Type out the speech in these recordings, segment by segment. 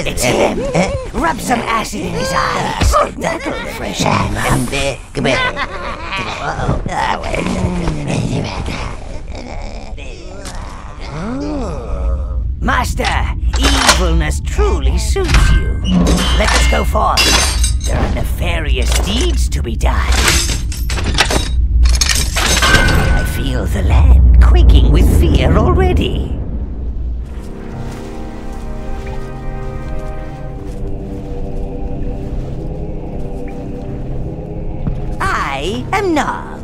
It's him. Rub some acid in his eyes. That'll freshen him up. Come here. Master, evilness truly suits you. Let us go forth. There are nefarious deeds to be done. I feel the land quaking with fear already. I am Null,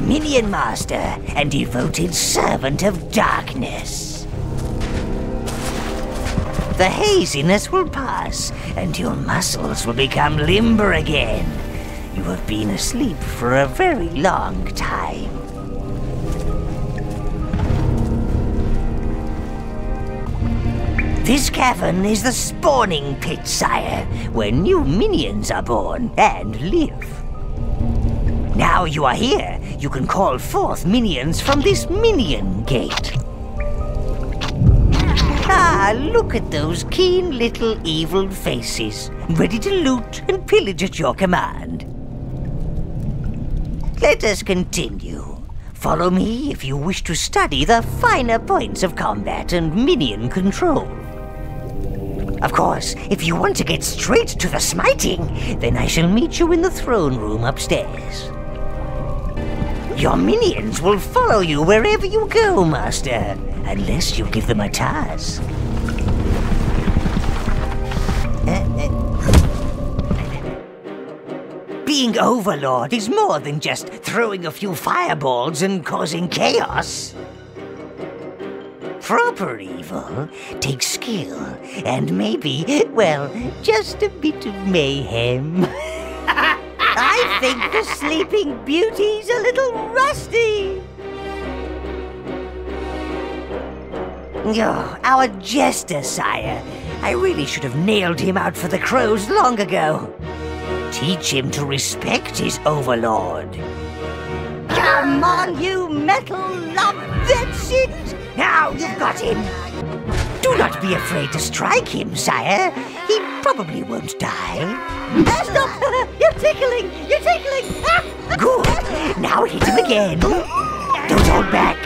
Minion Master and devoted servant of darkness. The haziness will pass, and your muscles will become limber again. You have been asleep for a very long time. This cavern is the spawning pit, sire, where new minions are born and live. Now you are here, you can call forth minions from this minion gate. Ah, look at those keen little evil faces, ready to loot and pillage at your command. Let us continue. Follow me if you wish to study the finer points of combat and minion control. Of course, if you want to get straight to the smiting, then I shall meet you in the throne room upstairs. Your minions will follow you wherever you go, Master, unless you give them a task. Being Overlord is more than just throwing a few fireballs and causing chaos. Proper evil takes skill and maybe, well, just a bit of mayhem. I think the Sleeping Beauty's a little rusty. Oh, our jester, sire. I really should have nailed him out for the crows long ago. Teach him to respect his Overlord. Come on, you metal lump! That's it! Now you've got him! Do not be afraid to strike him, sire. He probably won't die. Stop! You're tickling! You're tickling! Good! Now hit him again. Don't hold back.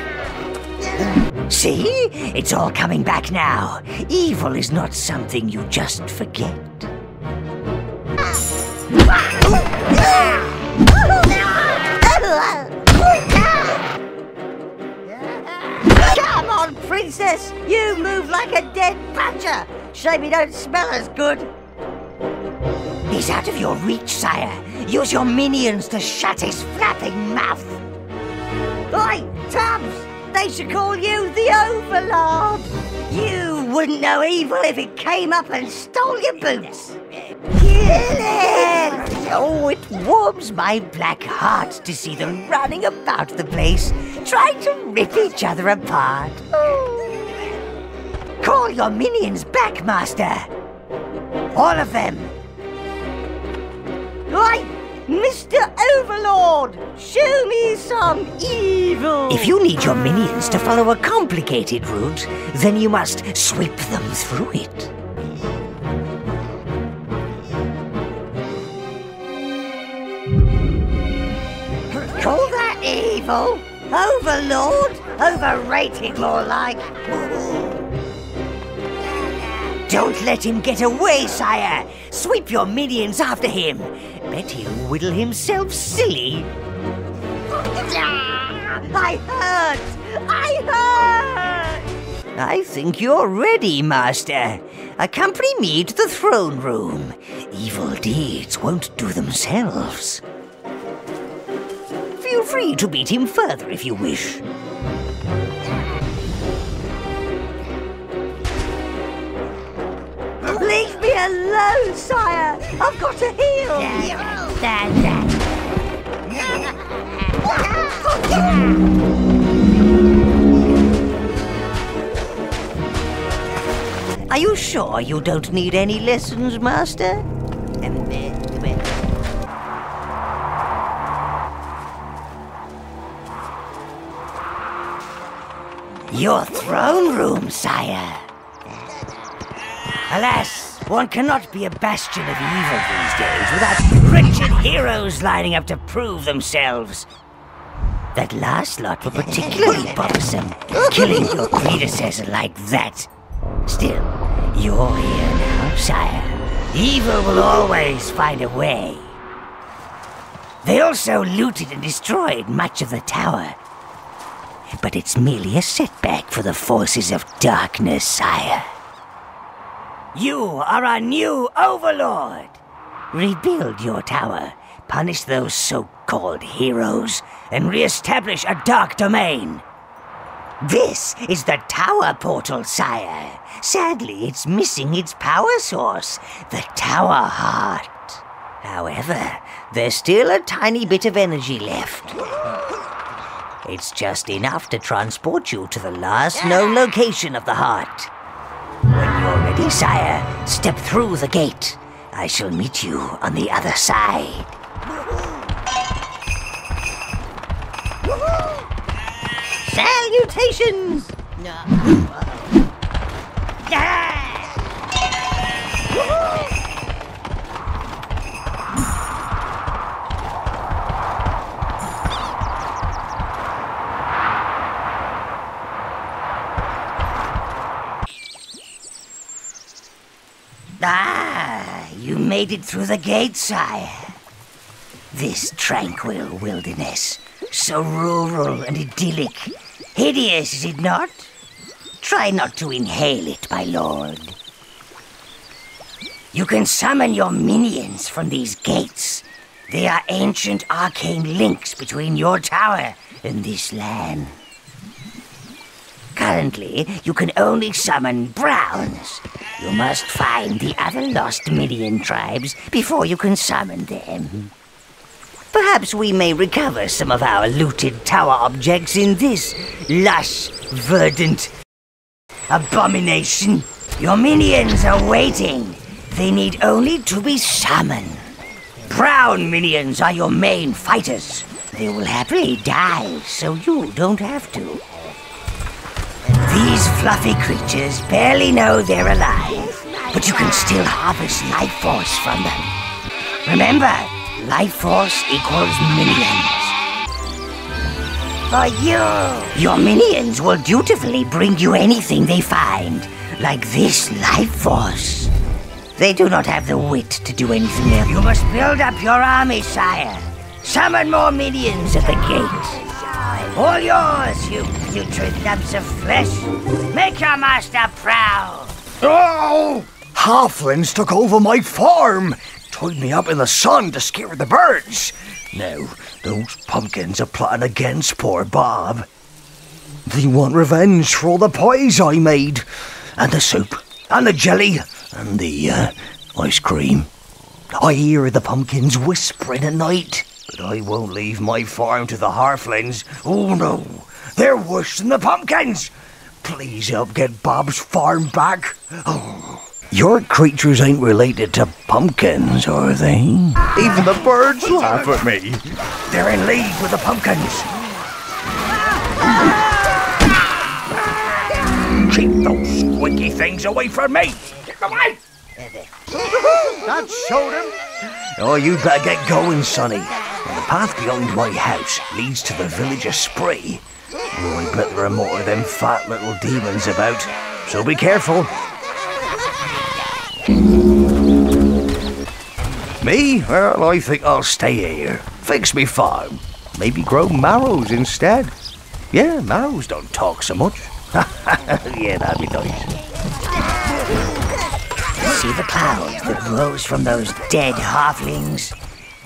See? It's all coming back now. Evil is not something you just forget. Come on, princess! You move like a dead badger! Shame you don't smell as good. He's out of your reach, sire. Use your minions to shut his flapping mouth. Oi, Tubbs! They should call you the Overlord. You wouldn't know evil if it came up and stole your boots. Kill it! Oh, it warms my black heart to see them running about the place, trying to rip each other apart. Oh. Call your minions back, Master. All of them. Right, Mr. Overlord, show me some evil. If you need your minions to follow a complicated route, then you must sweep them through it. Call that evil? Overlord? Overrated, more like. Don't let him get away, sire. Sweep your minions after him. Bet he'll whittle himself silly. I hurt! I hurt! I think you're ready, Master. Accompany me to the throne room. Evil deeds won't do themselves. Feel Feel free to beat him further if you wish. Leave me alone, sire! I've got to heal! Are you sure you don't need any lessons, Master? Your throne room, sire. Alas, one cannot be a bastion of evil these days without wretched heroes lining up to prove themselves. That last lot were particularly bothersome, killing your predecessor like that. Still, you're here now, sire. Evil will always find a way. They also looted and destroyed much of the tower. But it's merely a setback for the forces of darkness, sire. You are our new Overlord. Rebuild your tower, punish those so-called heroes, and re-establish a dark domain. This is the tower portal, sire. Sadly, it's missing its power source, the tower heart. However, there's still a tiny bit of energy left. It's just enough to transport you to the last known location of the heart. When you're ready, sire, step through the gate. I shall meet you on the other side. Salutations! Ah, you made it through the gate, sire. This tranquil wilderness, so rural and idyllic. Hideous, is it not? Try not to inhale it, my lord. You can summon your minions from these gates. They are ancient arcane links between your tower and this land. Currently, you can only summon browns. You must find the other lost minion tribes before you can summon them. Perhaps we may recover some of our looted tower objects in this lush, verdant abomination. Your minions are waiting. They need only to be summoned. Brown minions are your main fighters. They will happily die, so you don't have to. These fluffy creatures barely know they're alive, but you can still harvest life force from them. Remember, life force equals minions. For you, your minions will dutifully bring you anything they find, like this life force. They do not have the wit to do anything else. You must build up your army, sire. Summon more minions at the gate. All yours, you putrid lumps of flesh. Make your master proud. Oh! Halflings took over my farm. Tied me up in the sun to scare the birds. Now, those pumpkins are plotting against poor Bob. They want revenge for all the pies I made. And the soup. And the jelly. And the, ice cream. I hear the pumpkins whispering at night. But I won't leave my farm to the halflings. Oh no, they're worse than the pumpkins. Please help get Bob's farm back. Oh. Your creatures ain't related to pumpkins, are they? Even the birds laugh at me. They're in league with the pumpkins. Keep those squeaky things away from me. Get them away. That showed him. Oh, you better get going, sonny. The path behind my house leads to the village of Spree. Oh, I bet there are more of them fat little demons about, so be careful. Me? Well, I think I'll stay here. Fix me farm. Maybe grow marrows instead. Yeah, marrows don't talk so much. Yeah, that'd be nice. See the clouds that rose from those dead halflings?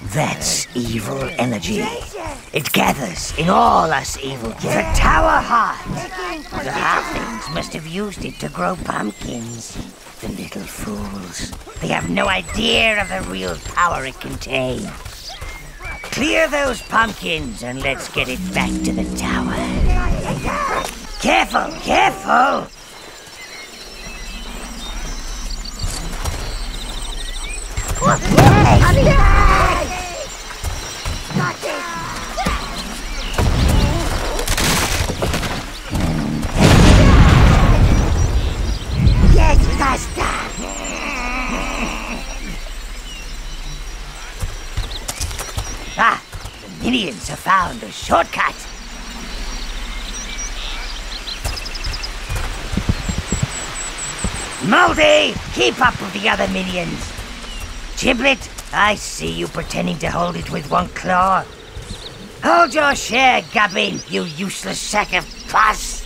That's evil energy. It gathers in all us evil. The tower heart. The halflings must have used it to grow pumpkins. The little fools. They have no idea of the real power it contains. Clear those pumpkins and let's get it back to the tower. Careful, careful! Yes, faster! Ah, the minions have found a shortcut. Moldy, keep up with the other minions. Giblet, I see you pretending to hold it with one claw. Hold your share, Gubbin, you useless sack of pus.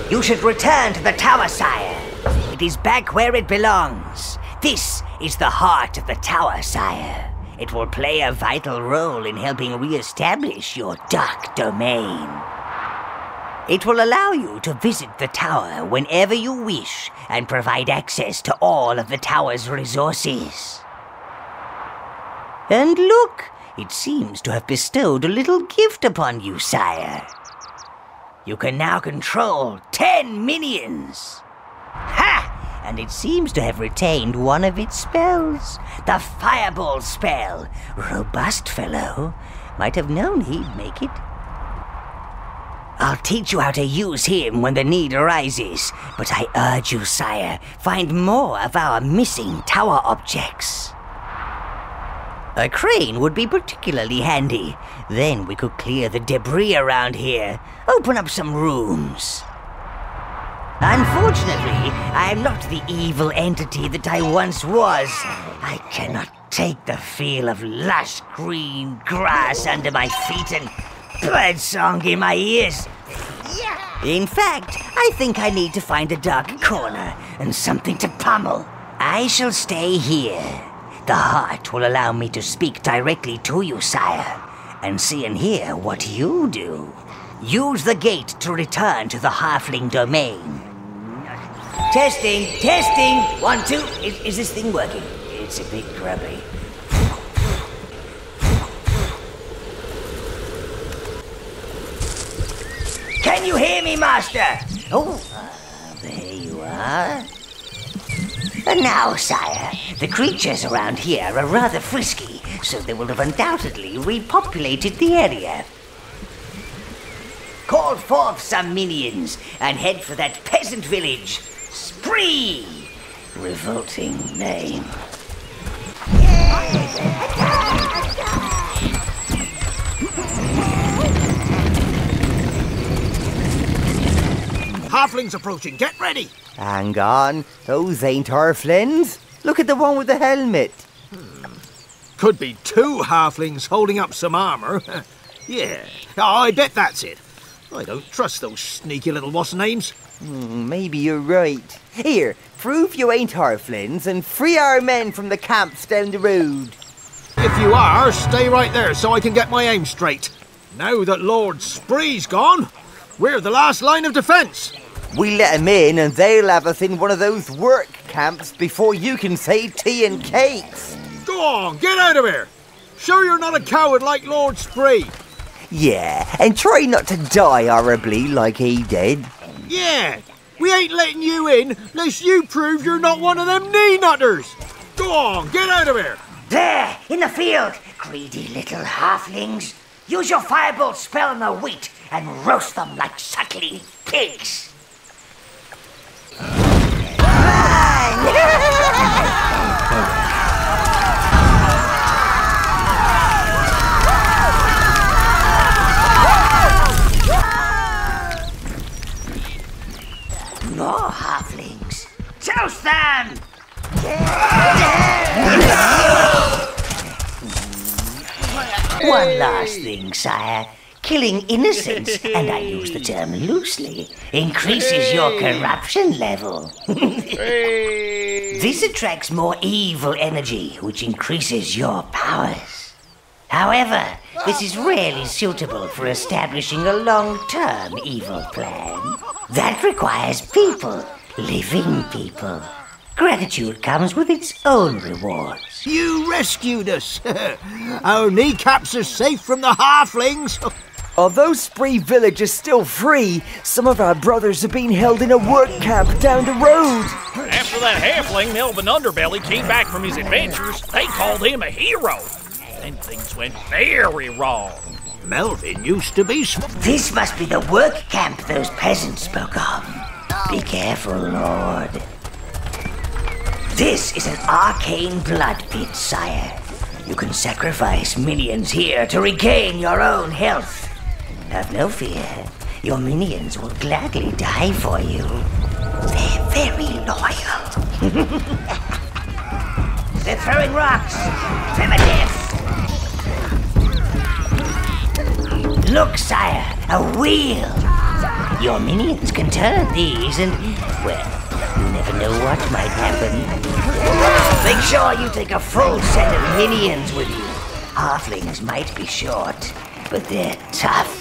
You should return to the tower, sire. It is back where it belongs. This is the heart of the tower, sire. It will play a vital role in helping re-establish your dark domain. It will allow you to visit the tower whenever you wish and provide access to all of the tower's resources. And look, it seems to have bestowed a little gift upon you, sire. You can now control 10 minions. Ha! And it seems to have retained one of its spells. The fireball spell. Robust fellow. Might have known he'd make it. I'll teach you how to use him when the need arises. But I urge you, sire, find more of our missing tower objects. A crane would be particularly handy. Then we could clear the debris around here. Open up some rooms. Unfortunately, I am not the evil entity that I once was. I cannot take the feel of lush green grass under my feet and birdsong in my ears. In fact, I think I need to find a dark corner and something to pummel. I shall stay here. The heart will allow me to speak directly to you, sire, and see and hear what you do. Use the gate to return to the halfling domain. Testing, testing. 1, 2. Is this thing working? It's a bit grubby. Can you hear me, master? Oh, there you are. And now, sire, the creatures around here are rather frisky, so they will have undoubtedly repopulated the area. Call forth some minions and head for that peasant village. Spree! Revolting name. Halflings approaching, get ready! Hang on, those ain't halflings. Look at the one with the helmet. Could be 2 halflings holding up some armour. Yeah, I bet that's it. I don't trust those sneaky little what's-names. Maybe you're right. Here, prove you ain't halflings and free our men from the camps down the road. If you are, stay right there so I can get my aim straight. Now that Lord Spree's gone, we're the last line of defence. We let them in and they'll have us in one of those work camps before you can say tea and cakes. Go on, get out of here. Show you're not a coward like Lord Spree. Yeah, and try not to die horribly like he did. Yeah, we ain't letting you in unless you prove you're not one of them knee-nutters. Go on, get out of here. There, in the field, greedy little halflings. Use your fireball spell on the wheat and roast them like suckling pigs. More halflings. Toast them! One last thing, sire. Killing innocents, and I use the term loosely, increases your corruption level. This attracts more evil energy, which increases your powers. However, this is rarely suitable for establishing a long-term evil plan. That requires people, living people. Gratitude comes with its own rewards. You rescued us. Our kneecaps are safe from the halflings. Although Spree Village is still free, some of our brothers are being held in a work camp down the road. After that halfling Melvin Underbelly came back from his adventures, they called him a hero. Then things went very wrong. Melvin used to be This must be the work camp those peasants spoke of. Be careful, Lord. This is an arcane blood pit, sire. You can sacrifice minions here to regain your own health. Have no fear. Your minions will gladly die for you. They're very loyal. They're throwing rocks. Primitive. Look, sire, a wheel. Your minions can turn these and, well, you never know what might happen. Make sure you take a full set of minions with you. Halflings might be short, but they're tough.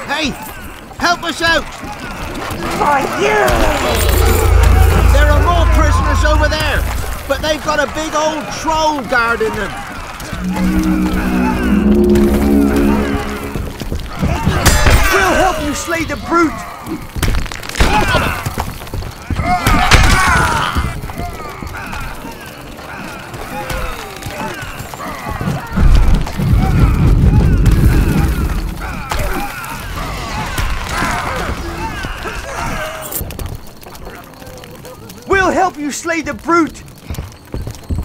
Hey, help us out! For you! There are more prisoners over there, but they've got a big old troll guarding them. We'll help you slay the brute. We'll help you slay the brute.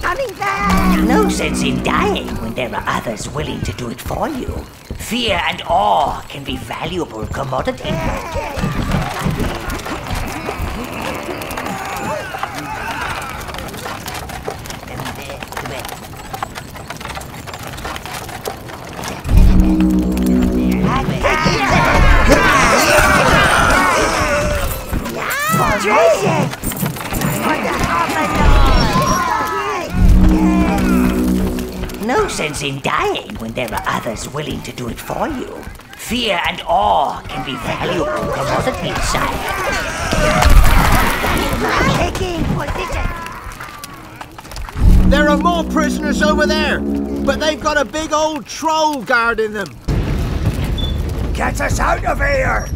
Coming back! No sense in dying when there are others willing to do it for you. Fear and awe can be valuable commodity. No sense in dying when there are others willing to do it for you. Fear and awe can be valuable commodity, sire. Taking position. There are more prisoners over there, but they've got a big old troll guarding them. Get us out of here!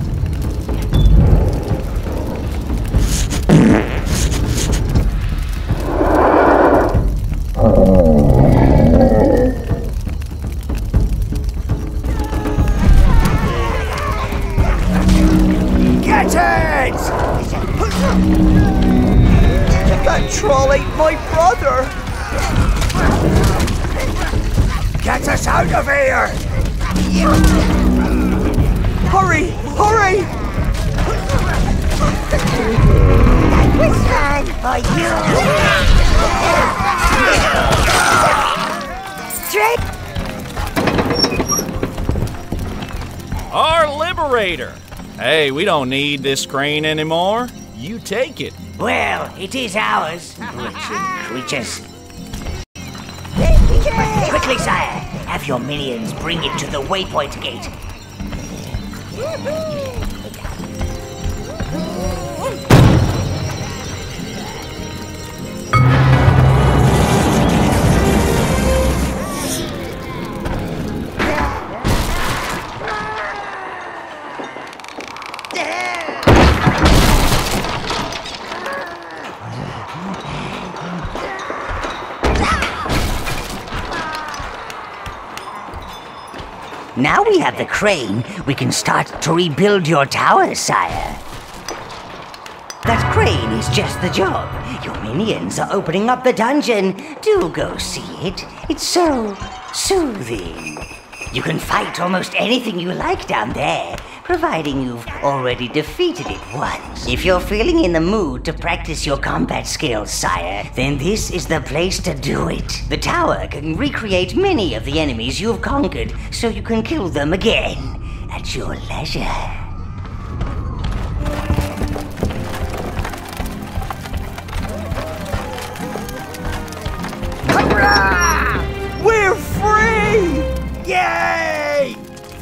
Get it! That troll ate my brother. Get us out of here! Hurry! Hurry! Which one for you? Straight. Our liberator! Hey, we don't need this crane anymore. You take it. Well, it is ours, wretched creatures. Quickly, sire, have your minions bring it to the waypoint gate. Now we have the crane, we can start to rebuild your tower, sire. That crane is just the job. Your minions are opening up the dungeon. Do go see it. It's so soothing. You can fight almost anything you like down there, providing you've already defeated it once. If you're feeling in the mood to practice your combat skills, sire, then this is the place to do it. The tower can recreate many of the enemies you've conquered, so you can kill them again at your leisure. We're free! Yay!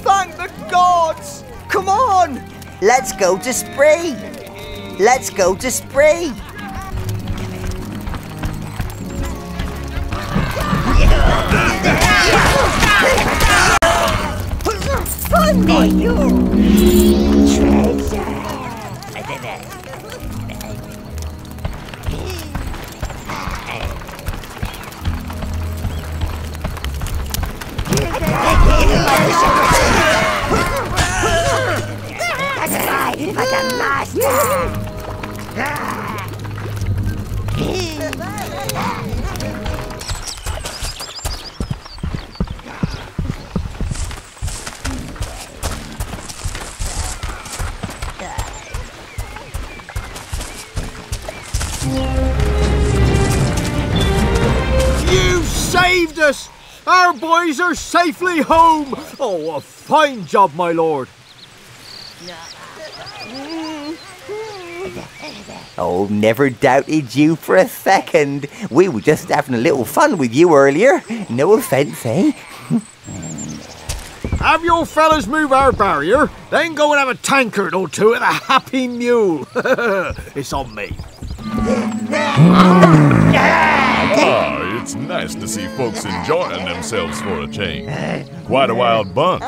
Thank the gods! Come on! Let's go to Spree! Let's go to Spree! Fun for you! Treasure! For the master! You saved us! Our boys are safely home! Oh, a fine job, my lord. Oh, never doubted you for a second. We were just having a little fun with you earlier. No offence, eh? Have your fellas move our barrier, then go and have a tankard or two at the Happy Mule. It's on me. It's nice to see folks enjoying themselves for a change. Quite a wild bunch,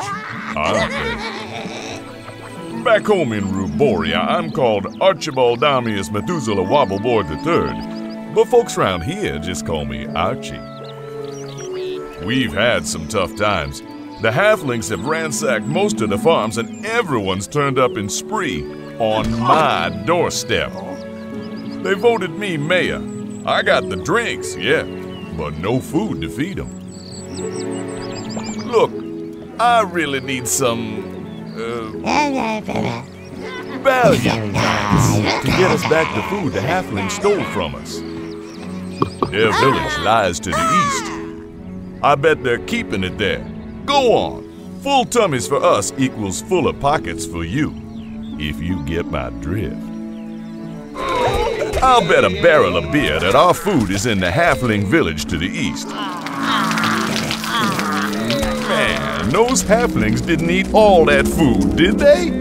aren't they? Back home in Ruboria, I'm called Archibald Damius Methuselah Wobbleboard III, but folks round here just call me Archie. We've had some tough times. The halflings have ransacked most of the farms and everyone's turned up in Spree on my doorstep. They voted me mayor. I got the drinks, yeah, but no food to feed them. Look, I really need some value to get us back the food the halflings stole from us. Their village lies to the east. I bet they're keeping it there. Go on. Full tummies for us equals fuller pockets for you, if you get my drift. I'll bet a barrel of beer that our food is in the halfling village to the east. Man, those halflings didn't eat all that food, did they?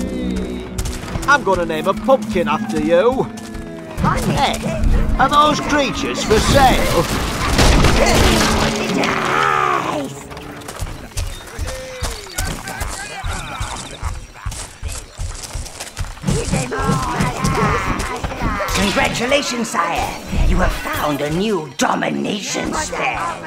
I'm gonna name a pumpkin after you. Hey, are those creatures for sale? Congratulations, sire. You have found a new domination spell.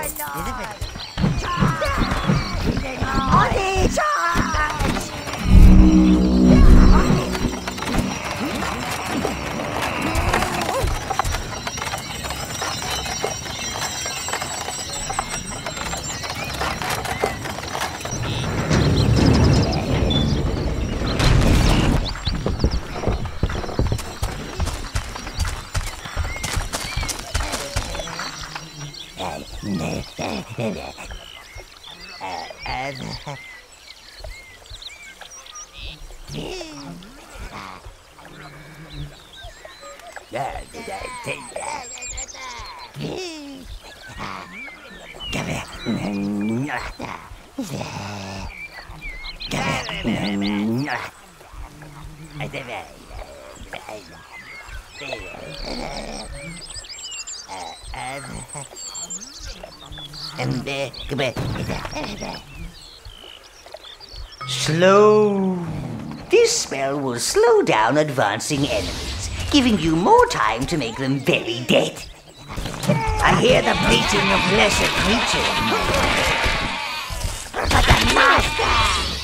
Slow. This spell will slow down advancing enemies, giving you more time to make them very dead. I hear the bleating of lesser creatures. But the master!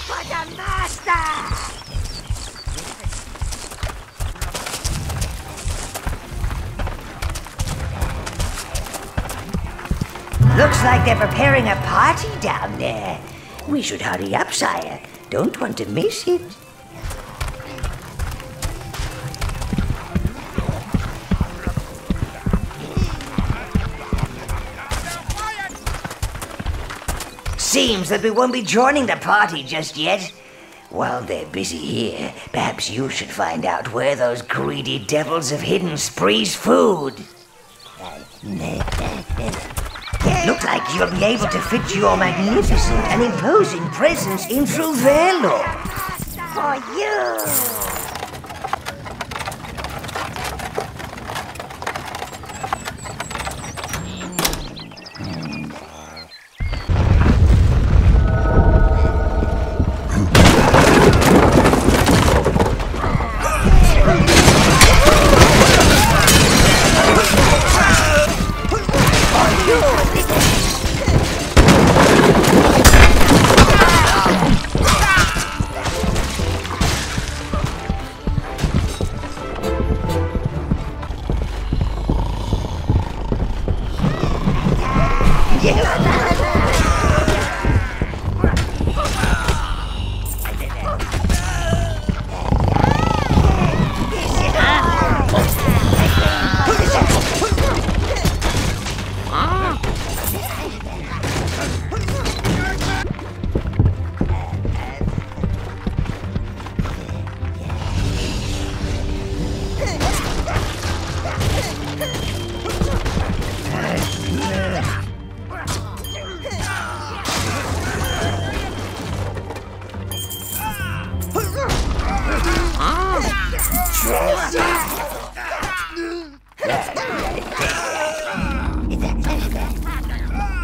Looks like they're preparing a party down there. We should hurry up, sire. Don't want to miss it. Seems that we won't be joining the party just yet. While they're busy here, perhaps you should find out where those greedy devils have hidden Spree's food. Looks like you'll be able to fit your magnificent and imposing presence in through there, Lord. For you!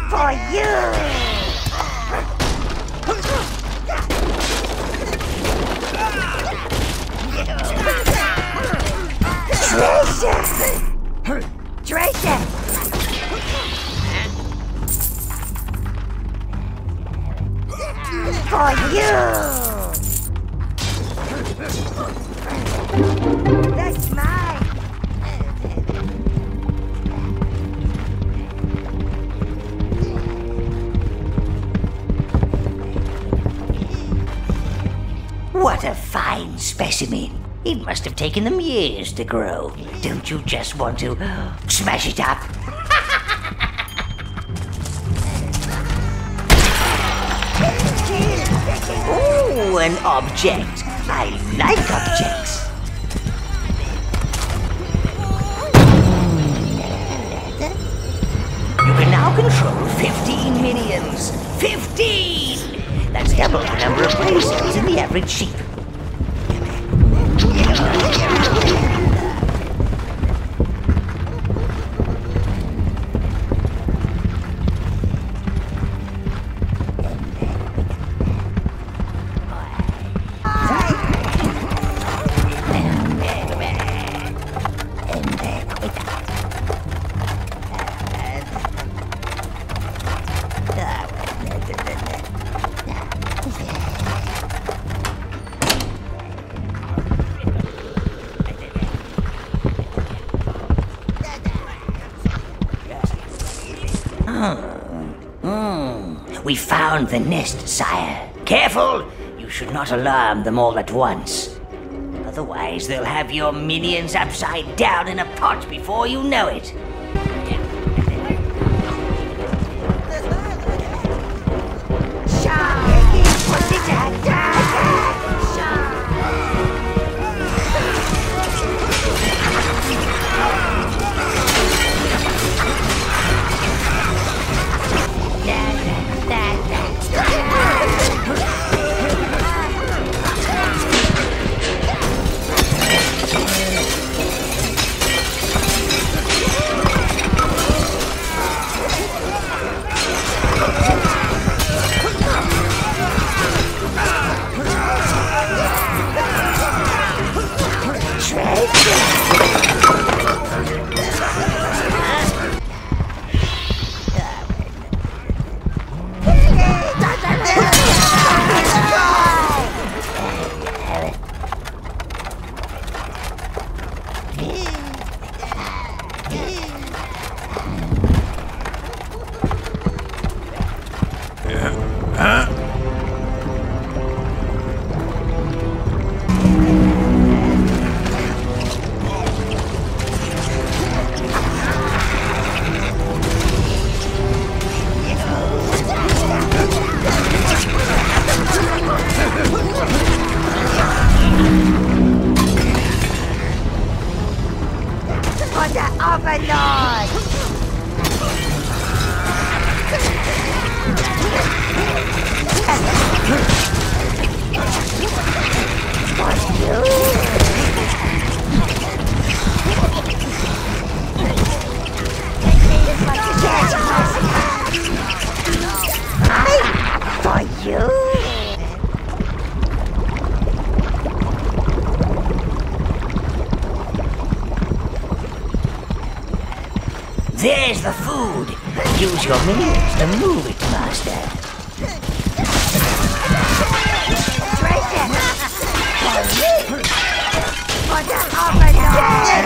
For you! Treasure! For you! That's mine! What a fine specimen. It must have taken them years to grow. Don't you just want to smash it up? Ooh, an object. I like objects. You can now control 15 minions. 15! That's double the number of places in the average sheep. We found the nest, sire. Careful! You should not alarm them all at once. Otherwise, they'll have your minions upside down in a pot before you know it. Overlord! For you. There's the food. Use your minions to move it, Master. For the Overlord!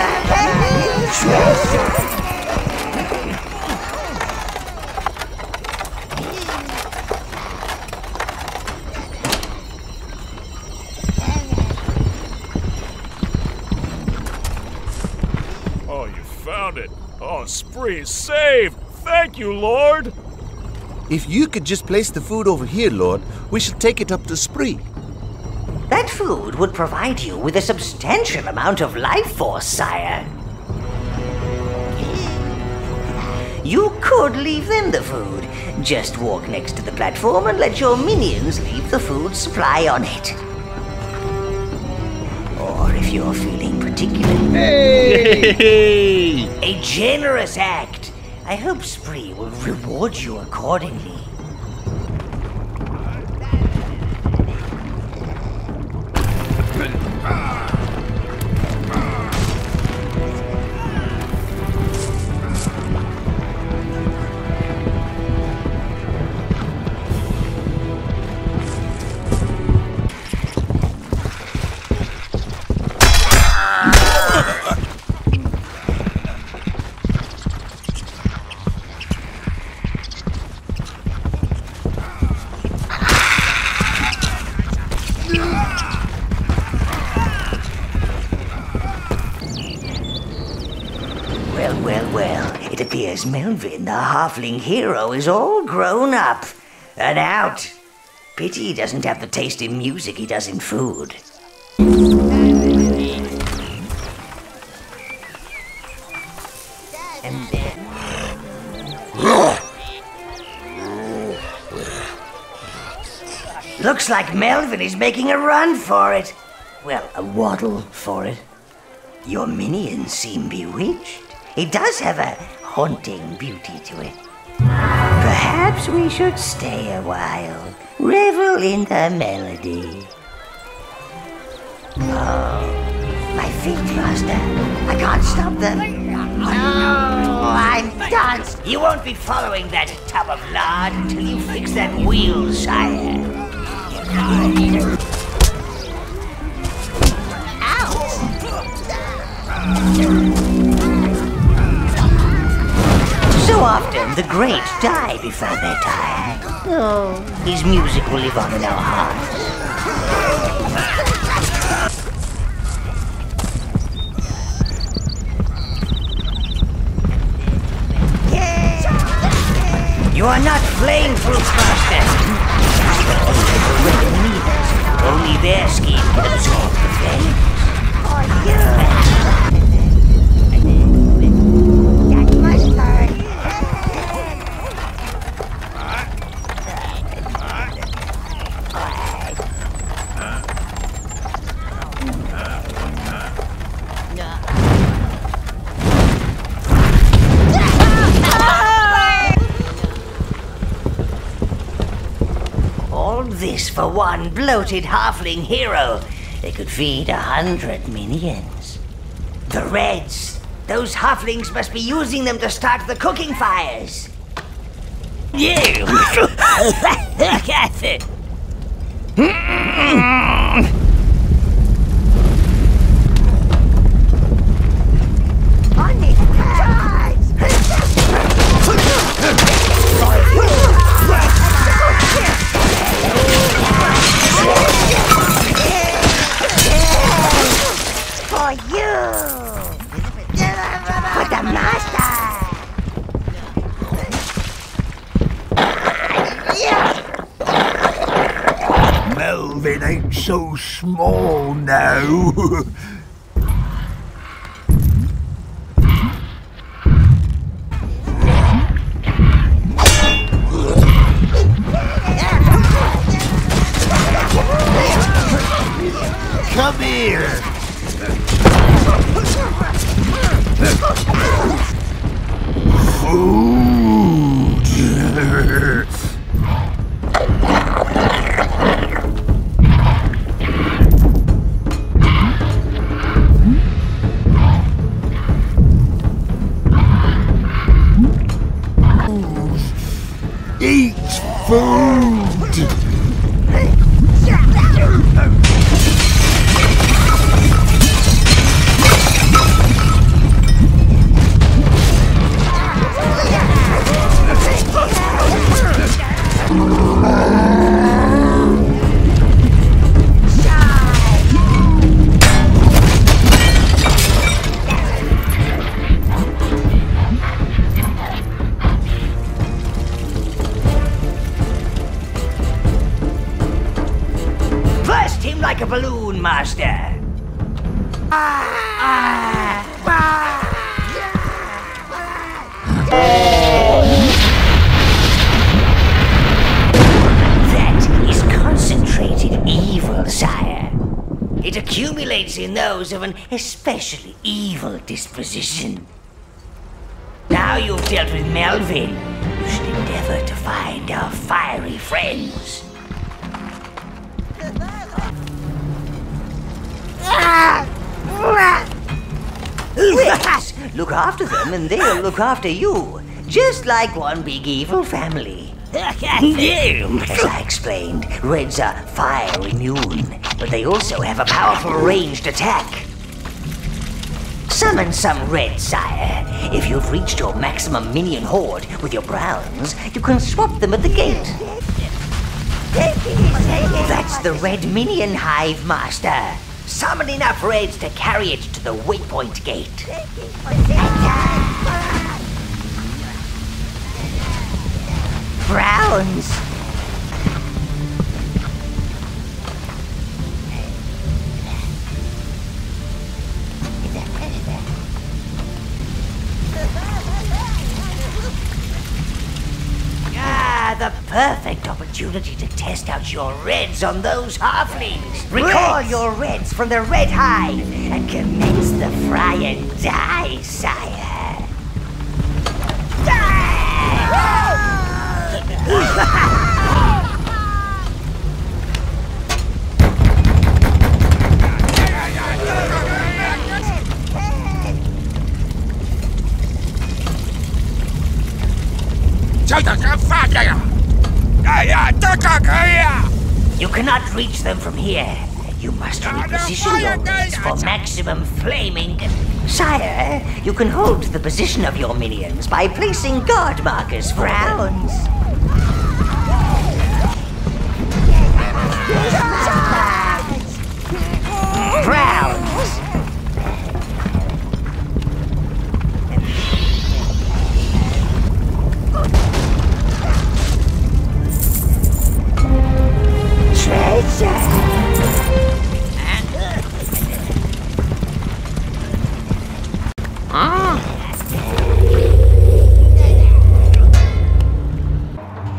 Oh, you found it. Oh, Spree is saved. Thank you, Lord. If you could just place the food over here, Lord, we shall take it up to Spree. That food would provide you with a substantial amount of life force, sire. You could leave them the food. Just walk next to the platform and let your minions leave the food supply on it. Or if you're feeling particularly... Hey! A generous act. I hope Spree will reward you accordingly. Well, it appears Melvin, the halfling hero, is all grown up and out. Pity he doesn't have the taste in music he does in food. And then... Looks like Melvin is making a run for it. Well, a waddle for it. Your minions seem bewitched. It does have a haunting beauty to it. Perhaps we should stay a while, revel in the melody. Oh, my feet, Master. I can't stop them. Oh, I'm done. You won't be following that tub of lard until you fix that wheel, sire. So often the great die before their time. Oh, his music will live on in our hearts. You are not flame-proof, Master. Only their skin can absorb the flame. This for one bloated halfling hero. They could feed 100 minions. The Reds. Those halflings must be using them to start the cooking fires. You! Look at it! On his cards! For you! For the Master! Melvin ain't so small now. food! Like a balloon, Master. That is concentrated evil, sire. It accumulates in those of an especially evil disposition. Now you've dealt with Melvin, you should endeavor to find our fiery friends. Reds, look after them and they'll look after you. Just like one big evil family. As I explained, Reds are fire immune, but they also have a powerful ranged attack. Summon some Reds, sire. If you've reached your maximum minion horde with your Browns, you can swap them at the gate. That's the Red Minion Hive, Master. Summon enough Reds to carry it to the waypoint gate. Browns. The perfect opportunity to test out your Reds on those halflings. Recall your Reds from the Red Hive and commence the fry and die, sire. You cannot reach them from here. You must reposition your Reds for maximum flaming. Sire, you can hold the position of your minions by placing guard markers for Browns. Browns.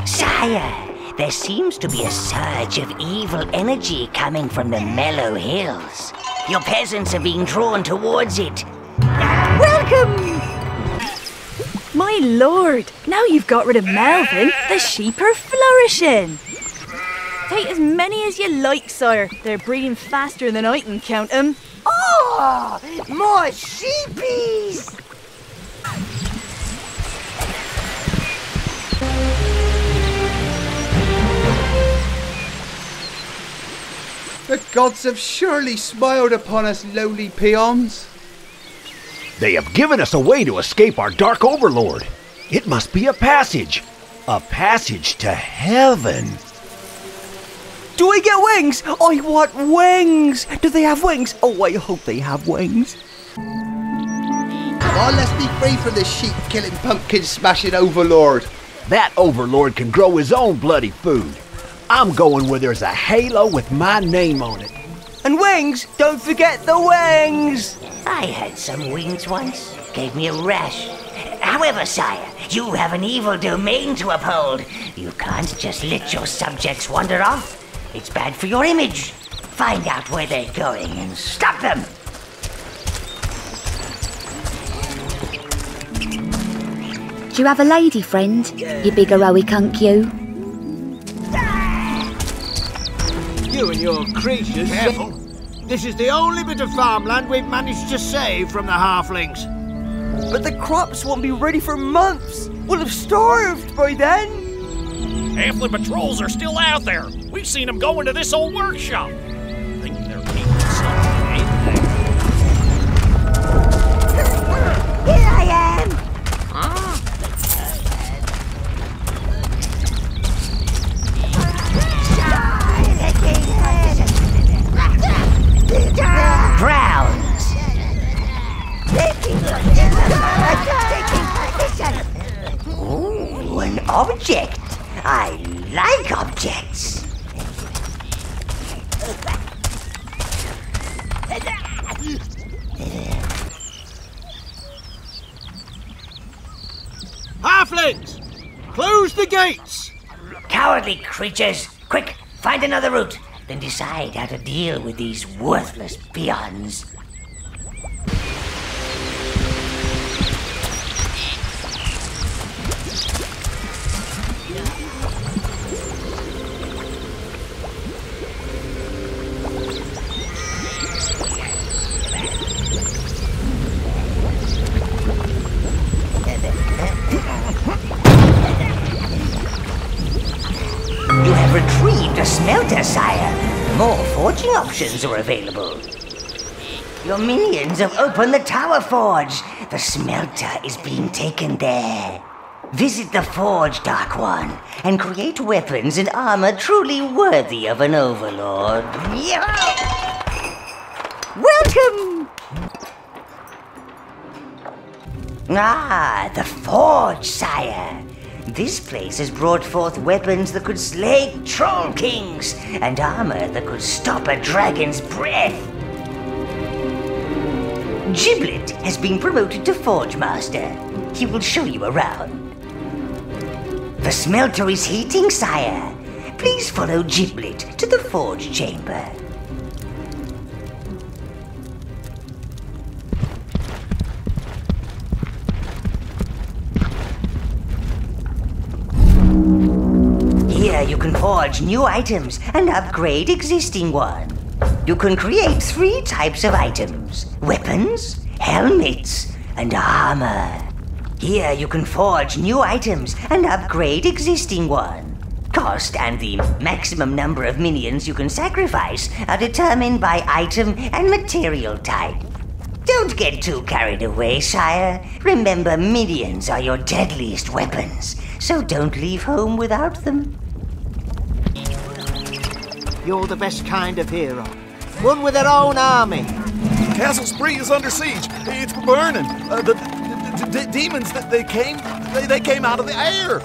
Sire, there seems to be a surge of evil energy coming from the Mellow Hills. Your peasants are being drawn towards it. Welcome! My lord, now you've got rid of Melvin, the sheep are flourishing. Take as many as you like, sire. They're breeding faster than I can count them. Oh, more sheepies! The gods have surely smiled upon us lowly peons. They have given us a way to escape our dark overlord. It must be a passage to heaven. Do I get wings? I want wings! Do they have wings? Oh, I hope they have wings. Come on, let's be free from this sheep-killing, pumpkin-smashing overlord. That overlord can grow his own bloody food. I'm going where there's a halo with my name on it. And wings! Don't forget the wings! I had some wings once. Gave me a rash. However, sire, you have an evil domain to uphold. You can't just let your subjects wander off. It's bad for your image. Find out where they're going and stop them. Do you have a lady friend, you big heroic hunk, you? You and your creatures... Careful. This is the only bit of farmland we've managed to save from the halflings. But the crops won't be ready for months. We'll have starved by then. Halfling patrols are still out there. We've seen them go into this old workshop. Think they're keeping something in there. Here I am! Browns. Ooh, an object. I like objects. Halflings! Close the gates! Cowardly creatures! Quick, find another route, then decide how to deal with these worthless peons. You have retrieved a smelter, sire. More forging options are available. Your minions have opened the tower forge. The smelter is being taken there. Visit the forge, Dark One, and create weapons and armor truly worthy of an overlord. Welcome! Ah, the forge, sire. This place has brought forth weapons that could slay troll kings and armor that could stop a dragon's breath. Giblet has been promoted to Forge Master. He will show you around. The smelter is heating, sire. Please follow Giblet to the forge chamber. Here you can forge new items and upgrade existing ones. You can create 3 types of items: weapons, helmets, and armor. Here you can forge new items and upgrade existing ones. Cost and the maximum number of minions you can sacrifice are determined by item and material type. Don't get too carried away, sire. Remember, minions are your deadliest weapons, so don't leave home without them. You're the best kind of hero. One with their own army. Castle Spree is under siege. It's burning. The demons that they came out of the air.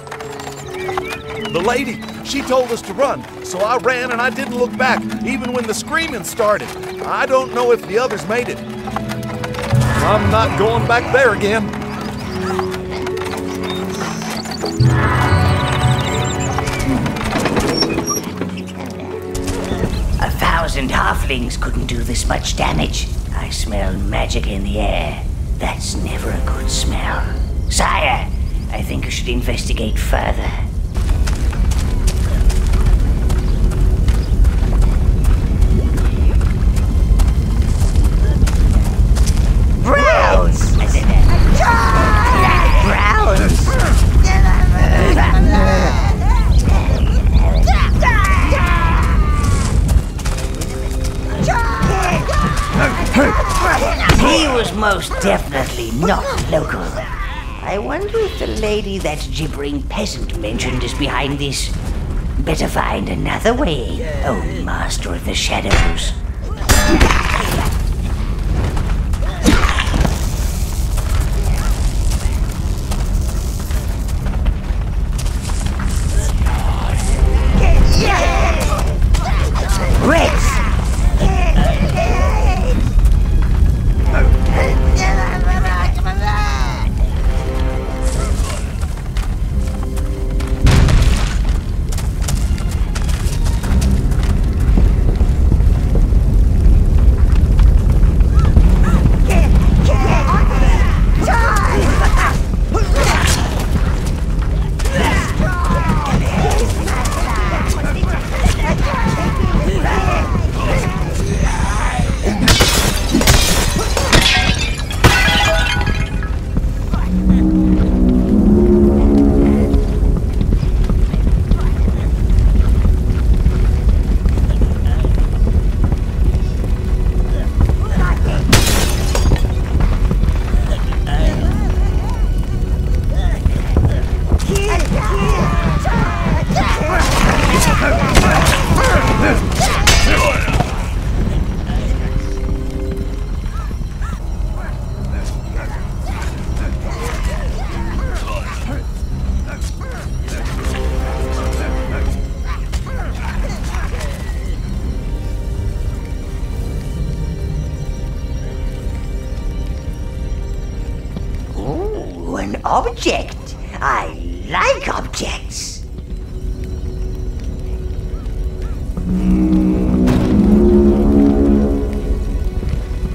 The lady, she told us to run, so I ran and I didn't look back, even when the screaming started. I don't know if the others made it. I'm not going back there again. A 1,000 halflings couldn't do this much damage. I smell magic in the air. That's never a good smell. Sire, I think you should investigate further. Browns! Browns! He was most definitely not local. I wonder if the lady that gibbering peasant mentioned is behind this. Better find another way, oh master of the shadows. Reds! object. I like objects.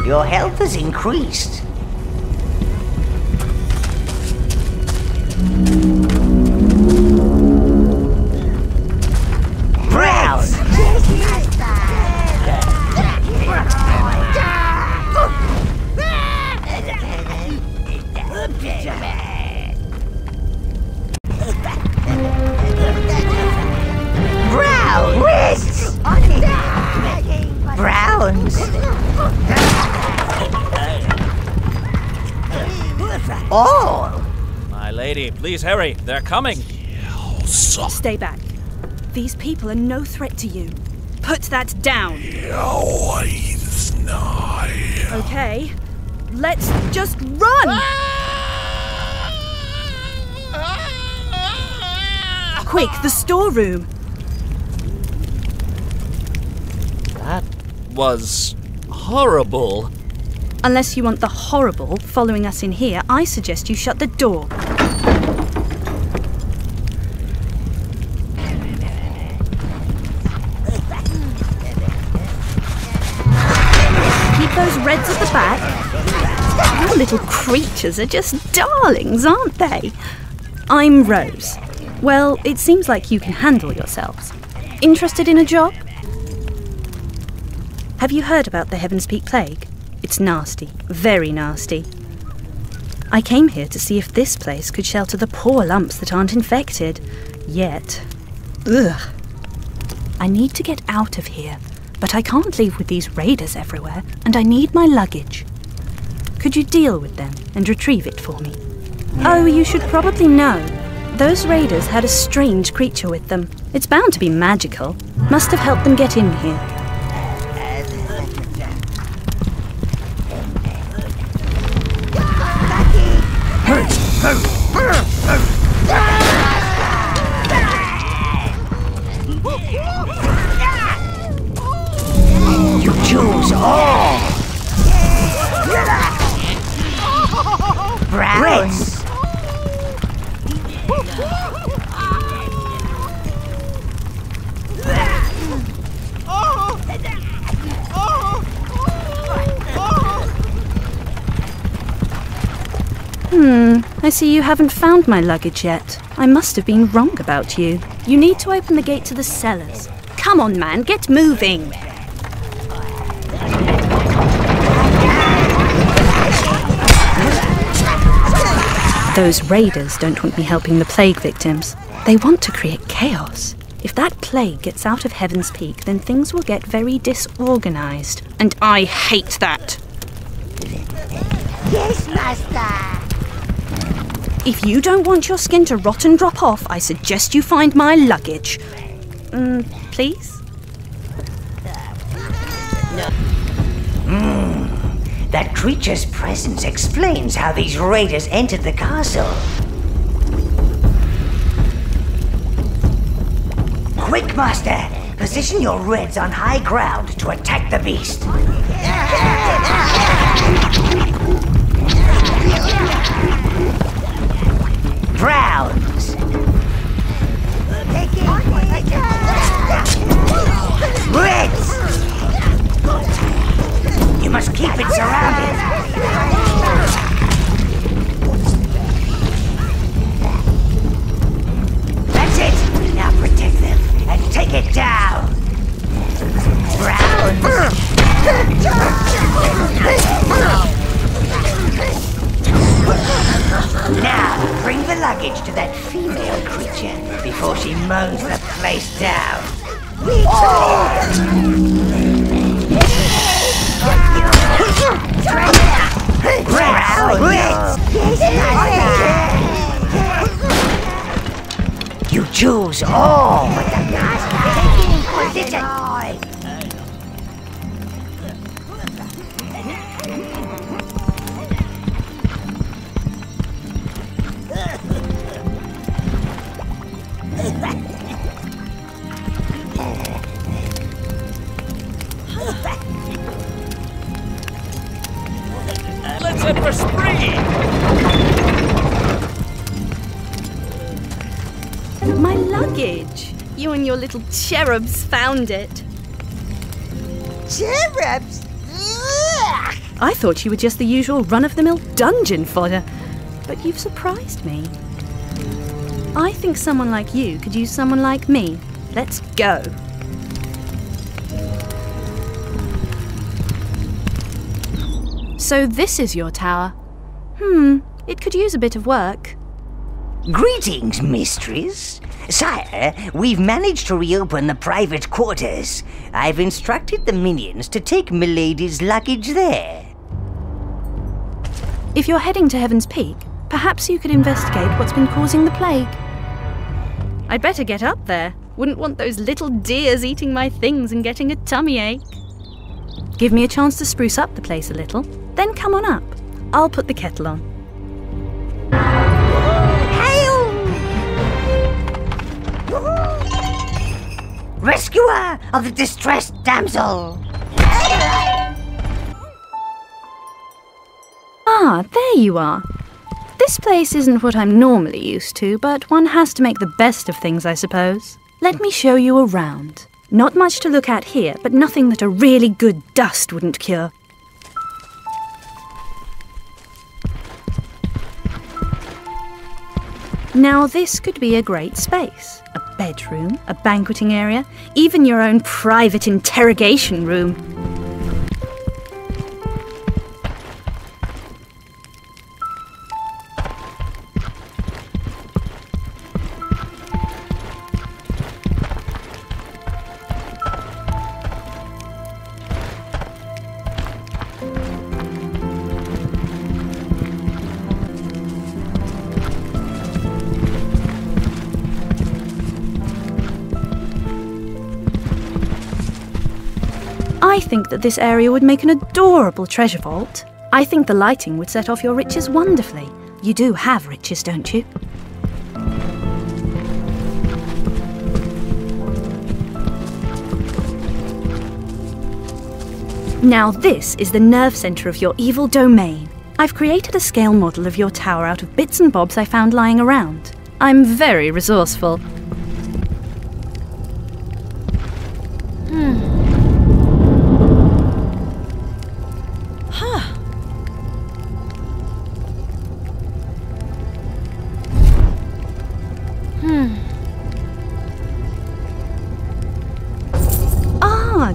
Your health has increased. Brown. Brown. Wrists. Browns. All. My lady, please hurry. They're coming. Stay back. These people are no threat to you. Put that down. Okay, let's just run! Quick, the storeroom. That was horrible. Unless you want the horrible following us in here, I suggest you shut the door. Those reds at the back. Your little creatures are just darlings, aren't they? I'm Rose. Well, it seems like you can handle yourselves. Interested in a job? Have you heard about the Heaven's Peak plague? It's nasty, very nasty. I came here to see if this place could shelter the poor lumps that aren't infected. Yet. Ugh. I need to get out of here. But I can't leave with these raiders everywhere, and I need my luggage. Could you deal with them and retrieve it for me? Oh, you should probably know. Those raiders had a strange creature with them. It's bound to be magical. Must have helped them get in here. You choose all. Browns. I see you haven't found my luggage yet. I must have been wrong about you. You need to open the gate to the cellars. Come on, man, get moving. Those raiders don't want me helping the plague victims. They want to create chaos. If that plague gets out of Heaven's Peak, then things will get very disorganized. And I hate that. Yes, Master. If you don't want your skin to rot and drop off, I suggest you find my luggage. Please? That creature's presence explains how these raiders entered the castle. Quick, Master! Position your reds on high ground to attack the beast. Browns! Reds! You must keep it surrounded. That's it! Now protect them and take it down! Browns! Now, bring the luggage to that female creature before she mows the place down. You choose all but the Inquisition. Let's head for spree! My luggage. You and your little cherubs found it. Cherubs? Ugh. I thought you were just the usual run-of-the-mill dungeon fodder, but you've surprised me. I think someone like you could use someone like me. Let's go. So this is your tower. It could use a bit of work. Greetings, mistress. Sire, we've managed to reopen the private quarters. I've instructed the minions to take Milady's luggage there. If you're heading to Heaven's Peak, perhaps you could investigate what's been causing the plague. I'd better get up there. Wouldn't want those little deers eating my things and getting a tummy ache. Give me a chance to spruce up the place a little, then come on up. I'll put the kettle on. Rescuer of the distressed damsel! Ah, there you are. This place isn't what I'm normally used to, but one has to make the best of things, I suppose. Let me show you around. Not much to look at here, but nothing that a really good dust wouldn't cure. Now this could be a great space. A bedroom, a banqueting area, even your own private interrogation room. I think that this area would make an adorable treasure vault. I think the lighting would set off your riches wonderfully. You do have riches, don't you? Now this is the nerve centre of your evil domain. I've created a scale model of your tower out of bits and bobs I found lying around. I'm very resourceful.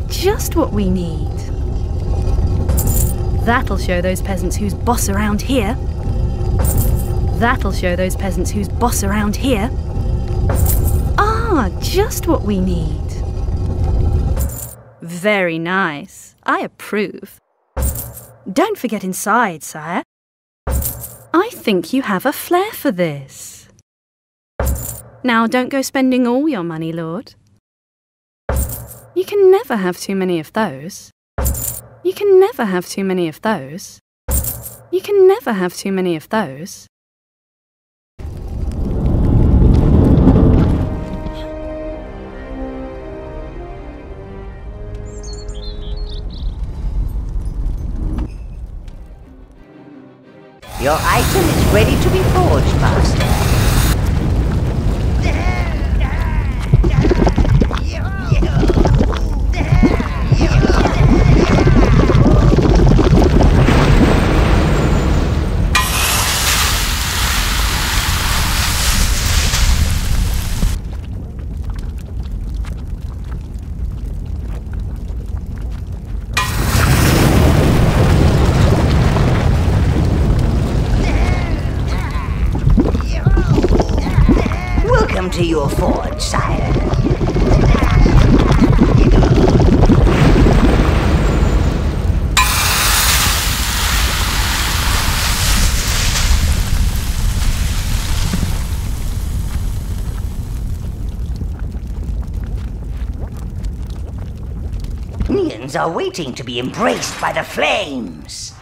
Just what we need. That'll show those peasants who's boss around here. That'll show those peasants who's boss around here. Ah, just what we need. Very nice. I approve. Don't forget inside, sire. I think you have a flair for this. Now don't go spending all your money, Lord. You can never have too many of those. You can never have too many of those. You can never have too many of those. Your item is ready to be forged, Master. Welcome to your forge, sire. Minions are waiting to be embraced by the flames.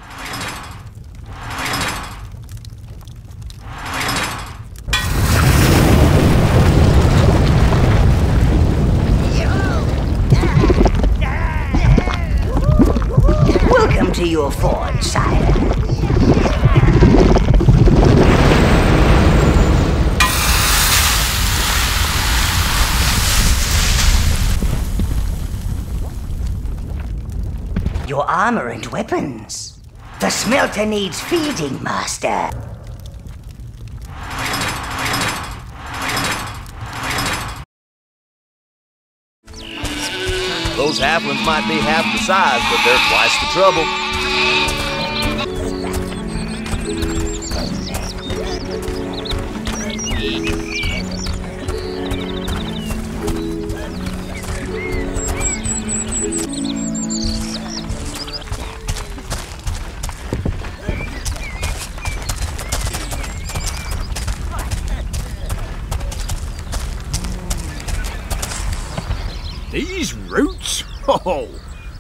Welcome to your forge, sire. your armor and weapons. The smelter needs feeding, Master. Those halflings might be half the size, but they're twice the trouble. These roots? Oh,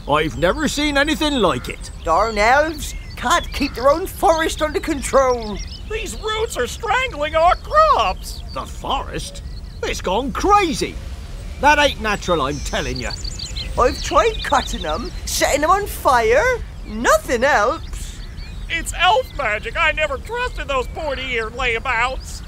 I've never seen anything like it. Darn elves can't keep their own forest under control. These roots are strangling our crops. The forest? It's gone crazy. That ain't natural, I'm telling you. I've tried cutting them, setting them on fire. Nothing helps. It's elf magic. I never trusted those pointy-eared layabouts.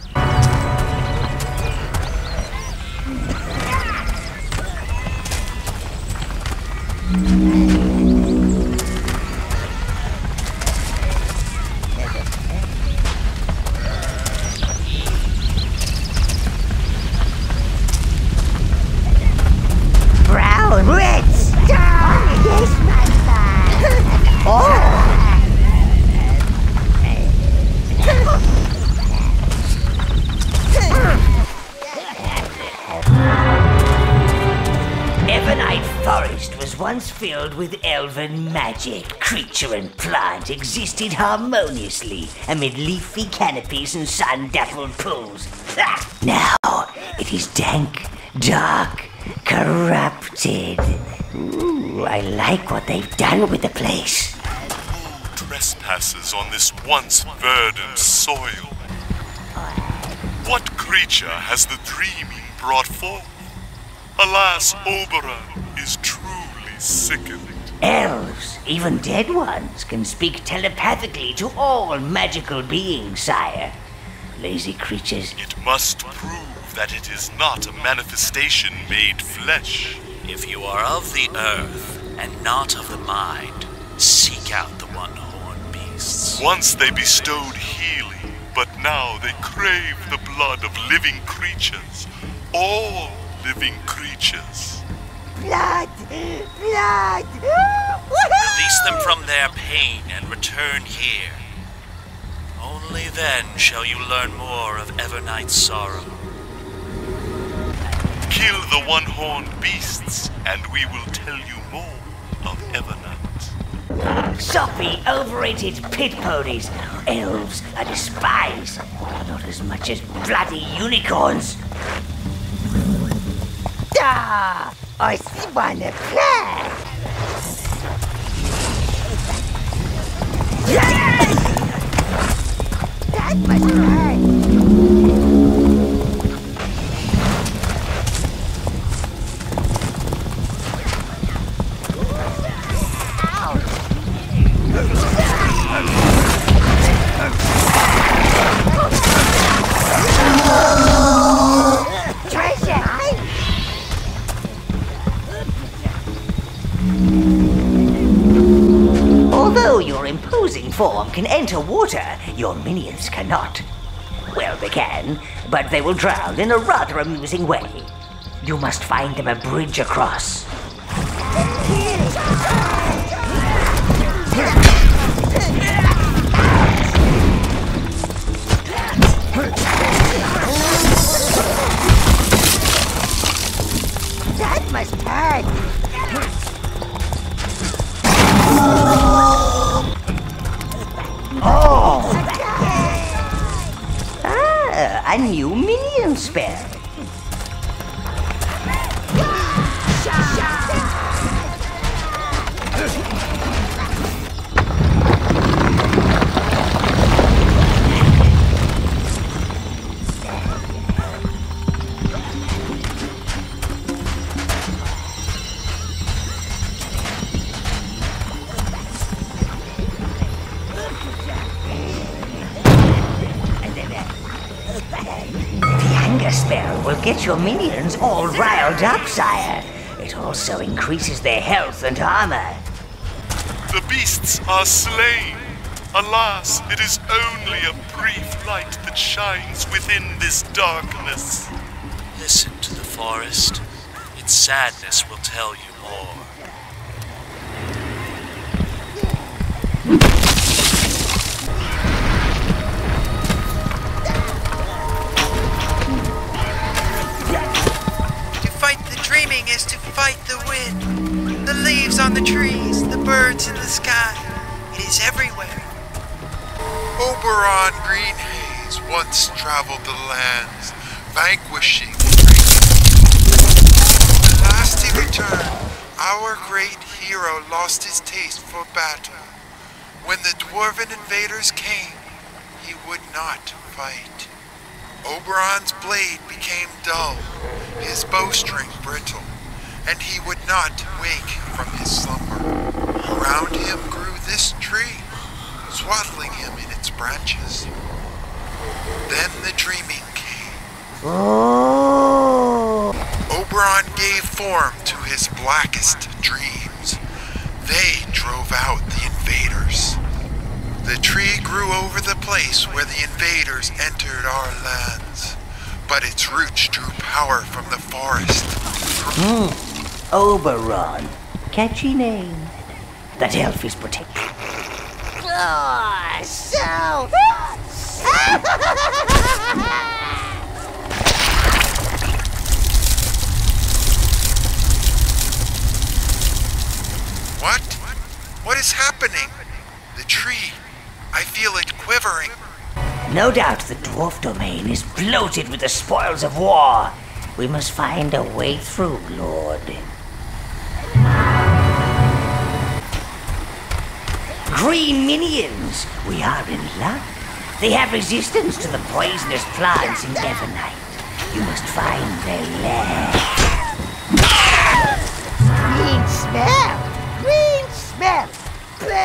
Brown, red, star! Yes, Master! Oh! Evernight Forest was once filled with elven magic. Creature and plant existed harmoniously amid leafy canopies and sun-dappled pools. Now it is dank, dark, corrupted. Ooh, I like what they've done with the place. Trespassers on this once verdant soil. What creature has the dreaming brought forth? Alas, Oberon is truly sickened. Elves, even dead ones, can speak telepathically to all magical beings, sire. Lazy creatures. It must prove that it is not a manifestation made flesh. If you are of the earth and not of the mind, seek out the one-horned beasts. Once they bestowed healing, but now they crave the blood of living creatures. All living creatures. Blood! Blood! Release them from their pain and return here. Only then shall you learn more of Evernight's sorrow. Kill the one-horned beasts, and we will tell you more of Evernight. Soppy, overrated pit ponies. Elves are despised. Not as much as bloody unicorns. Ah! I see one plan! Yes! That must hurt! Although your imposing form can enter water, your minions cannot. Well, they can, but they will drown in a rather amusing way. You must find them a bridge across. That must hurt. Oh! Ah, a new minion spell. Spell will get your minions all riled up, sire. It also increases their health and armor. The beasts are slain. Alas, it is only a brief light that shines within this darkness. Listen to the forest. Its sadness will tell you more. To fight the dreaming is to fight the wind. The leaves on the trees, the birds in the sky. It is everywhere. Oberon Greenhaze once traveled the lands, vanquishing. At last he returned. Our great hero lost his taste for battle. When the dwarven invaders came, he would not fight. Oberon's blade became dull, his bowstring brittle, and he would not wake from his slumber. Around him grew this tree, swaddling him in its branches. Then the dreaming came. Oberon gave form to his blackest dreams. They drove out the invaders. The tree grew over the place where the invaders entered our lands, but its roots drew power from the forest. Oberon. Catchy name. That elf is protected. Oh, so... What? What is happening? The tree. I feel it quivering. No doubt the dwarf domain is bloated with the spoils of war. We must find a way through, Lord. Green minions! We are in luck. They have resistance to the poisonous plants in Evernight. You must find their lair. Green smell! Green smell! Boo!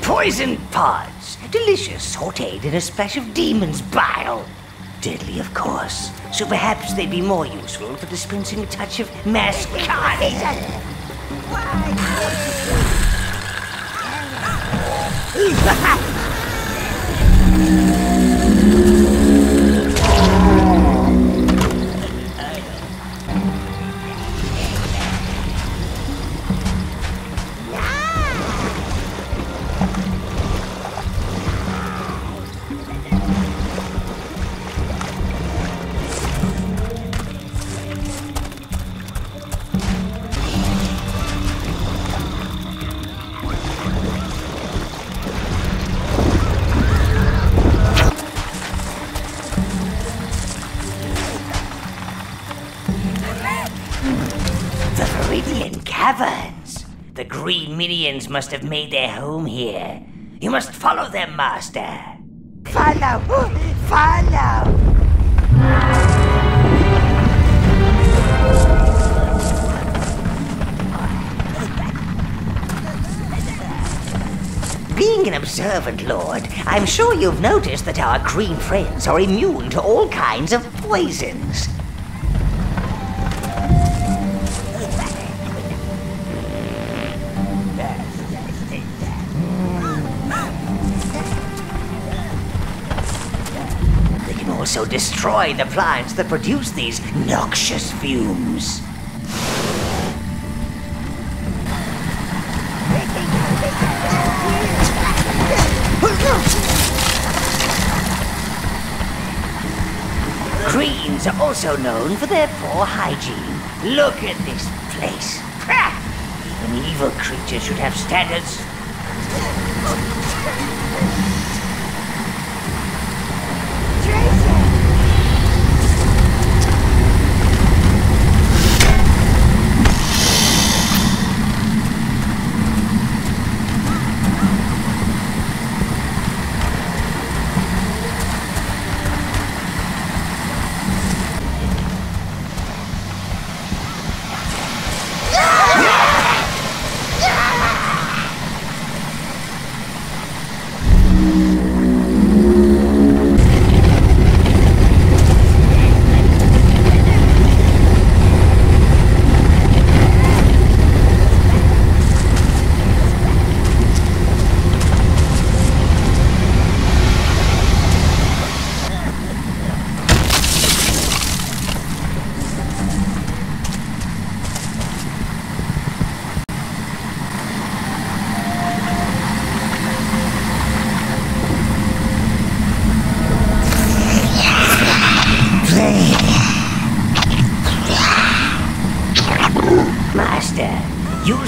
Poison pods. Delicious, sautéed in a splash of demon's bile. Deadly, of course. So perhaps they'd be more useful for dispensing a touch of mass carnage. Caverns. The green minions must have made their home here. You must follow them, Master. Follow! Follow! Being an observant lord, I'm sure you've noticed that our green friends are immune to all kinds of poisons. Also destroy the plants that produce these noxious fumes. Greens are also known for their poor hygiene. Look at this place. Even evil creatures should have standards.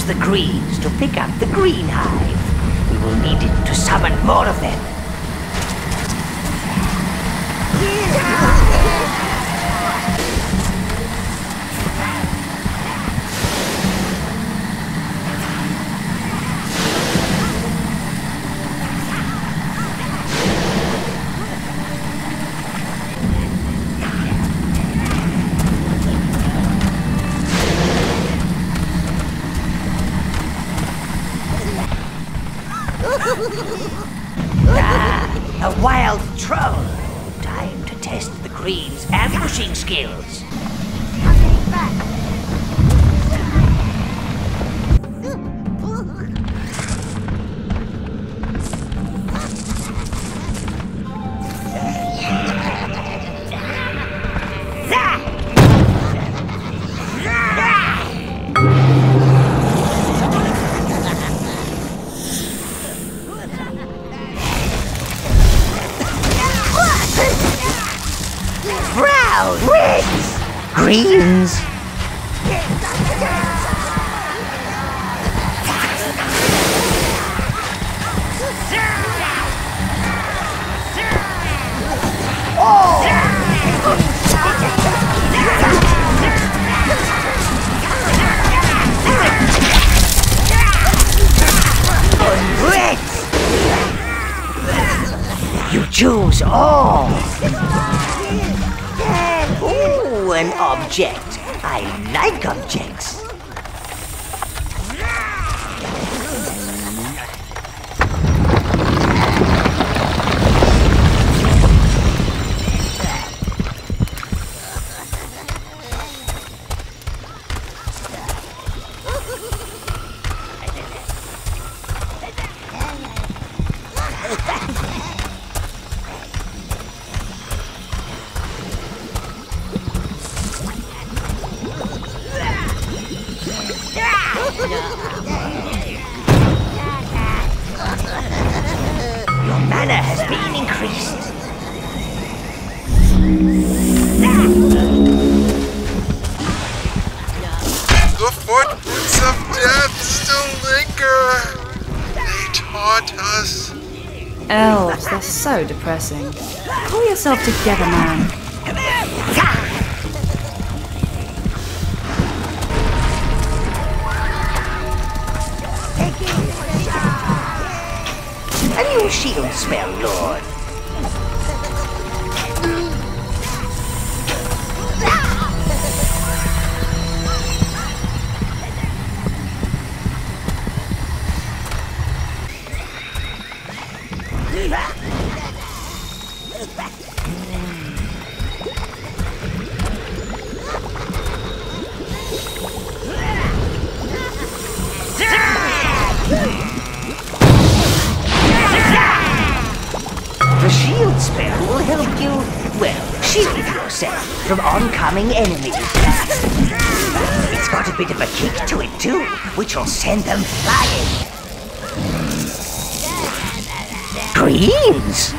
the greens to pick up the green hive. We will need it to summon more of them. A wild troll. Time to test the green's ambushing skills. I'm getting back. Greens. You choose all. Ooh, an object. I like objects. Your mana has been increased. The footprints of death still linger. They taunt us. Elves, they're so depressing. Pull yourself together, man. A new shield spell, Lord. The shield spell will help you, well, shield yourself from oncoming enemies. It's got a bit of a kick to it too, which will send them flying. Greens!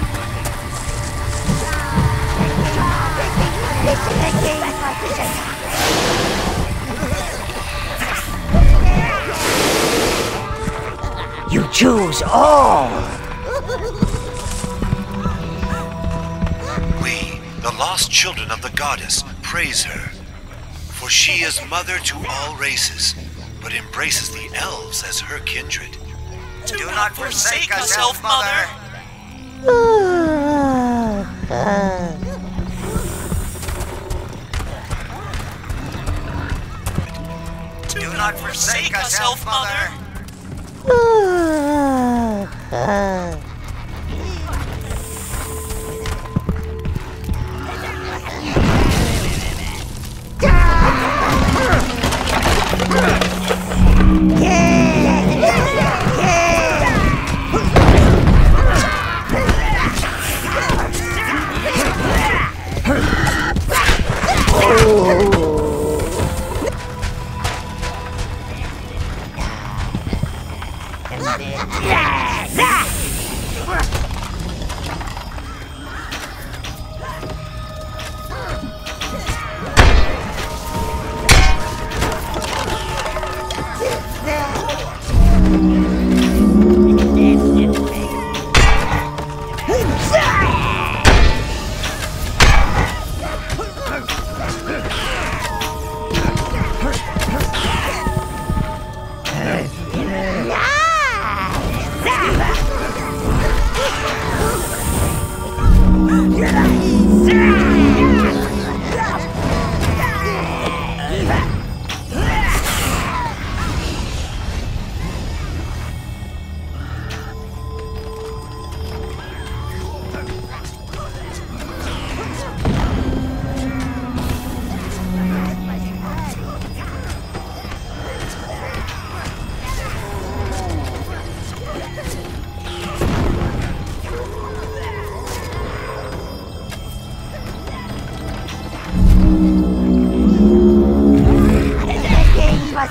You choose all! We, the lost children of the goddess, praise her. For she is mother to all races, but embraces the elves as her kindred. Do not forsake us, Elf Mother! Do not forsake us, Elf Mother!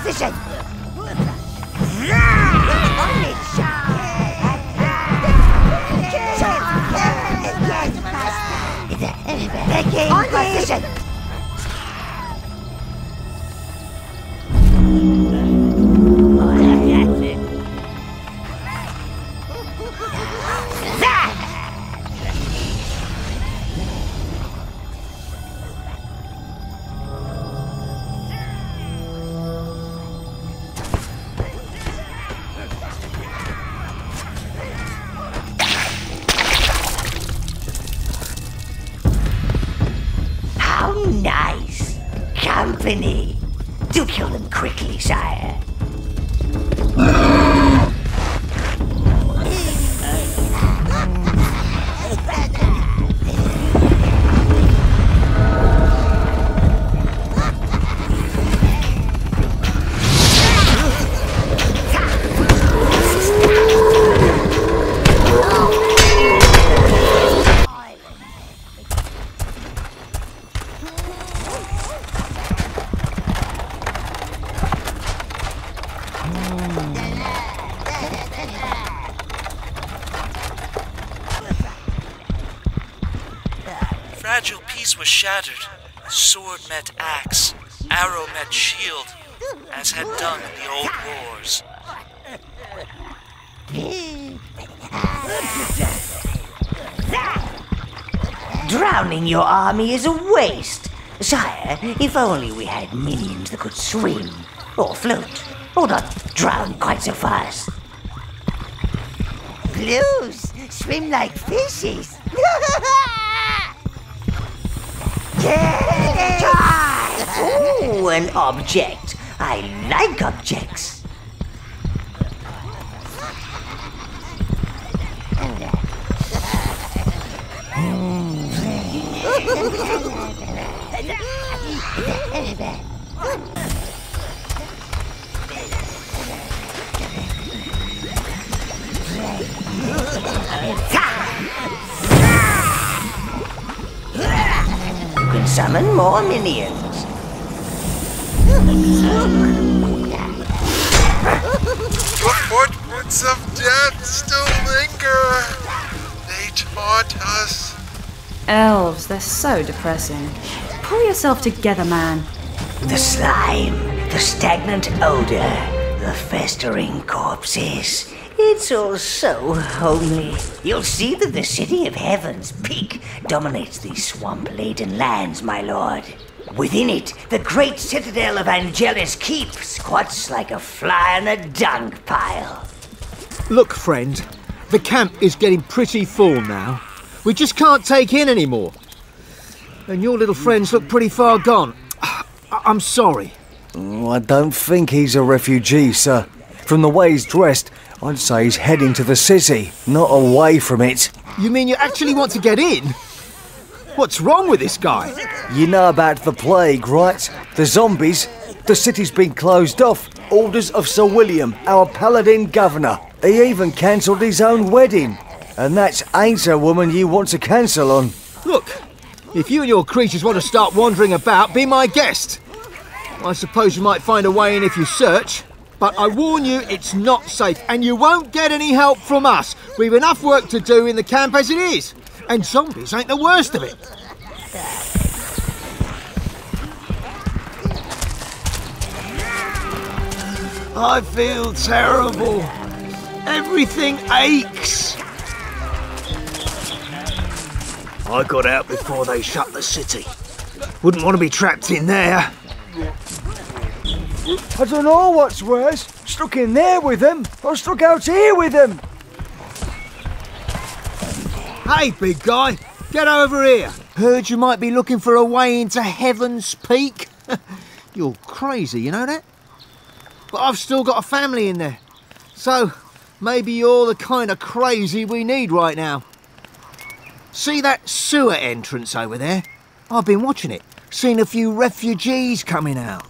position! On position! How nice! Company! Do kill them quickly, sire. Fragile piece was shattered. Sword met axe, arrow met shield, as had done in the old wars. Drowning your army is a waste. Sire, if only we had minions that could swim, or float, or not drown quite so fast. Blues swim like fishes. Ooh, an object. I like objects. You can summon more minions. The footprints of death still linger. They taught us. Elves, they're so depressing. Pull yourself together, man. The slime, the stagnant odor, the festering corpses. It's all so homely. You'll see that the city of Heaven's Peak dominates these swamp-laden lands, my lord. Within it, the great citadel of Angelus Keep squats like a fly on a dung pile. Look, friend, the camp is getting pretty full now. We just can't take in anymore. And your little friends look pretty far gone. I'm sorry. Oh, I don't think he's a refugee, sir. From the way he's dressed, I'd say he's heading to the city, not away from it. You mean you actually want to get in? What's wrong with this guy? You know about the plague, right? The zombies? The city's been closed off. Orders of Sir William, our paladin governor. He even cancelled his own wedding. And that ain't a woman you want to cancel on. Look, if you and your creatures want to start wandering about, be my guest. I suppose you might find a way in if you search. But I warn you, it's not safe, and you won't get any help from us. We've enough work to do in the camp as it is. And zombies ain't the worst of it. I feel terrible. Everything aches. I got out before they shut the city. Wouldn't want to be trapped in there. I don't know what's worse. Stuck in there with them, or stuck out here with them. Hey, big guy, get over here. Heard you might be looking for a way into Heaven's Peak. You're crazy, you know that? But I've still got a family in there. So, maybe you're the kind of crazy we need right now. See that sewer entrance over there? I've been watching it. Seen a few refugees coming out.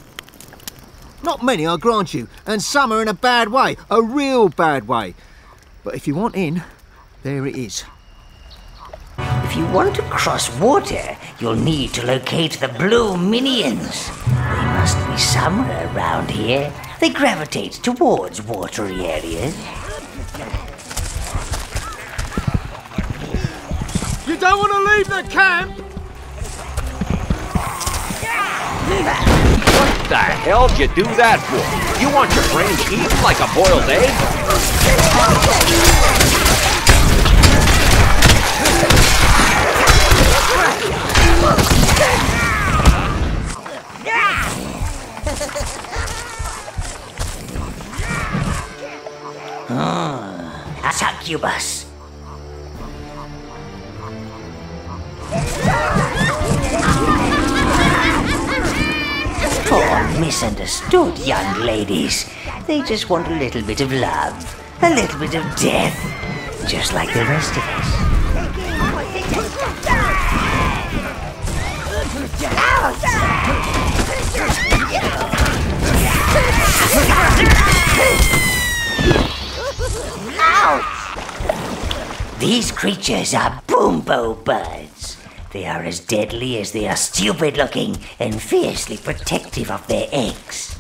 Not many, I grant you, and some are in a bad way, a real bad way. But if you want in, there it is. If If you want to cross water, you'll need to locate the blue minions. They must be somewhere around here. They gravitate towards watery areas. You don't want to leave the camp? What the hell did you do that for? You want your brain eaten like a boiled egg? A succubus. Poor misunderstood young ladies. They just want a little bit of love, a little bit of death, just like the rest of us. These creatures are boombo birds. They are as deadly as they are stupid looking and fiercely protective of their eggs.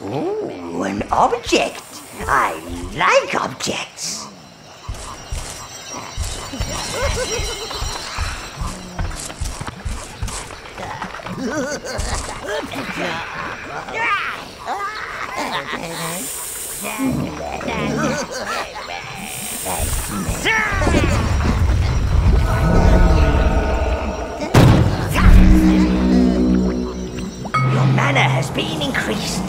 Ooh, an object. I like objects. Your mana has been increased.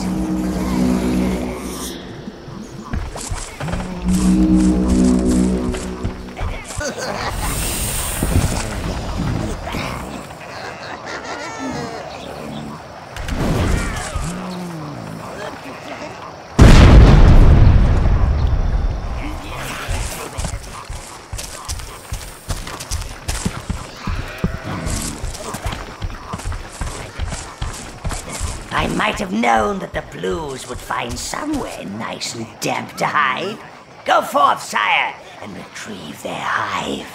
I might have known that the Blues would find somewhere nice and damp to hide. Go forth, sire, and retrieve their hive.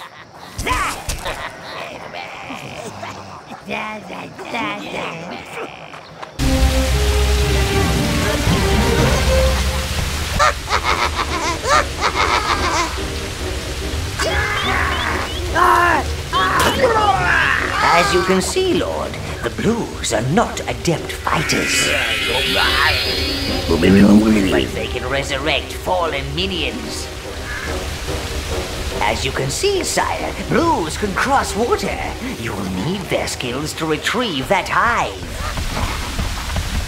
As you can see, Lord, the Blues are not adept fighters. But they can resurrect fallen minions. As you can see, sire, Blues can cross water. You will need their skills to retrieve that hive.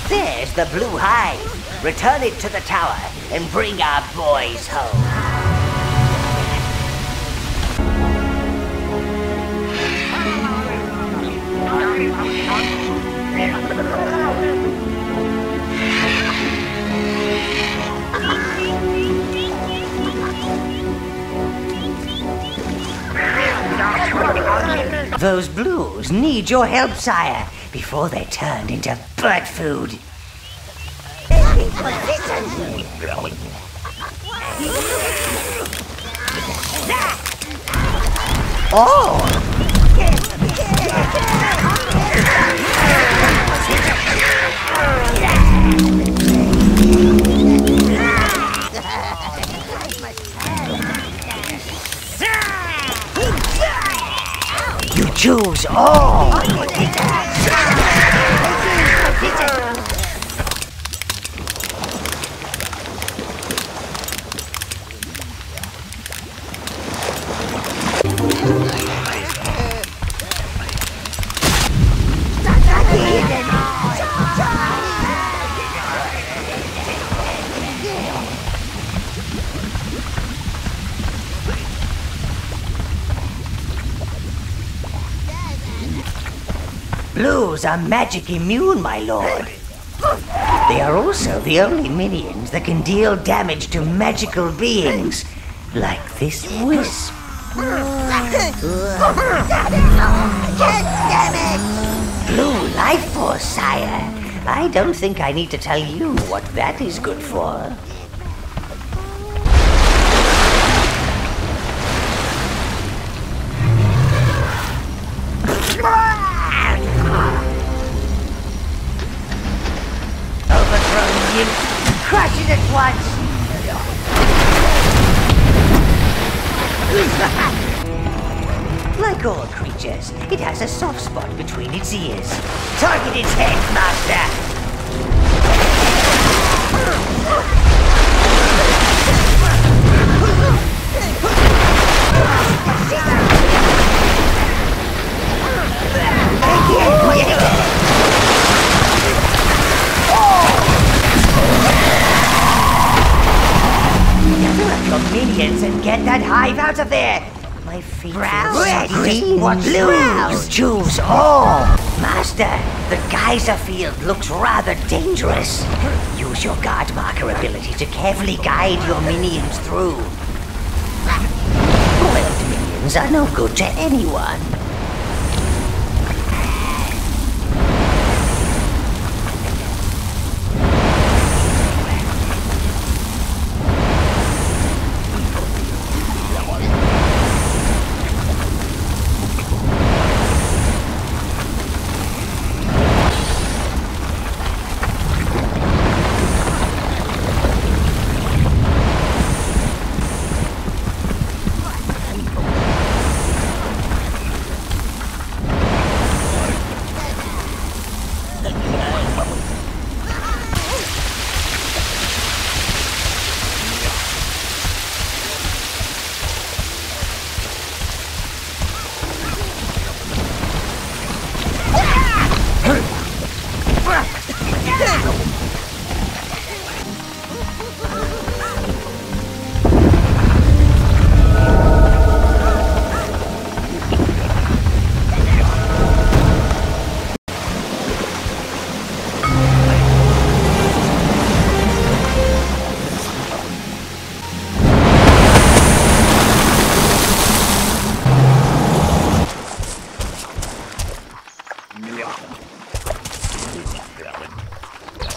There's the blue hive. Return it to the tower and bring our boys home. Those Blues need your help, sire, before they're turned into bird food. Oh! You choose all! Blues are magic immune, my lord. They are also the only minions that can deal damage to magical beings, like this wisp. Damn it! Blue life force, sire. I don't think I need to tell you what that is good for. Overgrown imp. Crush it at once. Like all creatures, it has a soft spot between its ears. Target its head, Master! Gather up your minions and get that hive out of there! My feet brown, green, blues, choose all! Master, the geyser field looks rather dangerous. Use your guard marker ability to carefully guide your minions through. Spoiled minions are no good to anyone.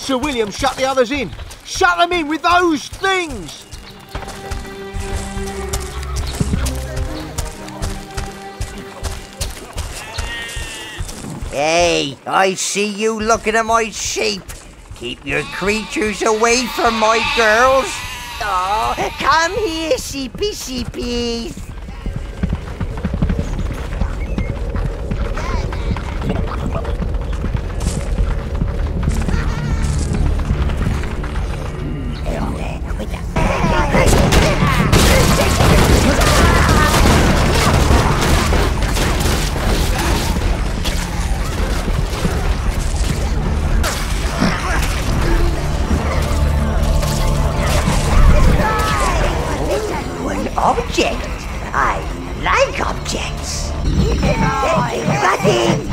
Sir William, shut the others in. Shut them in with those things! Hey, I see you looking at my sheep. Keep your creatures away from my girls. Oh, come here, sheepy sheepies. Object? I like objects. Nothing.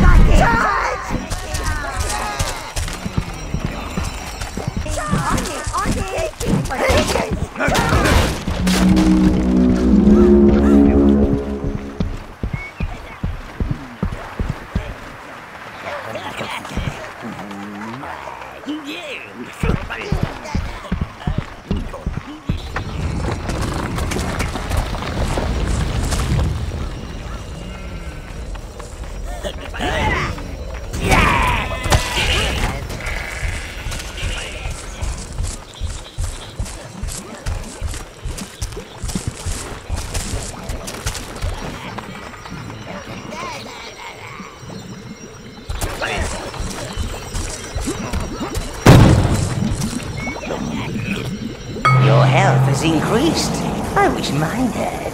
Your health has increased. I wish mine had.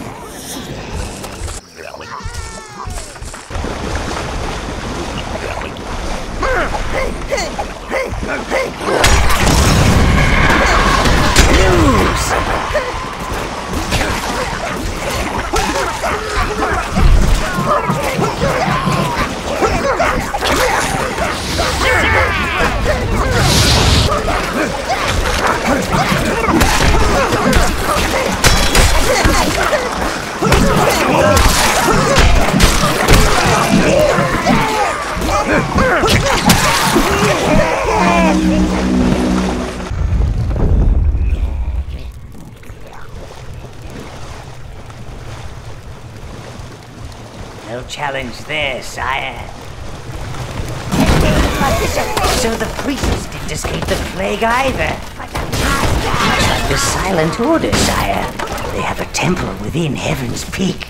Lose! No challenge there, sire. So the priests didn't escape the plague either. Much like the Silent Order, sire. They have a temple within Heaven's Peak.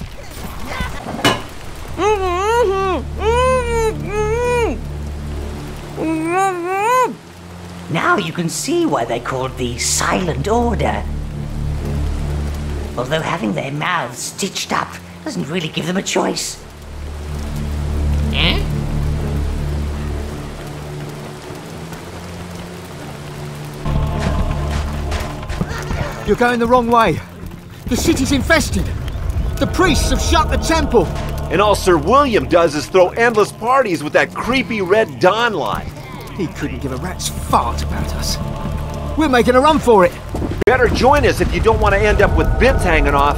Now you can see why they're called the Silent Order. Although having their mouths stitched up doesn't really give them a choice. You're going the wrong way. The city's infested. The priests have shut the temple. And all Sir William does is throw endless parties with that creepy red Dawn light. He couldn't give a rat's fart about us. We're making a run for it. Better join us if you don't want to end up with bits hanging off.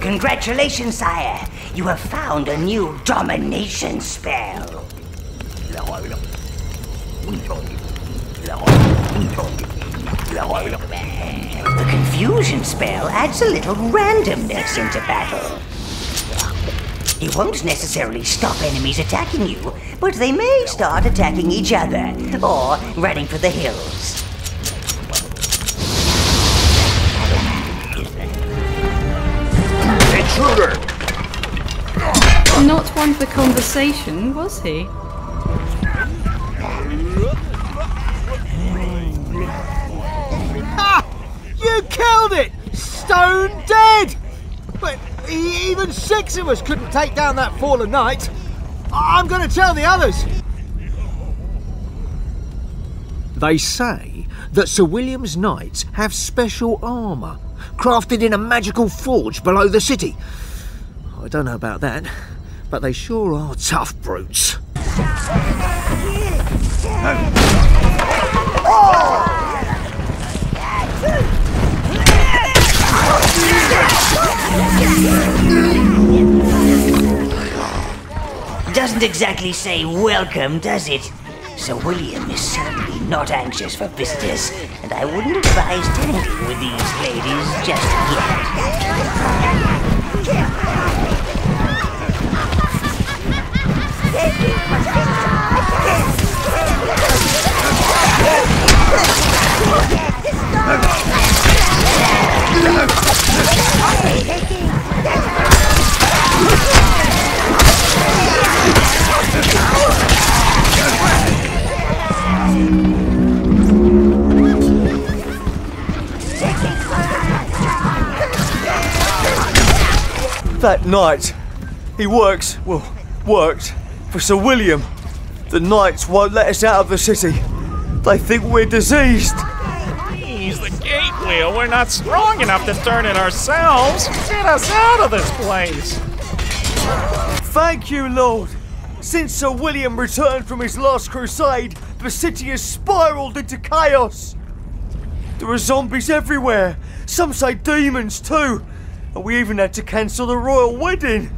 Congratulations, sire. You have found a new domination spell. The confusion spell adds a little randomness into battle. It won't necessarily stop enemies attacking you, but they may start attacking each other, or running for the hills. Intruder! Not one for conversation, was he? Ha! You killed it! Stone dead! But even 6 of us couldn't take down that fallen knight. I'm going to tell the others. They say that Sir William's knights have special armour, crafted in a magical forge below the city. I don't know about that, but they sure are tough brutes. Doesn't exactly say welcome, does it? Sir William is certainly not anxious for visitors, and I wouldn't advise tanking with these ladies just That knight, he worked for Sir William. The knights won't let us out of the city. They think we're diseased. Please, the gate wheel. We're not strong enough to turn it ourselves. Get us out of this place. Thank you, Lord. Since Sir William returned from his last crusade, the city has spiraled into chaos. There are zombies everywhere. Some say demons too. And we even had to cancel the royal wedding.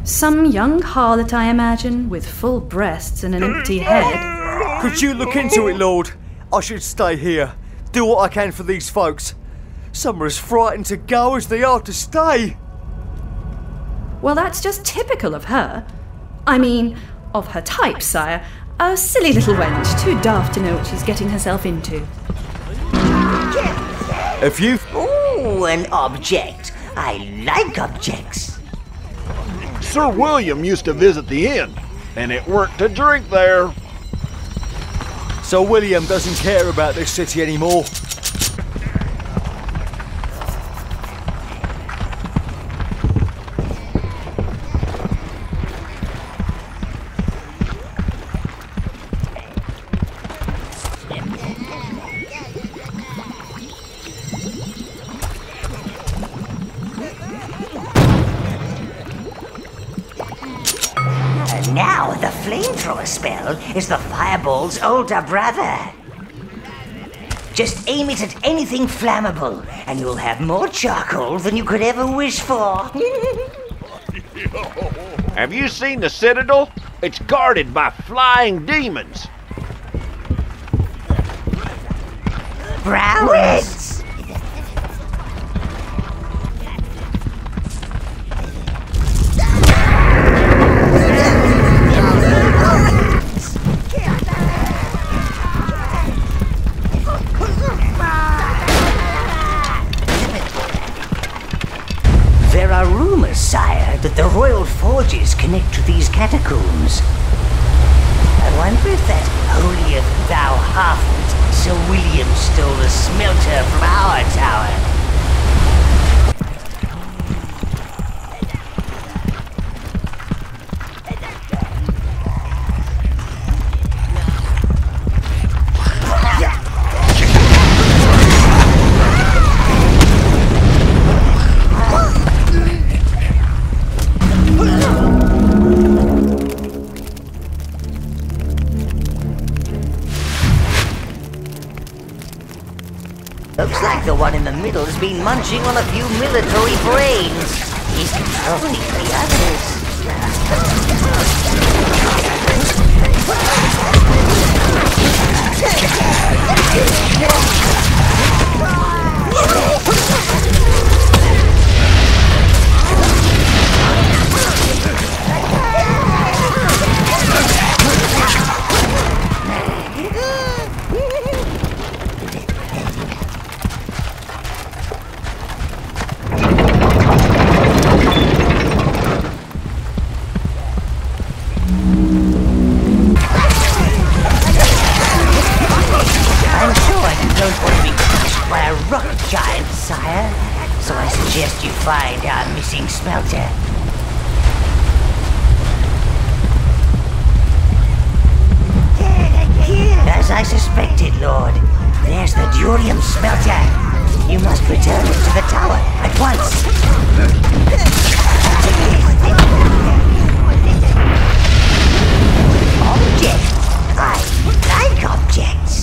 Some young harlot, I imagine, with full breasts and an empty head. Could you look into it, Lord? I should stay here. Do what I can for these folks. Some are as frightened to go as they are to stay. Well, that's just typical of her. I mean, of her type, sire. A silly little wench, too daft to know what she's getting herself into. If you... Ooh, an object. I like objects. Sir William used to visit the inn, and it weren't to drink there. So William doesn't care about this city anymore. Now the flamethrower spell is the fireball's older brother. Just aim it at anything flammable, and you'll have more charcoal than you could ever wish for. Have you seen the Citadel? It's guarded by flying demons. Browns! There are rumors, sire, that the royal forges connect to these catacombs. I wonder if that holier-thou halfwit Sir William stole the smelter from our tower. Looks like the one in the middle has been munching on a few military brains. He's controlling the others. So I suggest you find our missing smelter. As I suspected, Lord, there's the durium smelter. You must return it to the tower at once. Object. I like objects.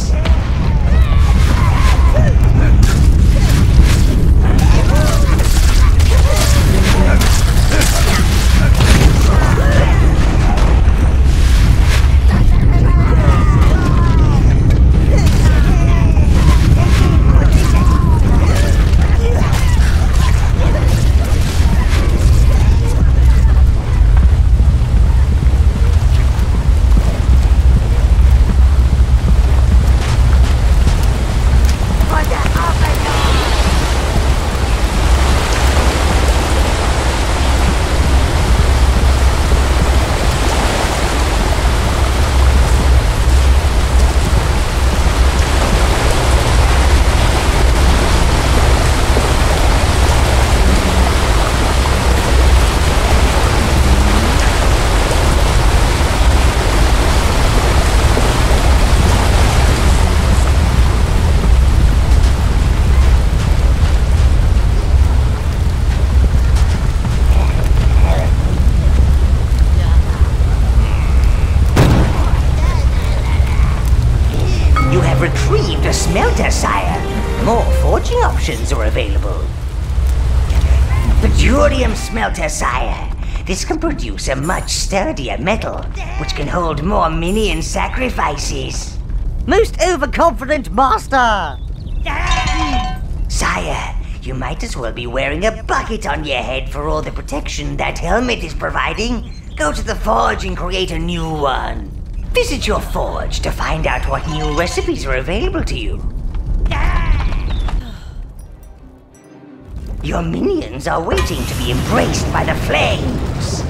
Retrieved a smelter, sire. More forging options are available. petroleum smelter, sire. This can produce a much sturdier metal, which can hold more minion sacrifices. Most overconfident master! Sire, you might as well be wearing a bucket on your head for all the protection that helmet is providing. Go to the forge and create a new one. Visit your forge to find out what new recipes are available to you. Your minions are waiting to be embraced by the flames.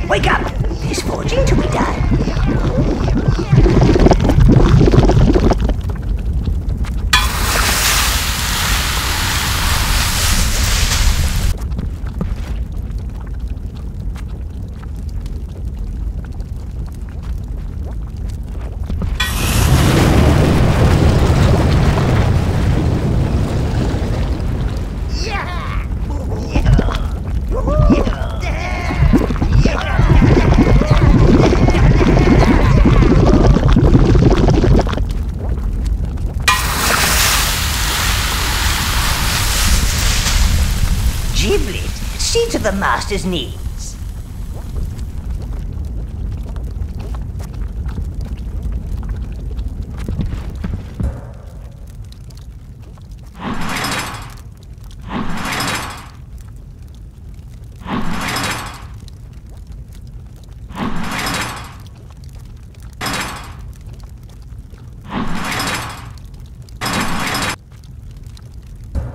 Wake up! There's forging to be done. See to the master's needs.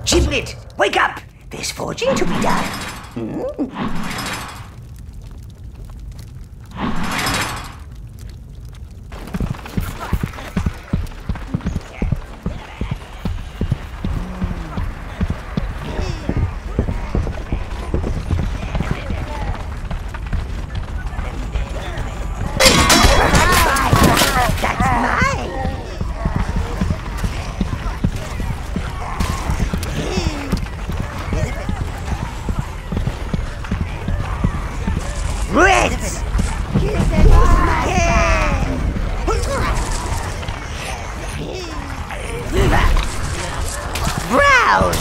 Giblet, wake up! There's forging to be done. Reds! Browns!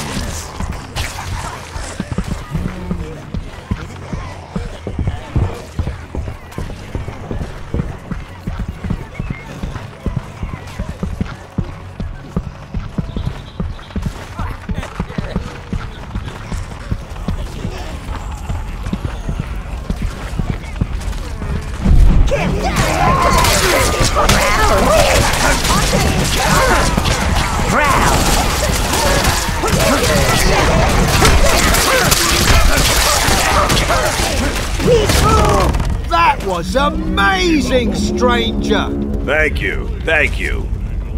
That was amazing, stranger! Thank you, thank you.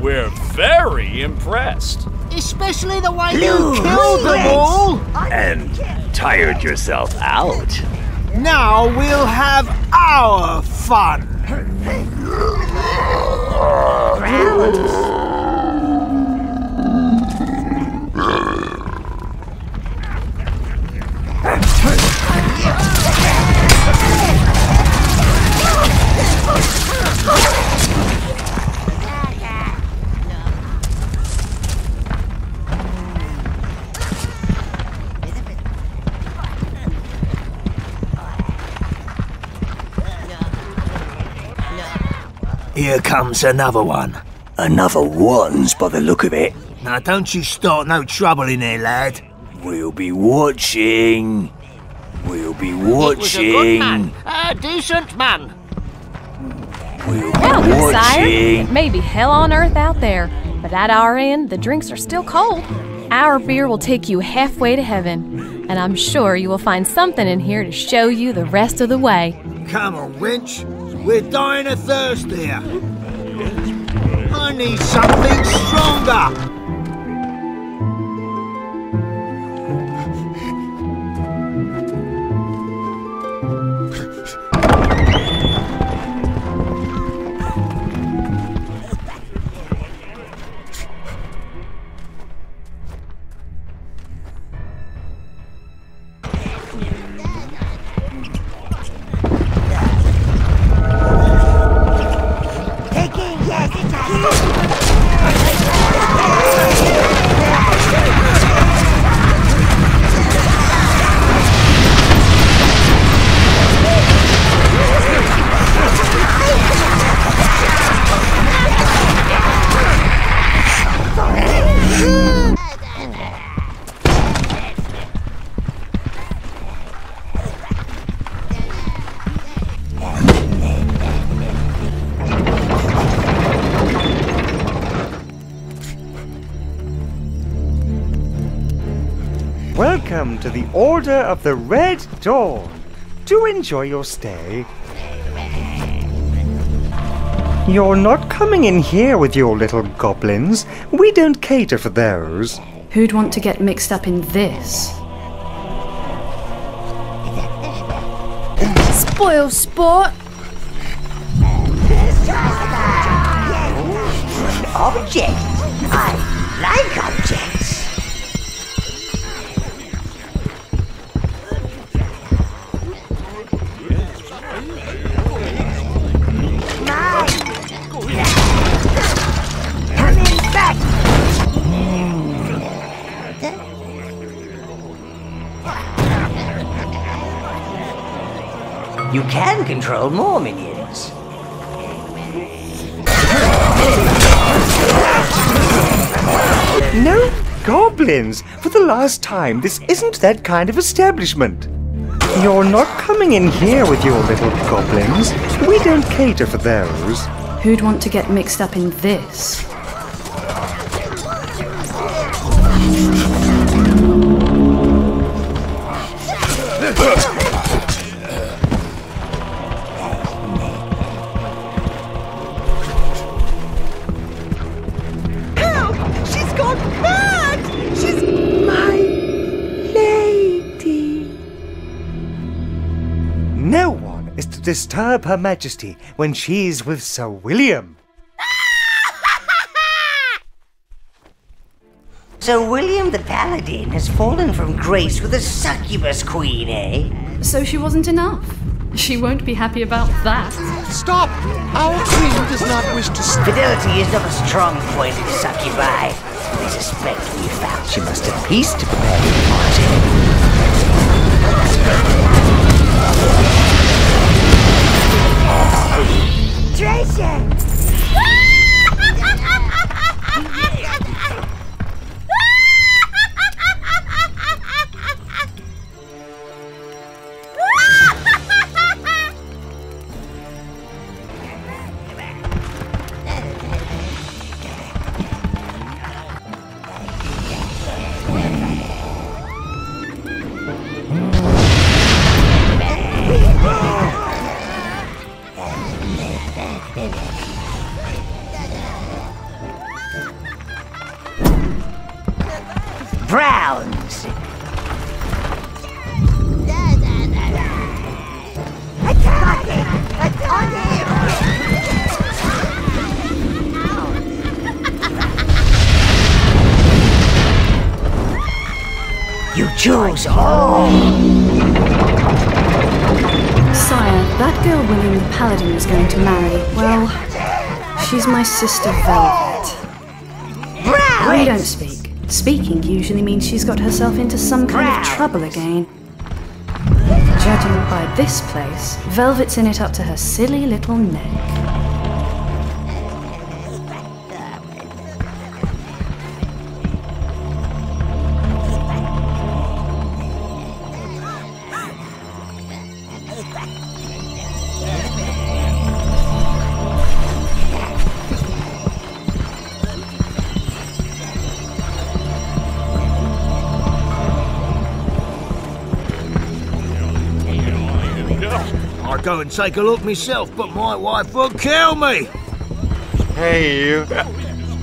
We're very impressed. Especially the way you killed them all! And tired yourself out. Now we'll have our fun! Here comes another one. Another one's by the look of it. Now don't you start no trouble in there, lad. We'll be watching. We'll be watching. He was a good man. A decent man. We'll Well, be good sire. watching. It may be hell on earth out there, but at our end, the drinks are still cold. Our beer will take you halfway to heaven, and I'm sure you will find something in here to show you the rest of the way. Come on, wench. We're dying of thirst here. I I need something stronger. Welcome to the Order of the Red Dawn. Do enjoy your stay. You're not coming in here with your little goblins. We don't cater for those. Who'd want to get mixed up in this? Spoil sport! Object. I like objects. You can control more minions. No goblins! For the last time, this isn't that kind of establishment. You're not coming in here with your little goblins. We don't cater for those. Who'd want to get mixed up in this? Disturb Her Majesty when she's with Sir William. Sir William the Paladin has fallen from grace with a succubus queen, eh? So she wasn't enough. She won't be happy about that. Stop! Our queen does not wish to... Fidelity is not a strong point in succubi. I suspect we found she must have peace to prepare the party. Treasure! Browns. You choose all. Sire, that girl William the Paladin was going to marry, well, she's my sister Velvet. We don't speak. Speaking usually means she's got herself into some kind of trouble again. Judging by this place, Velvet's in it up to her silly little neck. I'd go and take a look myself, but my wife would kill me. Hey, you.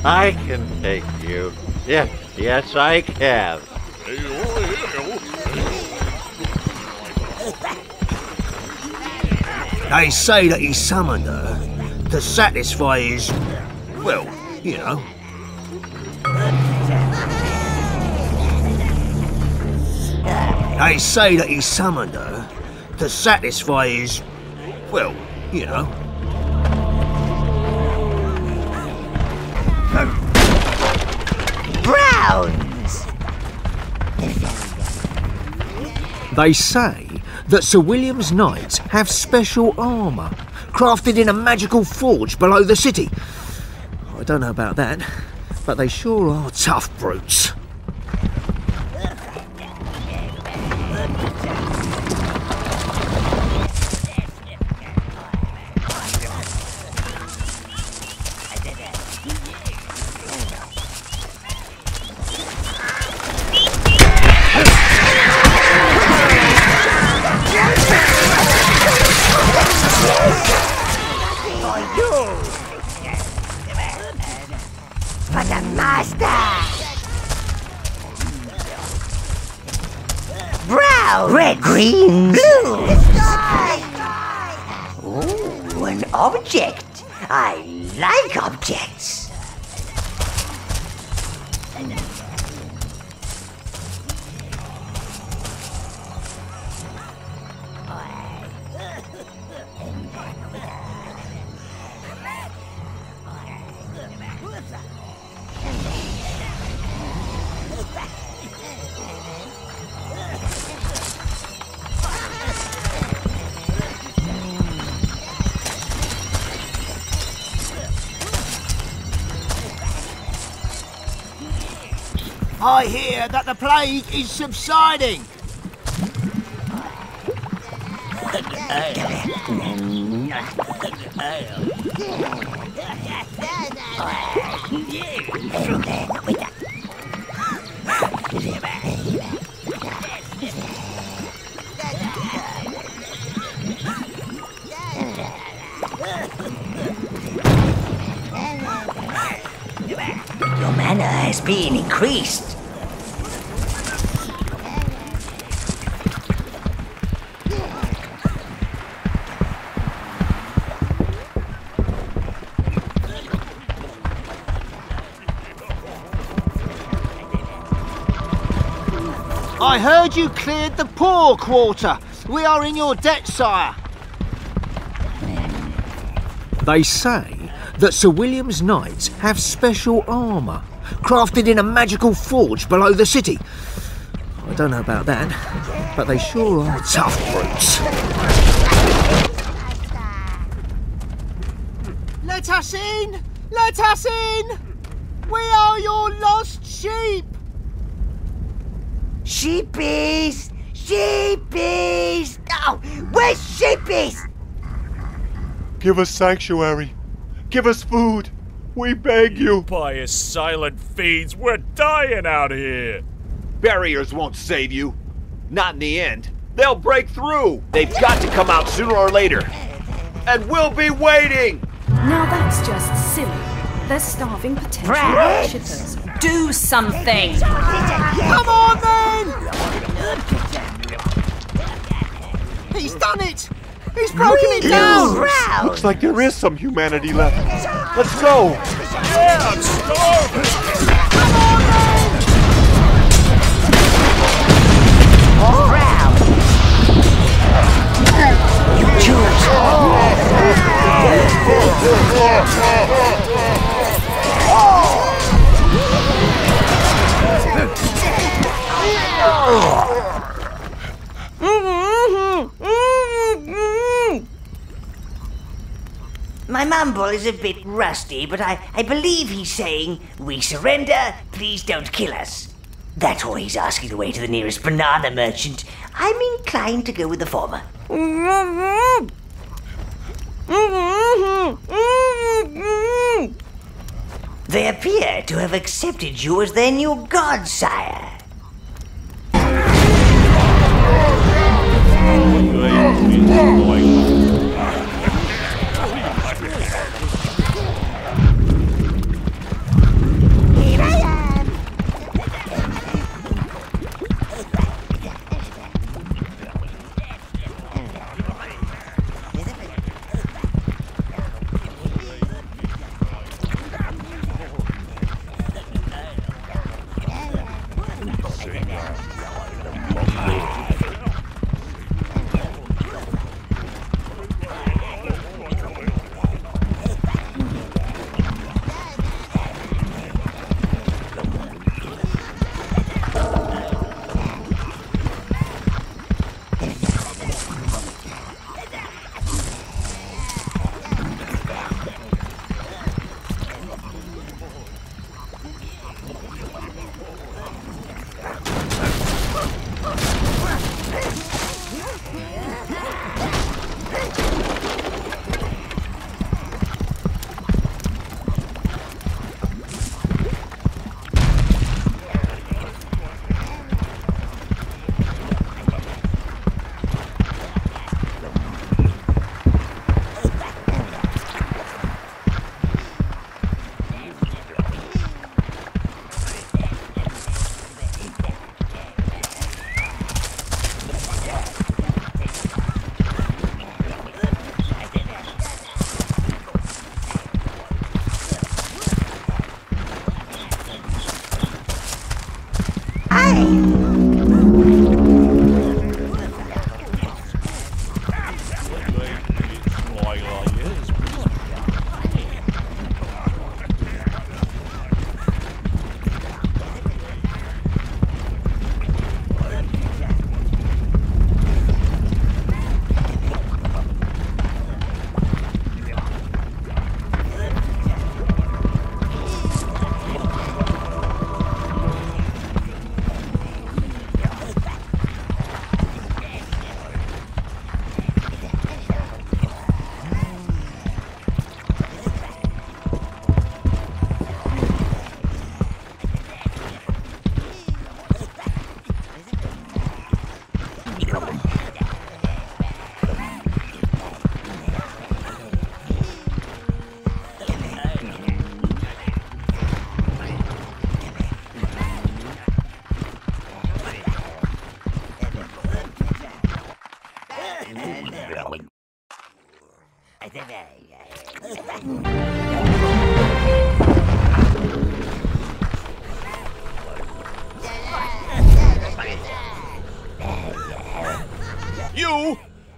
I can take you. Yes, I can. They say that he summoned her to satisfy his, well, you know. They say that he summoned her to satisfy his, well, you know. Browns! They say that Sir William's knights have special armour, crafted in a magical forge below the city. I don't know about that, but they sure are tough brutes. For the master! Brown! Red, green, blue! Ooh, an object. I like objects. I hear that the plague is subsiding. Your mana has been increased. I heard you cleared the poor quarter. We are in your debt, sire. They say that Sir William's knights have special armour, crafted in a magical forge below the city. I don't know about that, but they sure are tough brutes. Let us in! Let us in! We are your lost sheep! Sheepies! Sheepies! Oh, where's Sheepies? Give us sanctuary. Give us food. We beg you. Pious silent fiends, we're dying out here. Barriers won't save you. Not in the end. They'll break through. They've got to come out sooner or later. And we'll be waiting. Now that's just silly. They're starving potential worshippers. Do something! Come on then! He's done it! He's broken it down! Looks like there is some humanity left. Let's go! Yeah, I'm starving! Come on then! All round! You choose My mumble is a bit rusty, but I believe he's saying, "We surrender, please don't kill us." That's why he's asking the way to the nearest banana merchant. I'm inclined to go with the former. They appear to have accepted you as their new god, sire.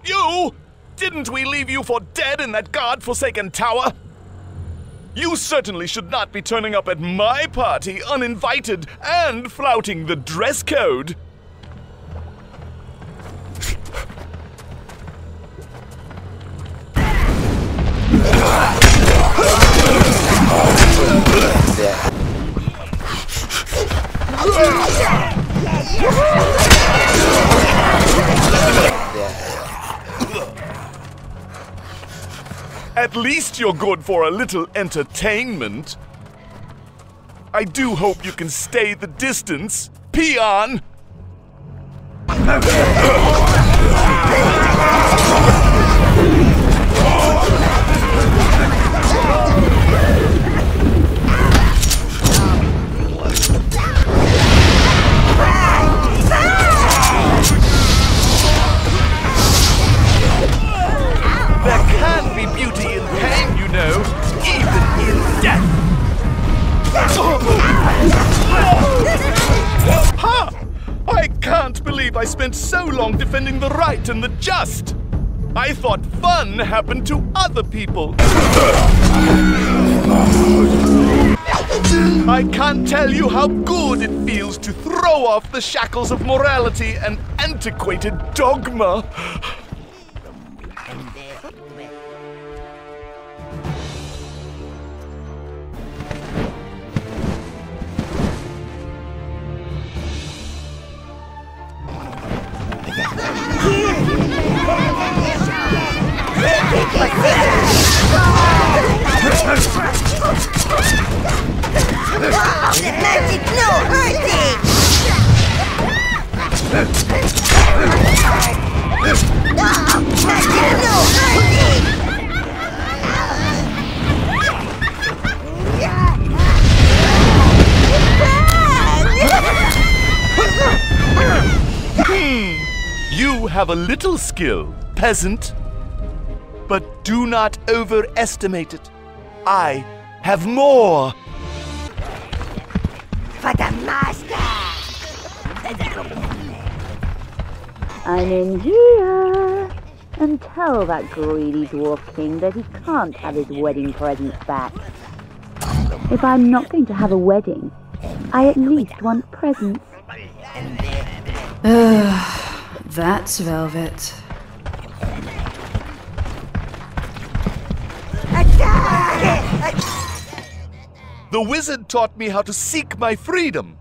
You! Didn't we leave you for dead in that God-forsaken tower? You certainly should not be turning up at my party uninvited and flouting the dress code. At least you're good for a little entertainment. I do hope you can stay the distance, peon! There can be beauty in pain, you know, even in death. Ha! I can't believe I spent so long defending the right and the just. I thought fun happened to other people. I can't tell you how good it feels to throw off the shackles of morality and antiquated dogma. You have a little skill, peasant. But do not overestimate it. I have more. For the master! I'm in here. And tell that greedy dwarf king that he can't have his wedding presents back. If I'm not going to have a wedding, I at least want presents. That's Velvet. The wizard taught me how to seek my freedom.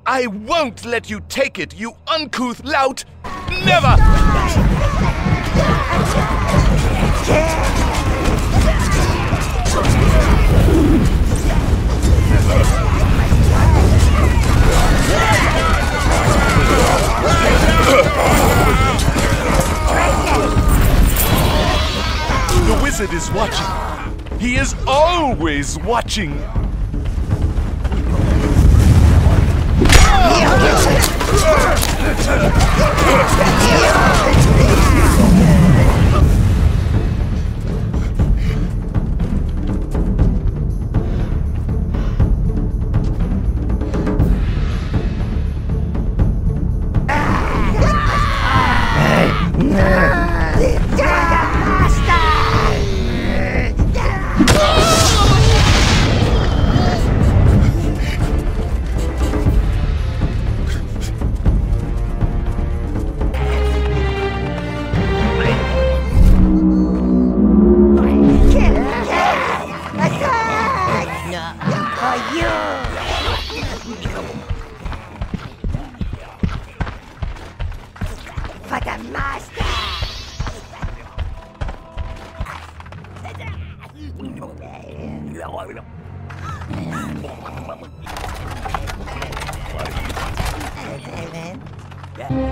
I won't let you take it, you uncouth lout! Never! The wizard is watching. He is always watching.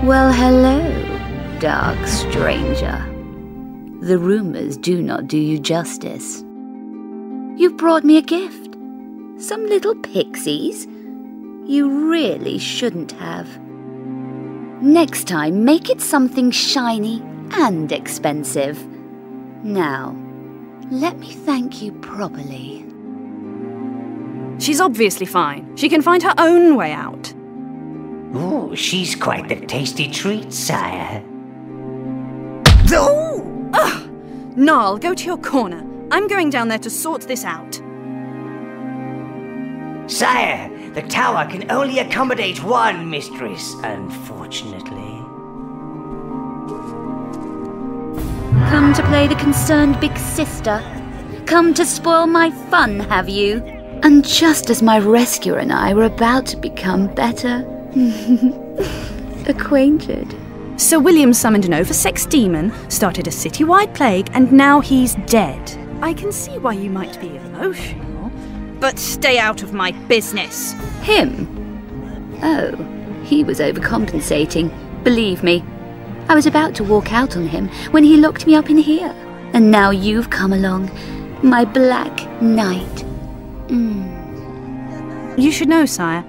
Well, hello, dark stranger. The rumors do not do you justice. You've brought me a gift. Some little pixies? You really shouldn't have. Next time, make it something shiny and expensive. Now, Let me thank you properly. She's obviously fine. She can find her own way out. Ooh, she's quite the tasty treat, sire. Oh! Ugh! Gnarl, go to your corner. I'm going down there to sort this out. Sire, the tower can only accommodate one mistress, unfortunately. Come to play the concerned big sister? Come to spoil my fun, have you? And just as my rescuer and I were about to become better acquainted. Sir William summoned an oversex demon, started a citywide plague, and now he's dead. I can see why you might be emotional, but stay out of my business. Him? Oh, he was overcompensating. Believe me. I was about to walk out on him when he locked me up in here. And now you've come along, my Black Knight. You should know, sire,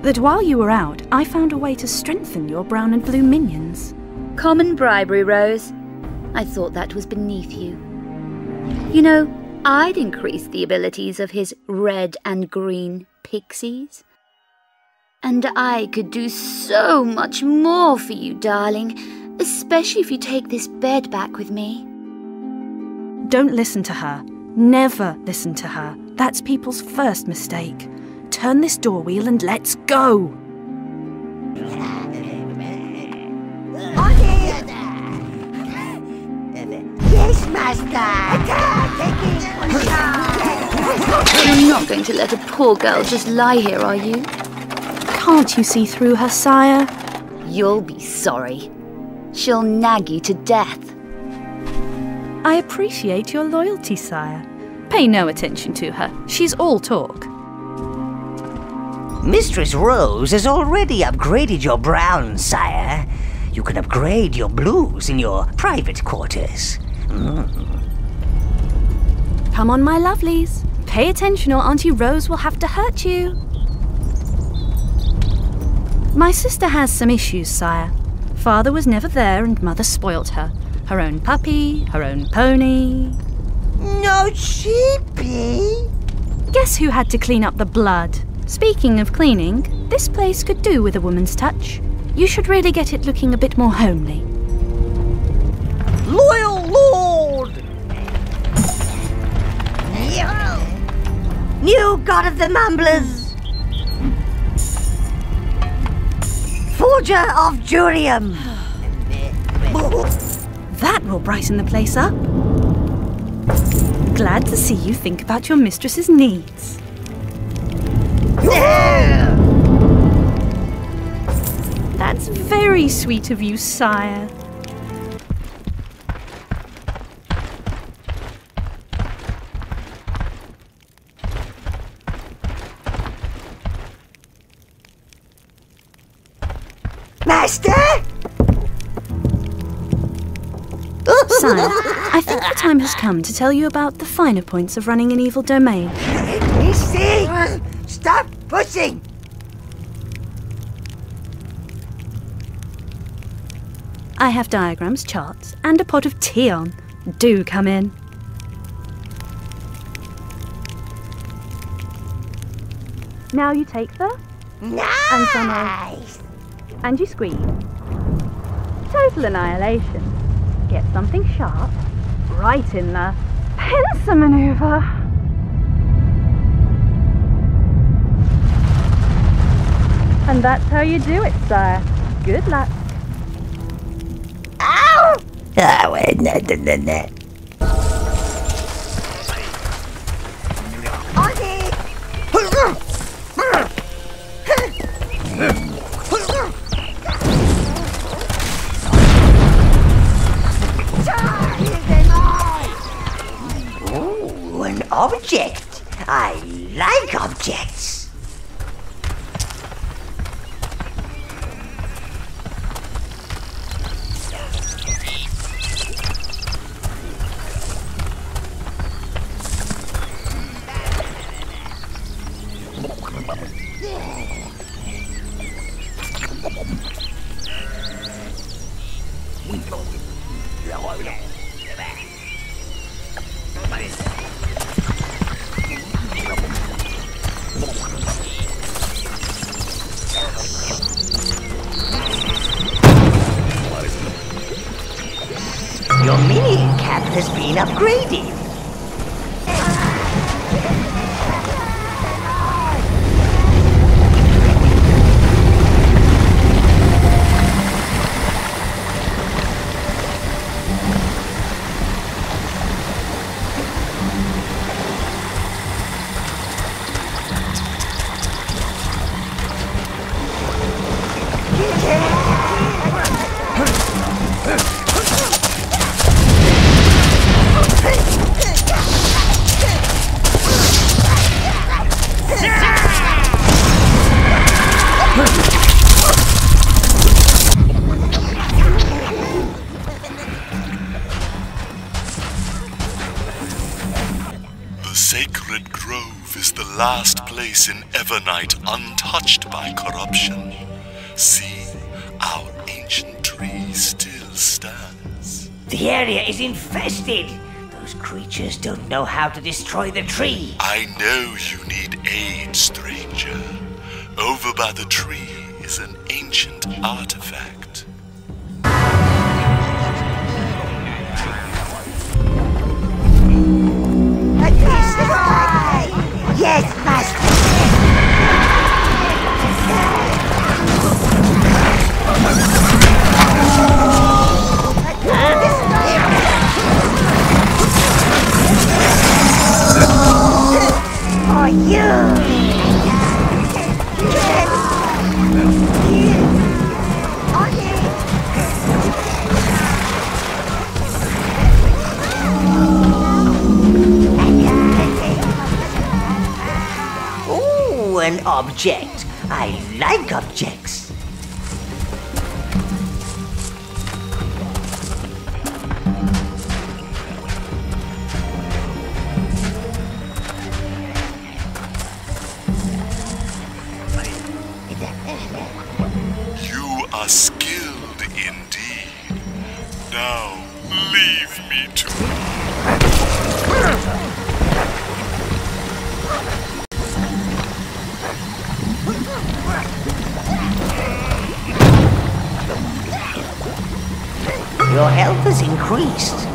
that while you were out, I found a way to strengthen your brown and blue minions. Common bribery, Rose. I thought that was beneath you. You know, I'd increase the abilities of his red and green pixies. And I could do so much more for you, darling, especially if you take this bed back with me. Don't listen to her. Never listen to her. That's people's first mistake. Turn this door wheel and let's go. Yes, master. You're not going to let a poor girl just lie here, are you? Can't you see through her, sire? You'll be sorry. She'll nag you to death. I appreciate your loyalty, sire. Pay no attention to her. She's all talk. Mistress Rose has already upgraded your browns, sire. You can upgrade your blues in your private quarters. Come on, my lovelies. Pay attention or Auntie Rose will have to hurt you. My sister has some issues, sire. Father was never there and Mother spoilt her. Her own puppy, her own pony. No sheepy. Guess who had to clean up the blood? Speaking of cleaning, this place could do with a woman's touch. You should really get it looking a bit more homely. Loyal Lord! New God of the Mumblers! Forger of Jurium! That will brighten the place up. Glad to see you think about your mistress's needs. That's very sweet of you, sire. Master? Sire, I think the time has come to tell you about the finer points of running an evil domain. Easy! Stop pushing! I have diagrams, charts, and a pot of tea on. Do come in. Now you take the... Nice! And you squeeze. Total annihilation. Get something sharp, right in the pincer maneuver. And that's how you do it, sire. Good luck. Ow! Oh, no. Ooh, an object. I like objects. upgraded. Sacred Grove is the last place in Evernight untouched by corruption. See, our ancient tree still stands. The area is infested. Those creatures don't know how to destroy the tree. I know you need aid, stranger. Over by the tree is an ancient artifact. Yes, master. Oh, you! An object. I like objects. You are skilled indeed. Now leave me to Your health has increased.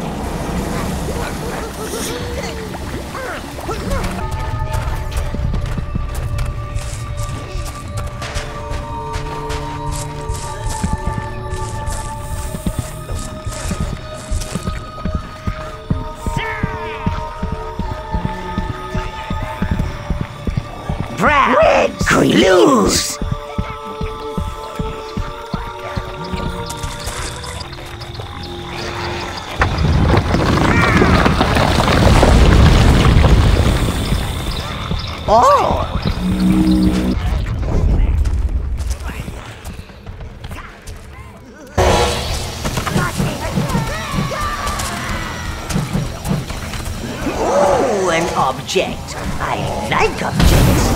Brown clues. Oh! Ooh, an object. I like objects.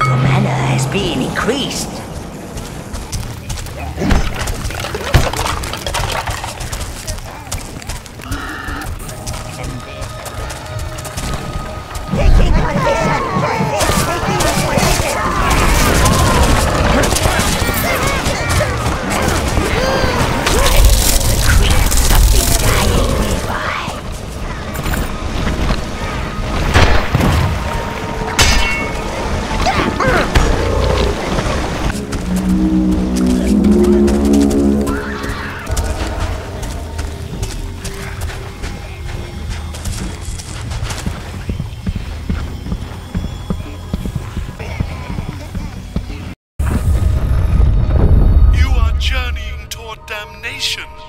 Your mana has been increased.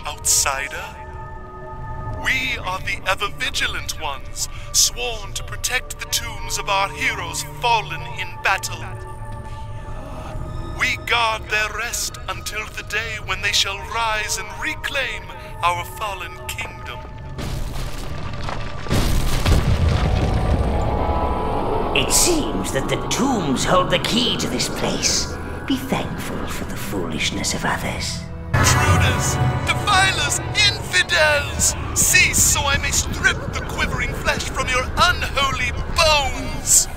Outsider. We are the ever-vigilant ones, sworn to protect the tombs of our heroes fallen in battle. We guard their rest until the day when they shall rise and reclaim our fallen kingdom. It seems that the tombs hold the key to this place. Be thankful for the foolishness of others. Intruders! Defile zealous infidels! Cease, so I may strip the quivering flesh from your unholy bones!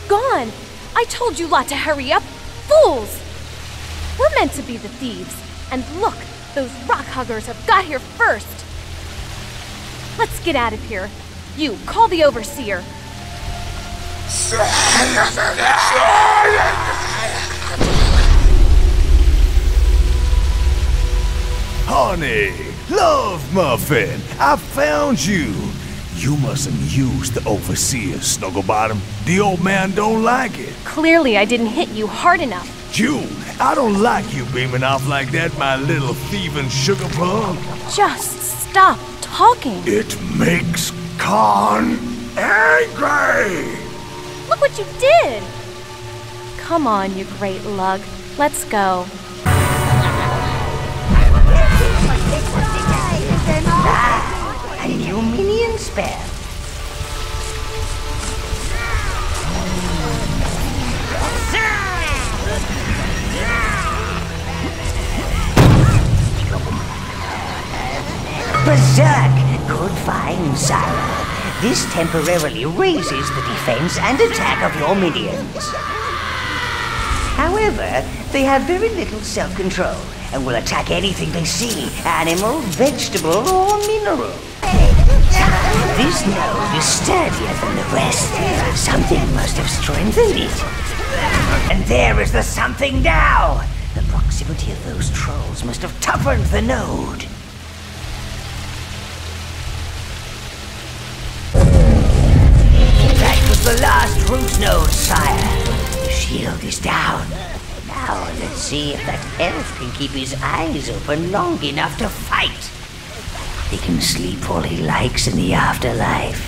Gone! I told you lot to hurry up! Fools! We're meant to be the thieves. And look, those rock huggers have got here first. Let's get out of here. You, call the overseer. Honey, love muffin, I found you. You mustn't use the overseer, Snugglebottom. The old man don't like it. Clearly I didn't hit you hard enough. June, I don't like you beaming off like that, my little thieving sugar plum. Just stop talking. It makes Khan angry. Look what you did. Come on, you great lug. Let's go. A new minion spell. Berserk! Good find, sire. This temporarily raises the defense and attack of your minions. However, they have very little self-control and will attack anything they see, animal, vegetable, or mineral. This node is sturdier than the rest. Something must have strengthened it. And there is the something now! The proximity of those trolls must have toughened the node. That was the last root node, sire. The shield is down. Now let's see if that elf can keep his eyes open long enough to fight. He can sleep all he likes in the afterlife.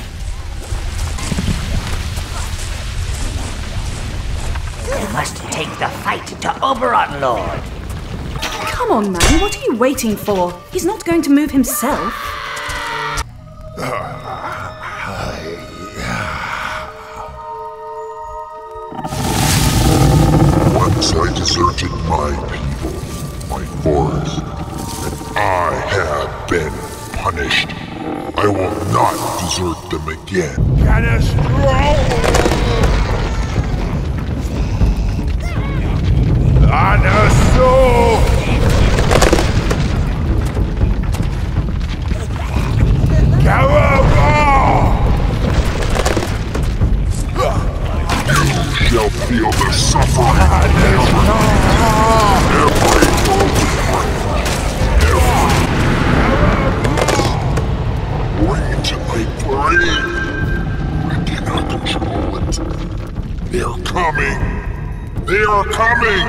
We must take the fight to Overlord. Come on, man, what are you waiting for? He's not going to move himself. Once I deserted my people, my forest, and I have been punished. I will not desert them again. You shall feel the suffering. Wait, I pray. I cannot control it. They are coming. They are coming.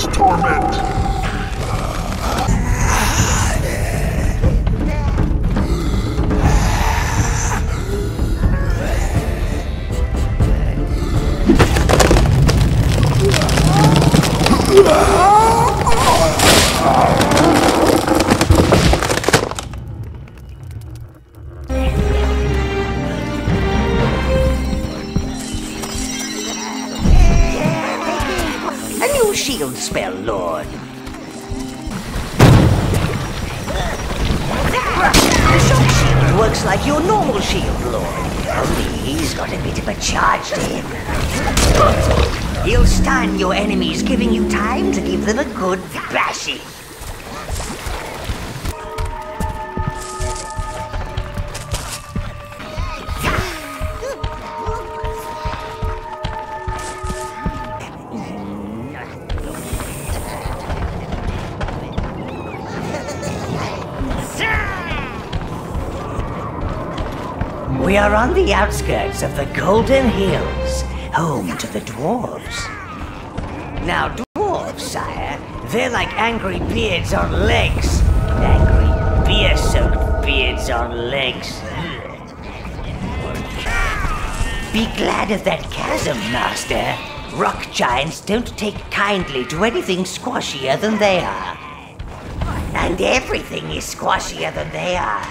this torment. Shield spell, Lord. The shock shield works like your normal shield, Lord. Only he's got a bit of a charge to him. He'll stun your enemies, giving you time to give them a good bashing. We are on the outskirts of the Golden Hills, home to the dwarves. Now, dwarves, sire, they're like angry beards on legs. Angry, beer-soaked beards on legs. Be glad of that chasm, master. Rock giants don't take kindly to anything squashier than they are. And everything is squashier than they are.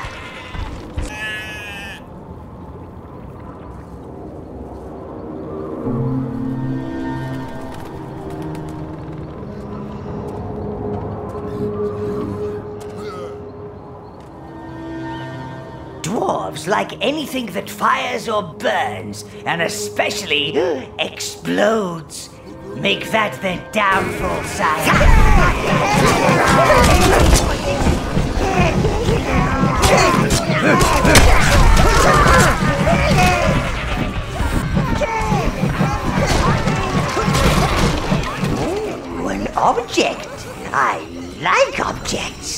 Dwarves like anything that fires or burns, and especially explodes. Make that their downfall, sire. Ooh, an object. I like objects.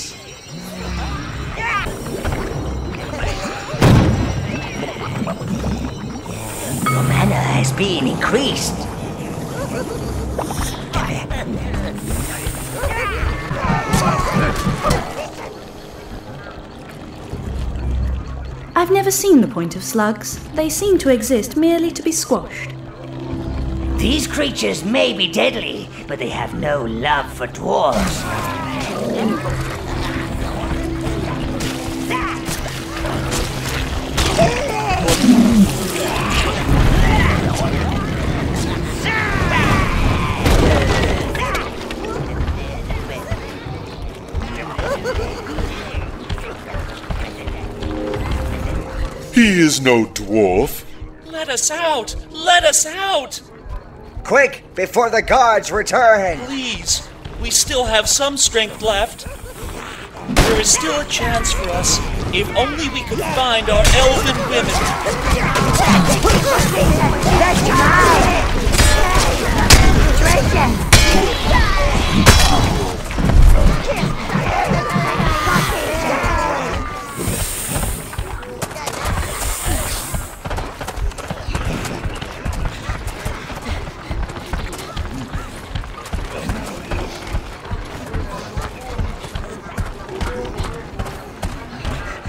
Your mana has been increased. I've never seen the point of slugs. They seem to exist merely to be squashed. These creatures may be deadly, but they have no love for dwarves. He is no dwarf. Let us out! Let us out! Quick, before the guards return! Please, we still have some strength left. There is still a chance for us, if only we could find our elven women.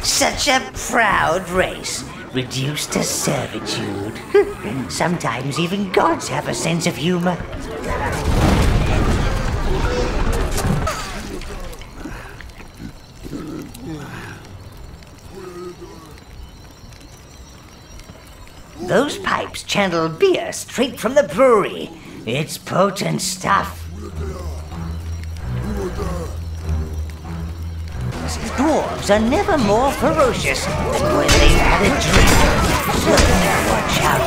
Such a proud race, reduced to servitude. Sometimes even gods have a sense of humor. Those pipes channel beer straight from the brewery. It's potent stuff. Dwarves are never more ferocious than when they've had a drink. So watch out,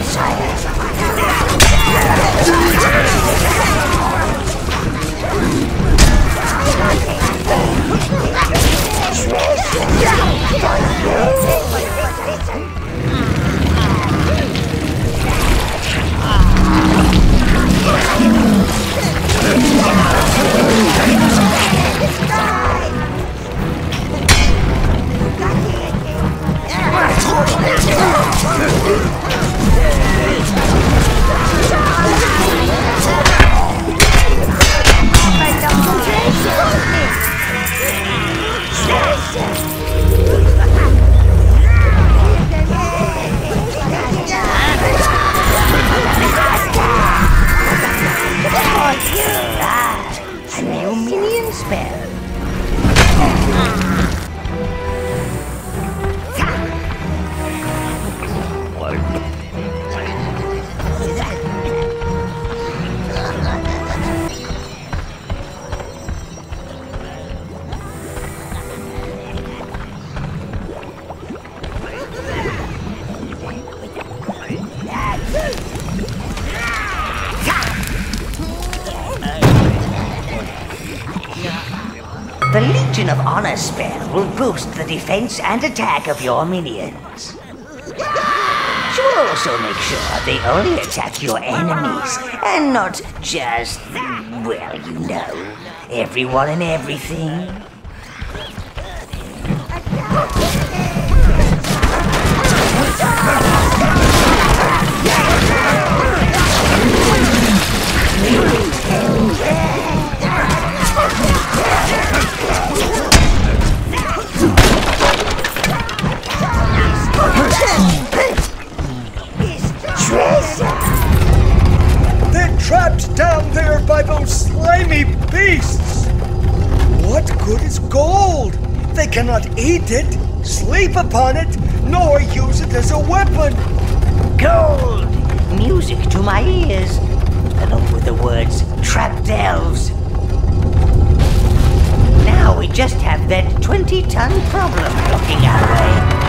Legion of Honor spell will boost the defense and attack of your minions. She will also make sure they only attack your enemies, and not just, well, you know, everyone and everything. They're trapped down there by those slimy beasts! What good is gold? They cannot eat it, sleep upon it, nor use it as a weapon! Gold! Music to my ears, along with the words trapped elves. Now we just have that 20-ton problem blocking our way.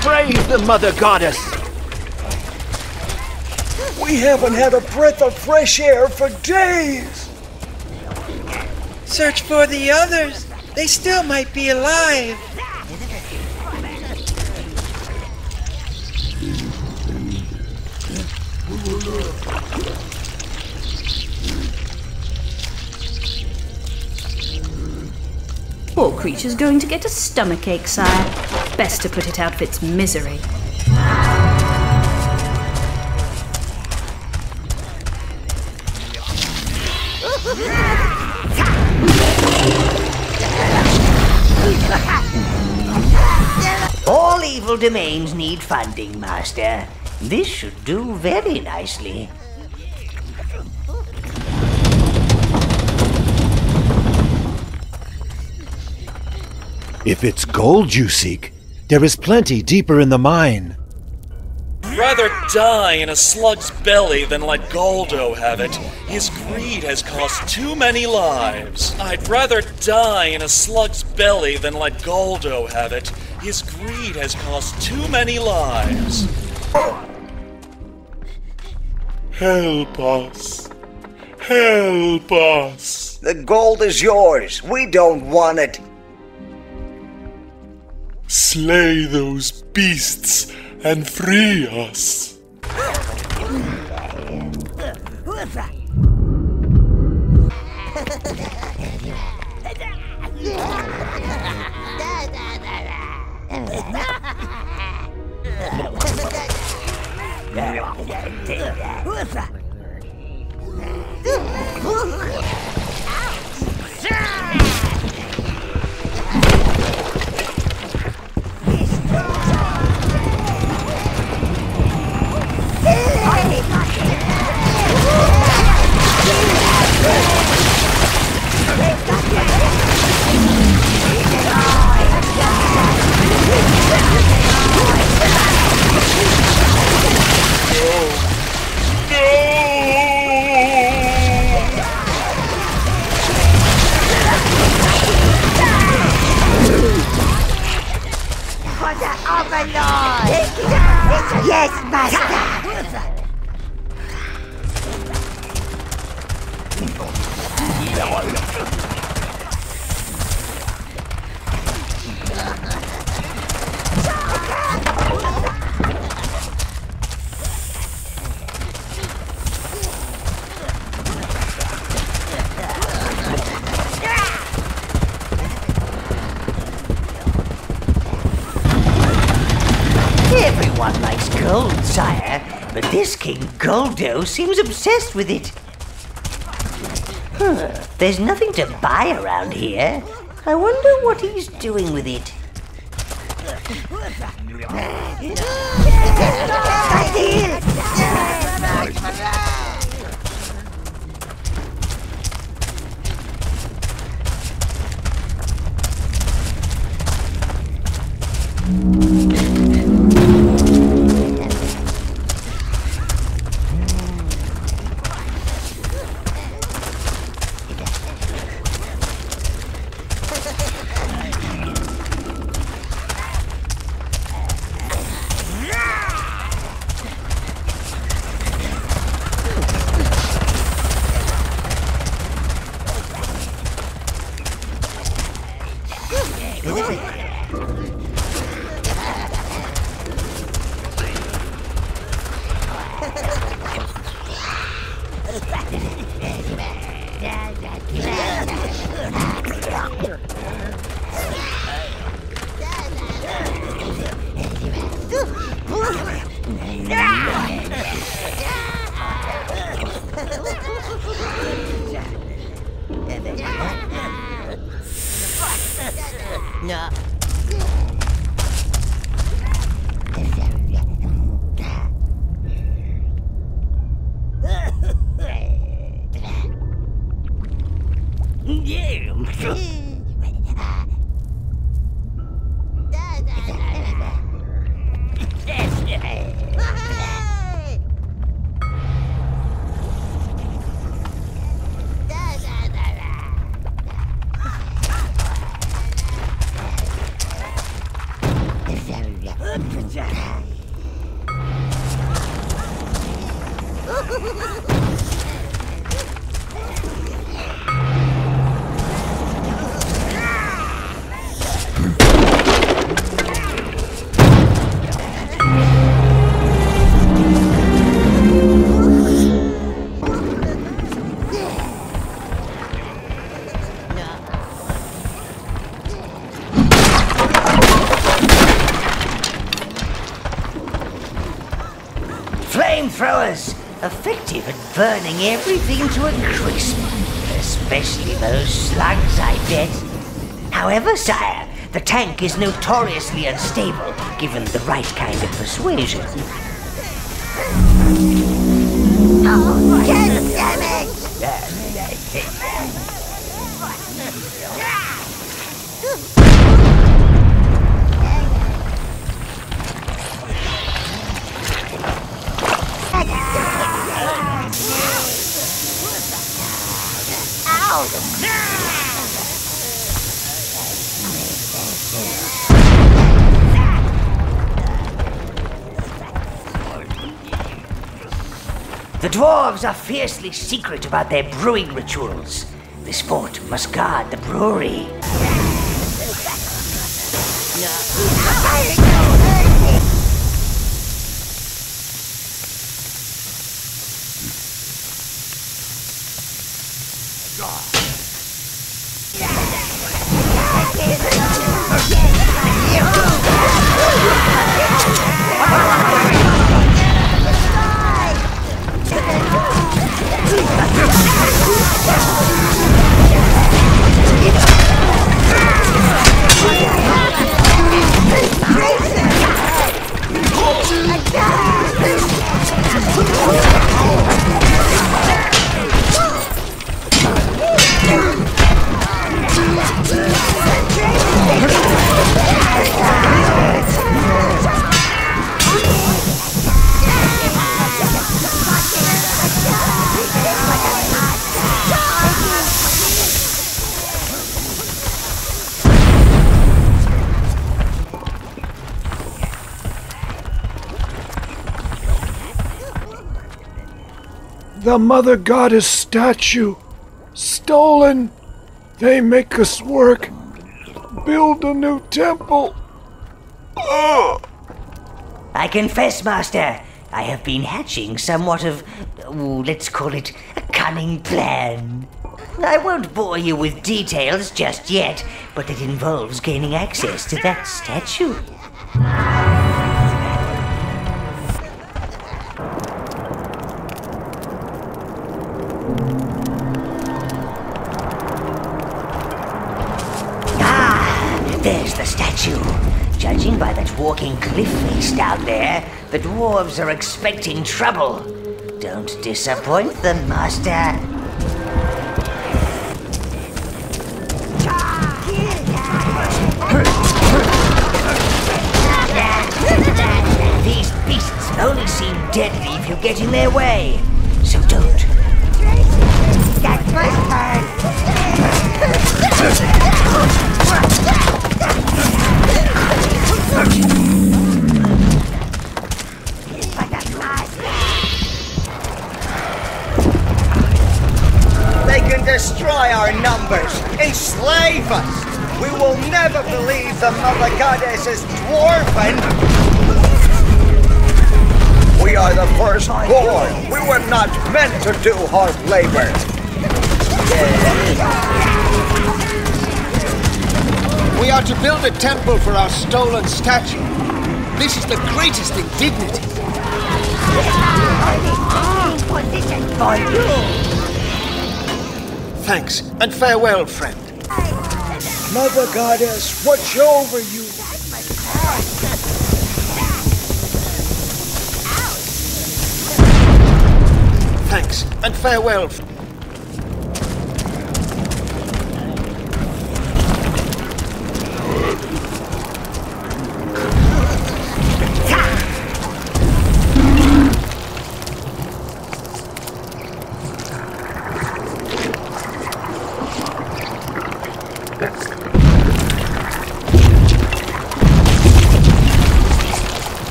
Praise the Mother Goddess! We haven't had a breath of fresh air for days! Search for the others. They still might be alive. Poor creature's going to get a stomachache, sire. Best to put it out of its misery. All evil domains need funding, Master. This should do very nicely. If it's gold you seek, there is plenty deeper in the mine. Rather die in a slug's belly than let Goldo have it. His greed has cost too many lives. I'd rather die in a slug's belly than let Goldo have it. His greed has cost too many lives. Help us. Help us. The gold is yours. We don't want it. Slay those beasts and free us. For the Overlord! Yes, Master! Everyone likes gold, sire, but this King Goldo seems obsessed with it. There's nothing to buy around here. I wonder what he's doing with it. No. Flamethrowers, effective at burning everything to a crisp, especially those slugs, I bet. However, sire, the tank is notoriously unstable, given the right kind of persuasion. Oh, damn it! The dwarves are fiercely secret about their brewing rituals. This fort must guard the brewery. The Mother Goddess statue! Stolen! They make us work! Build a new temple! Ugh. I confess, Master, I have been hatching somewhat of, let's call it, a cunning plan. I won't bore you with details just yet, but it involves gaining access to that statue. There's the statue. Judging by that walking cliff face down there, the dwarves are expecting trouble. Don't disappoint them, Master. These beasts only seem deadly if you get in their way, so don't. That's my turn. They can destroy our numbers, enslave us. We will never believe the Mother Goddess is dwarven. We are the firstborn. We were not meant to do hard labor. We are to build a temple for our stolen statue. This is the greatest indignity. Thanks, and farewell, friend. Mother Goddess, watch over you. Thanks, and farewell.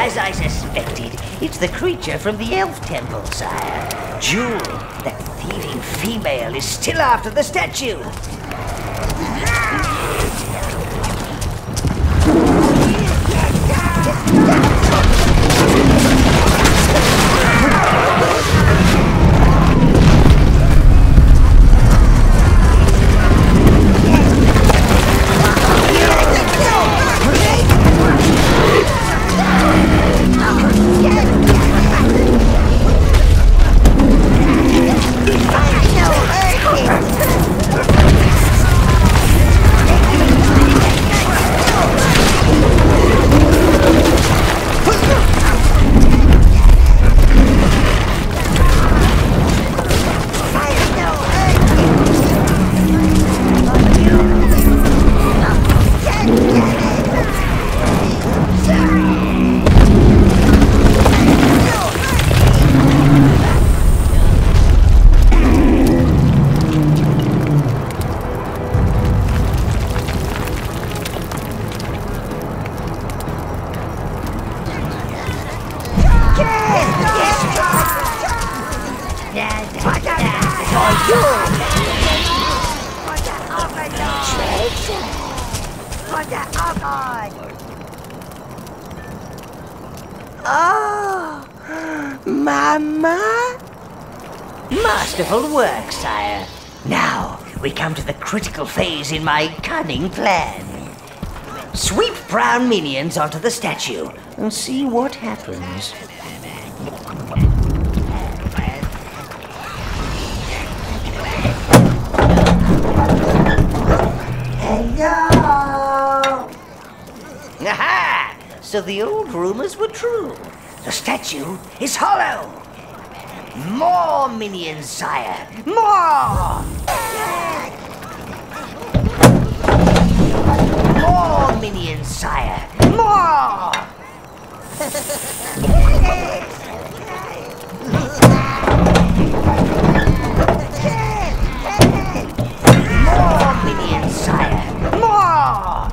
As I suspected, it's the creature from the elf temple, sire. Jewel, that thieving female, is still after the statue. Oh, Mama? Masterful work, sire. Now, we come to the critical phase in my cunning plan. Sweep brown minions onto the statue and see what happens. Hello! Aha! So the old rumors were true. The statue is hollow. More minions, sire. More! More minions, sire. More! More minions, sire. More!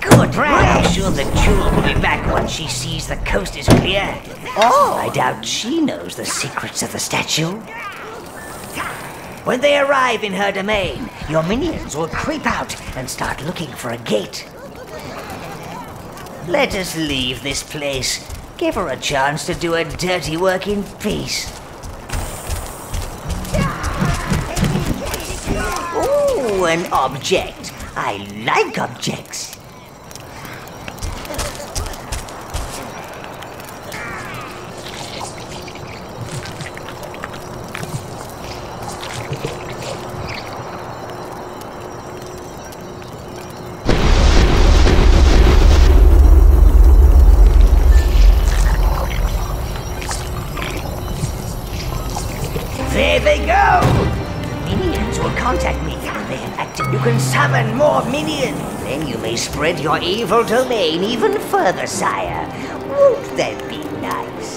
Good. I'm sure the jewel will be back once she sees the coast is clear. Oh, I doubt she knows the secrets of the statue. When they arrive in her domain, your minions will creep out and start looking for a gate. Let us leave this place. Give her a chance to do her dirty work in peace. Ooh, an object. I like objects. will contact me when they have acted. You can summon more minions. Then you may spread your evil domain even further, sire. Won't that be nice?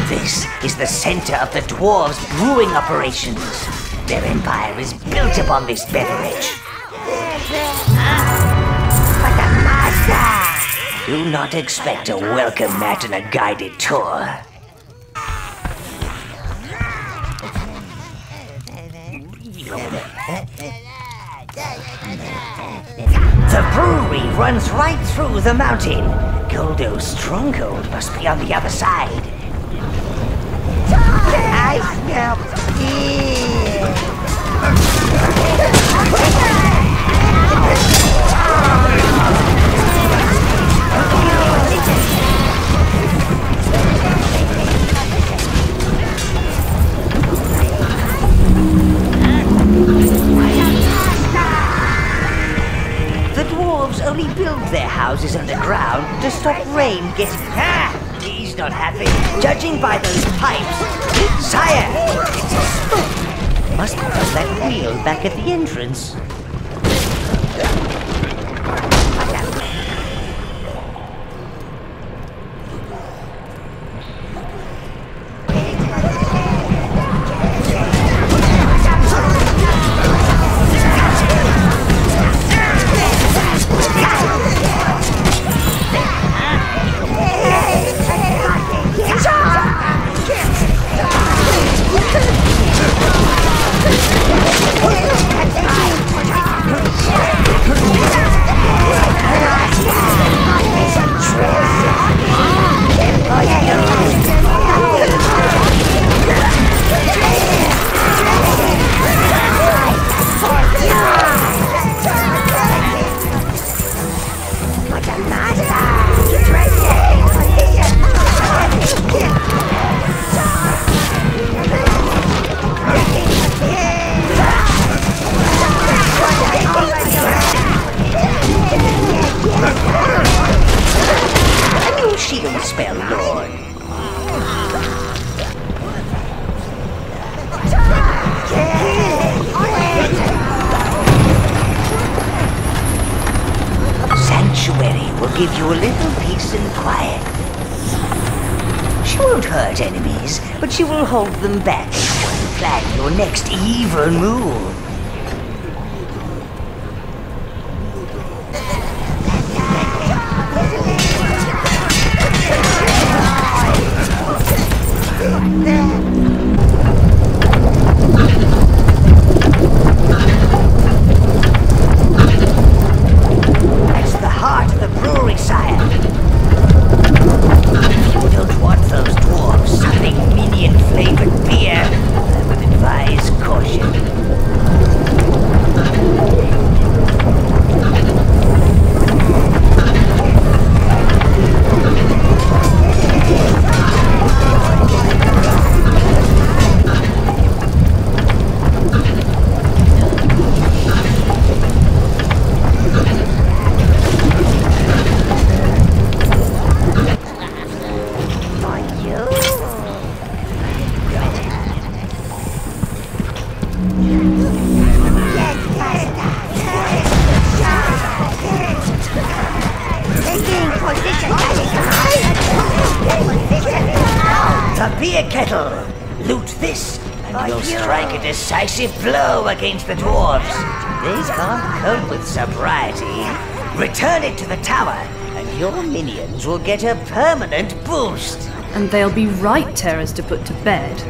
This is the center of the dwarves' brewing operations. Their empire is built upon this beverage. But the master! Do not expect a welcome mat and a guided tour. The brewery runs right through the mountain. Goldo's stronghold must be on the other side. I smell fear. The dwarves only build their houses underground to stop rain getting... He's not happy. Judging by those pipes... Sire! It's a spook. Must be on that wheel back at the entrance. Give you a little peace and quiet. She won't hurt enemies, but she will hold them back while you plan your next evil move. Decisive blow against the dwarves. They can't cope with sobriety. Return it to the tower, and your minions will get a permanent boost. And they'll be right terrors to put to bed.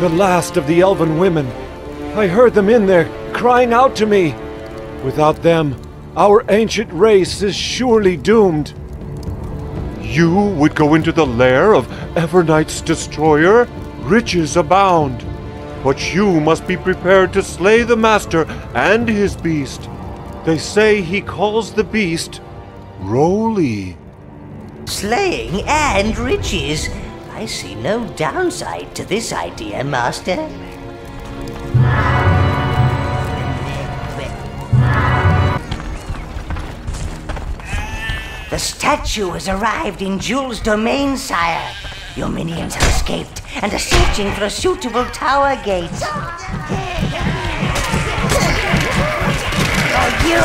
the last of the elven women. I heard them in there, crying out to me. Without them, our ancient race is surely doomed. You would go into the lair of Evernight's destroyer? Riches abound. But you must be prepared to slay the master and his beast. They say he calls the beast Roly. Slaying and riches? I see no downside to this idea, Master. The statue has arrived in Jules' domain, sire. Your minions have escaped and are searching for a suitable tower gate. For you!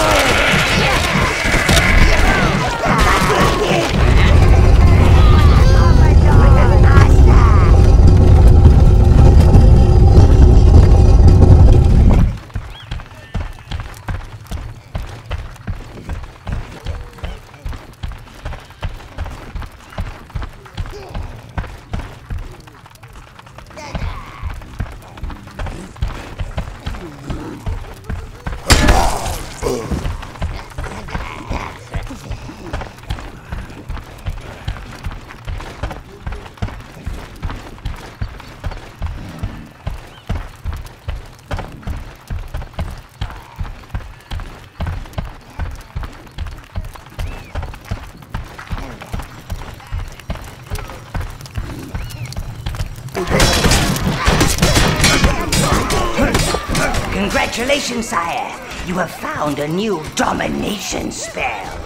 Congratulations, sire. You have found a new domination spell.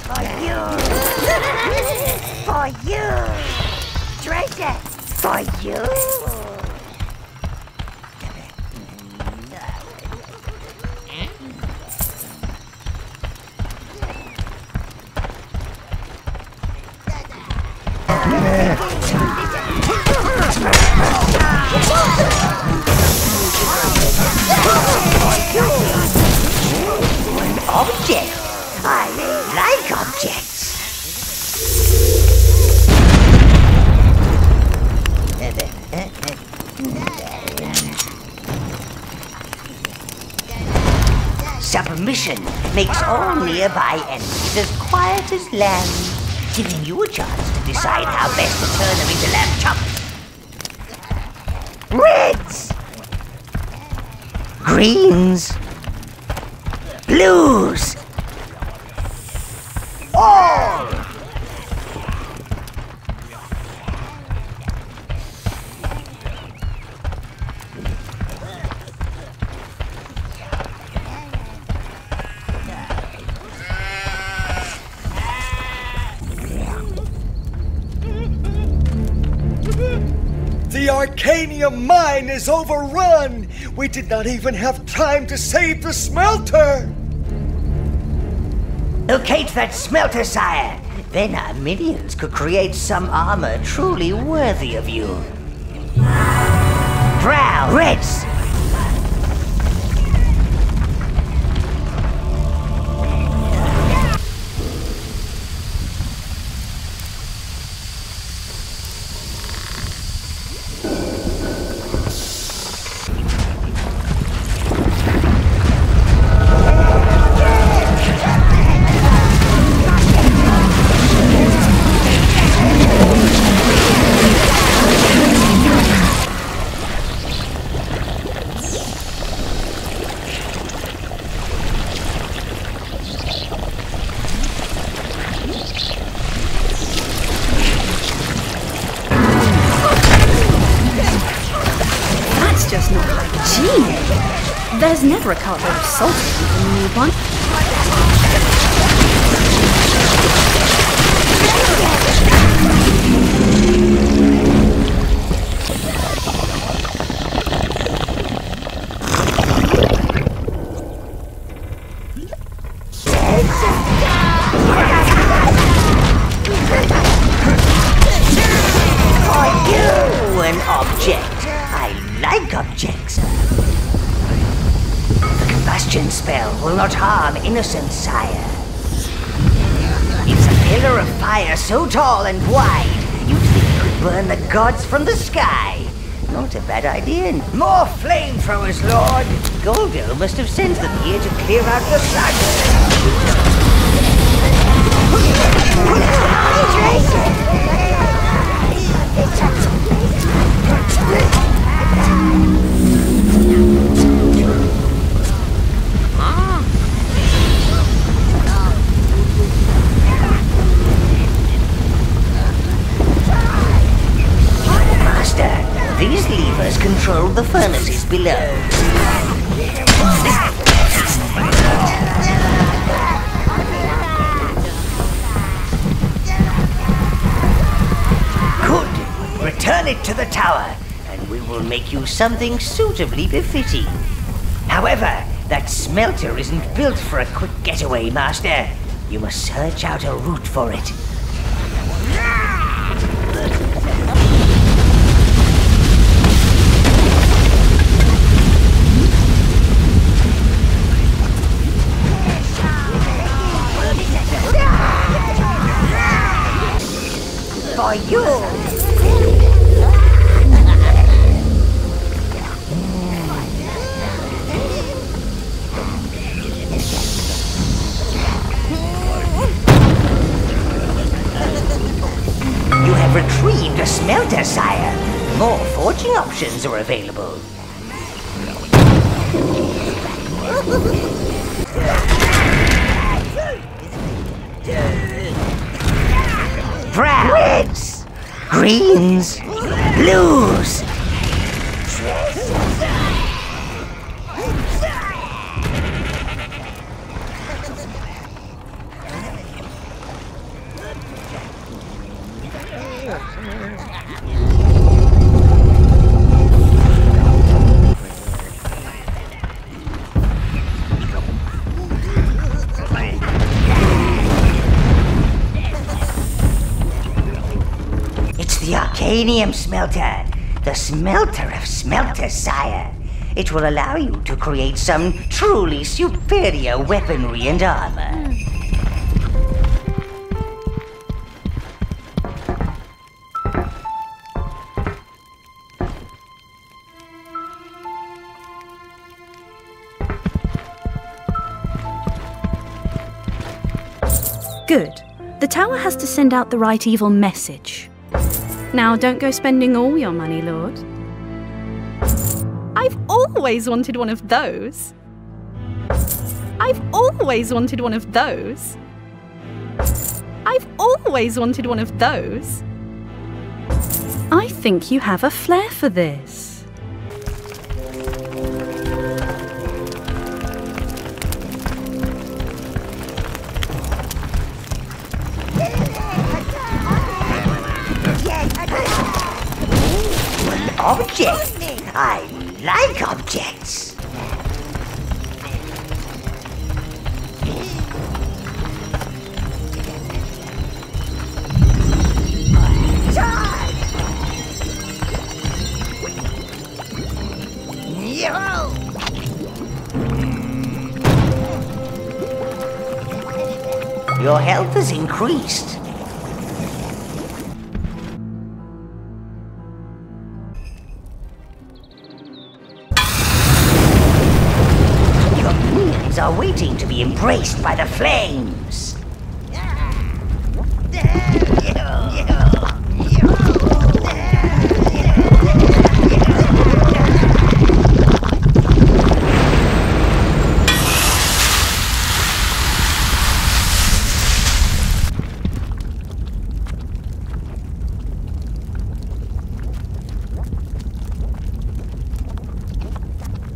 For you. For you. Treasure. For you. An object? I like objects. Submission makes all nearby enemies as quiet as lambs, giving you a chance to decide how best to turn them into lamb chops. Reds! Greens, blues, all. The Arcanium mine is overrun! We did not even have time to save the smelter! Locate that smelter, sire. Then our minions could create some armor truly worthy of you. Brown, reds! There's never a cartload of salt in the new one. Are you an object? I like objects. Combustion spell will not harm innocent, sire. It's a pillar of fire so tall and wide, you'd think it could burn the gods from the sky. Not a bad idea. More flamethrowers, Lord! Goldo must have sent them here to clear out the sun. Master, these levers control the furnaces below. Return it to the tower, and we will make you something suitably befitting. However, that smelter isn't built for a quick getaway, Master. You must search out a route for it. For you! You have retrieved a smelter, sire. More forging options are available. Reds, greens, blues. The Arcanium smelter, the smelter of smelters, sire. It will allow you to create some truly superior weaponry and armor. Good. The tower has to send out the right evil message. Now, don't go spending all your money, Lord. I've always wanted one of those. I've always wanted one of those. I've always wanted one of those. I think you have a flair for this. Object? I like objects. Your health has increased. Are waiting to be embraced by the flames.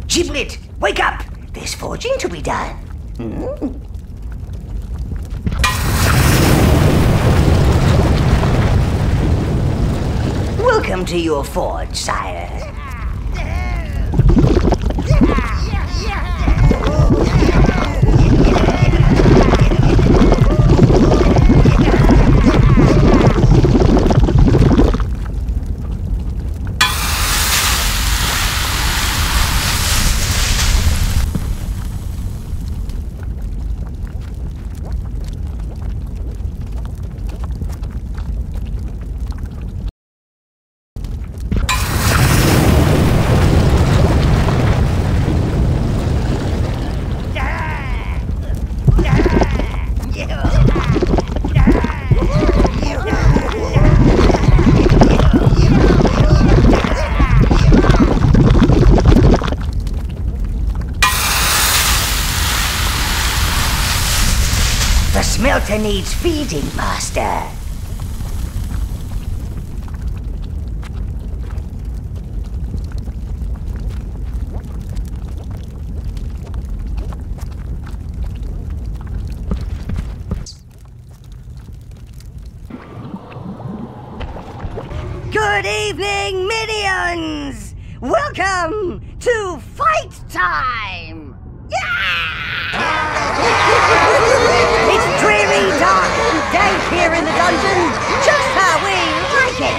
Giblet, wake up! There's forging to be done. Welcome to your forge, sire. The smelter needs feeding, Master. Good evening, minions! Welcome to fight time! It's dreary, dark, and dank here in the dungeon, just how we like it.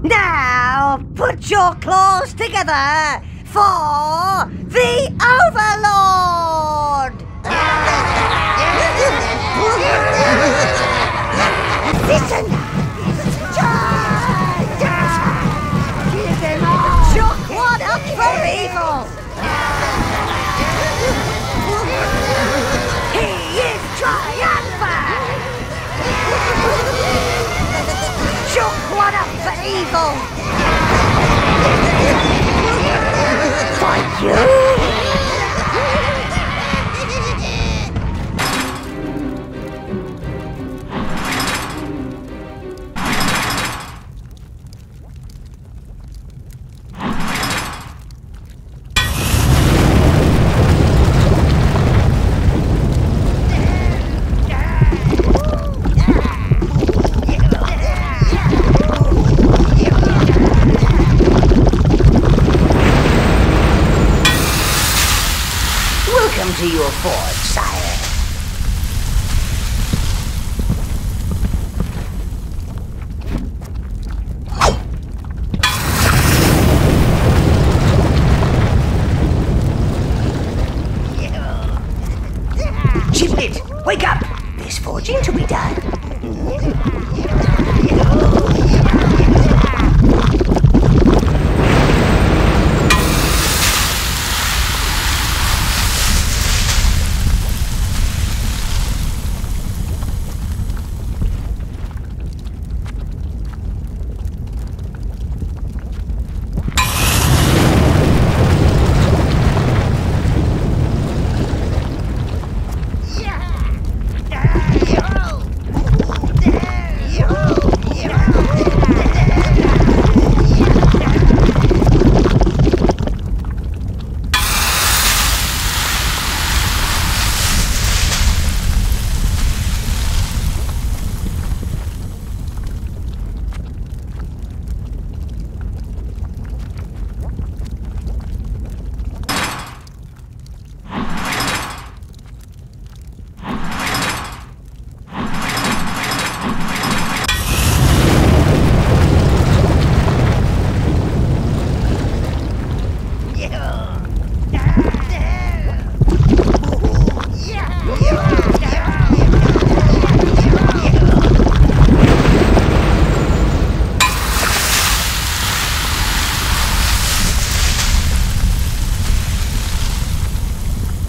Now, put your claws together for the Overlord! Listen! Give him shock one up for evil! He is triumphant! Shock one up for evil! For you! Welcome to your forge, sire. Chiplet, wake up! There's forging to be done.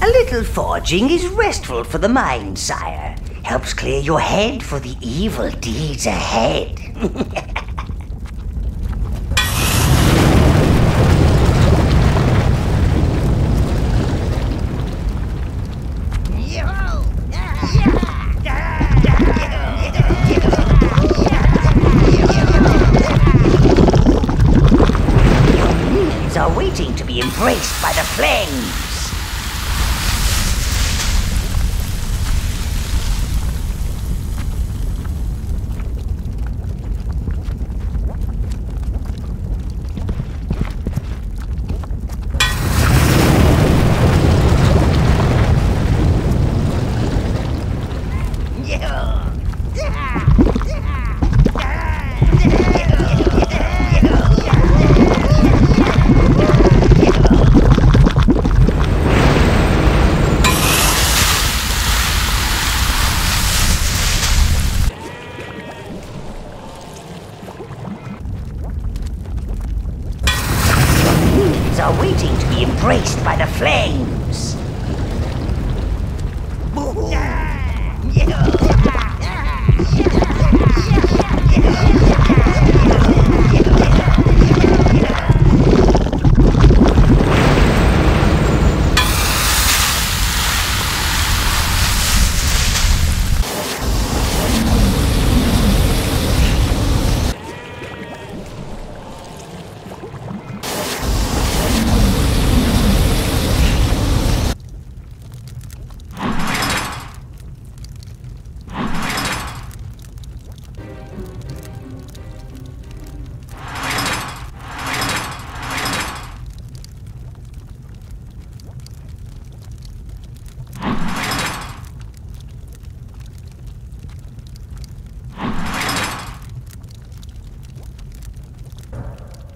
A little forging is restful for the mind, sire. Helps clear your head for the evil deeds ahead. Your minions are waiting to be embraced by the flames. Are waiting to be embraced by the flames.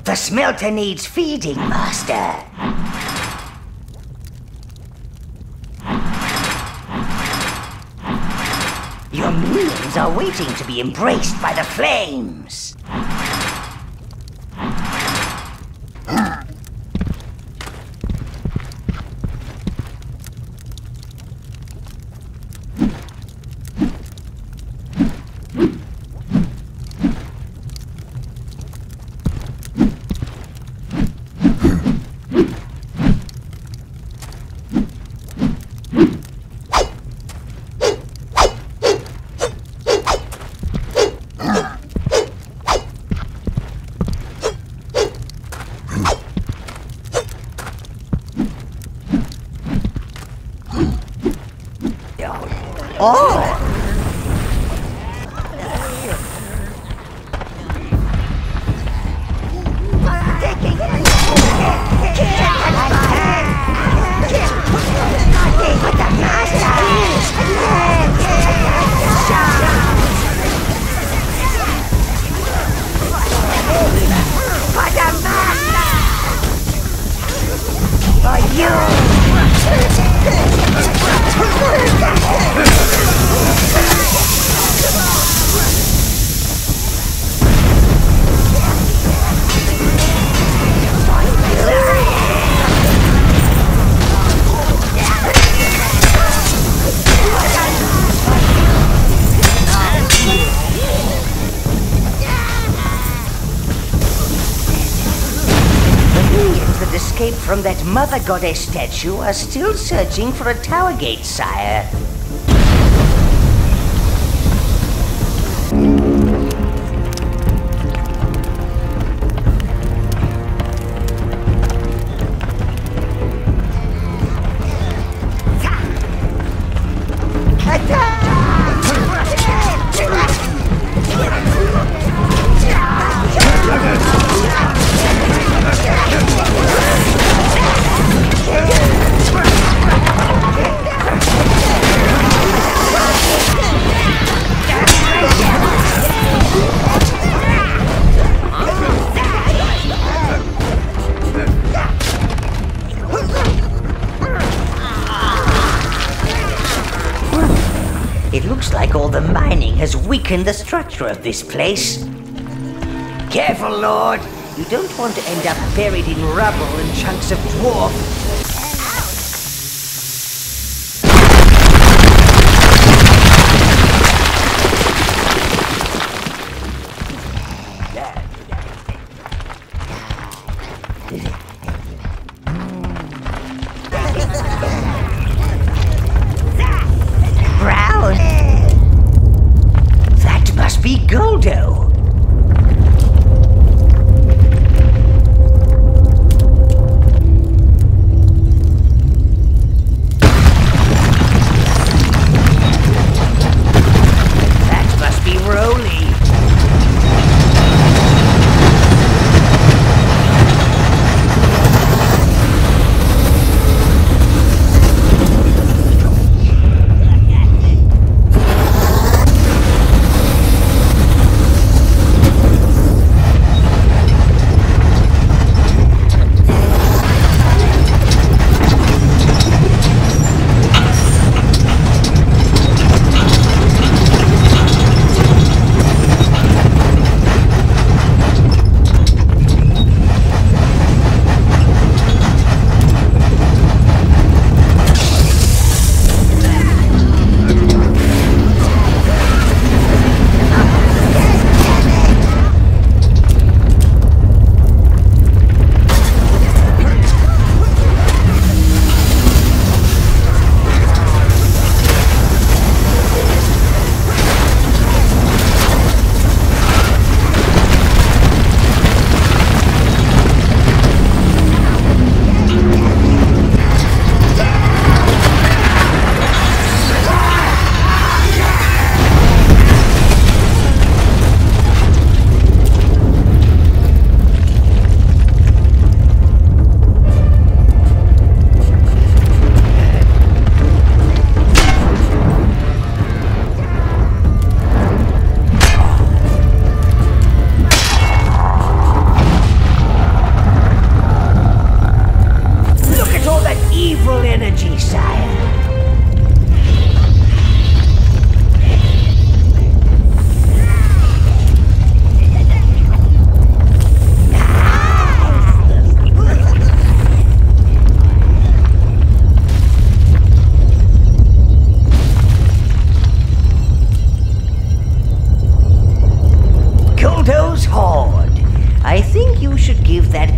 The smelter needs feeding, Master. Your minions are waiting to be embraced by the flames. From that Mother Goddess statue are still searching for a tower gate, sire. Has weakened the structure of this place. Careful, Lord. You don't want to end up buried in rubble and chunks of dwarf.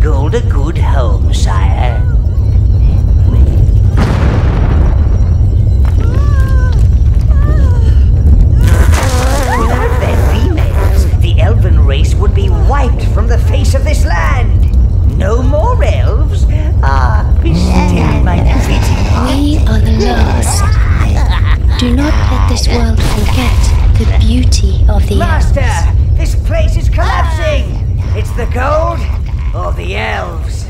gold a good home, sire. Without their females, the elven race would be wiped from the face of this land. No more elves? Ah, still my pity. We are the last. Do not let this world forget the beauty of the Master, elves. this place is collapsing. It's the gold or the elves.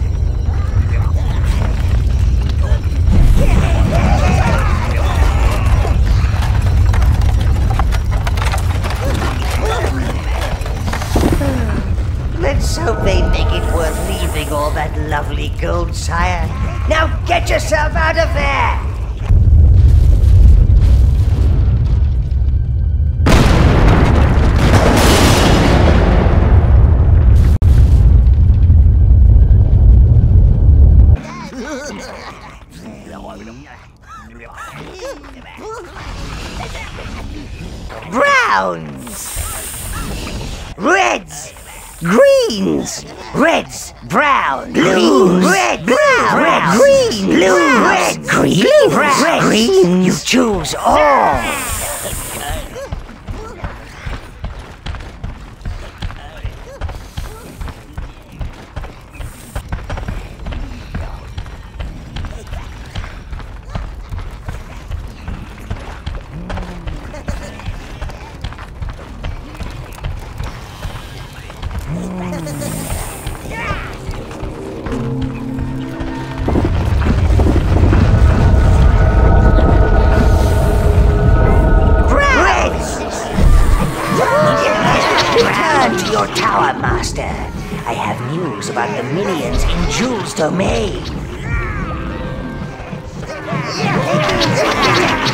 Let's hope they make it worth leaving all that lovely gold, sire. Now get yourself out of there! Browns! Reds! Greens! Reds! Brown! Blues! Red! Brown! Red! Green! Blue! Red! Green! Brown! Green! You choose all! I have news about the minions in Jules' domain.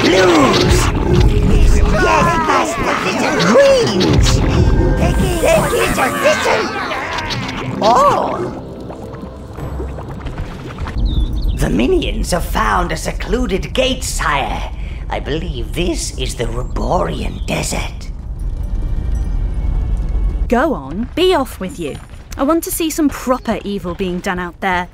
Blues! Yes, Greens! All! The minions have found a secluded gate, sire. I believe this is the Reborian Desert. Go on, be off with you. I want to see some proper evil being done out there.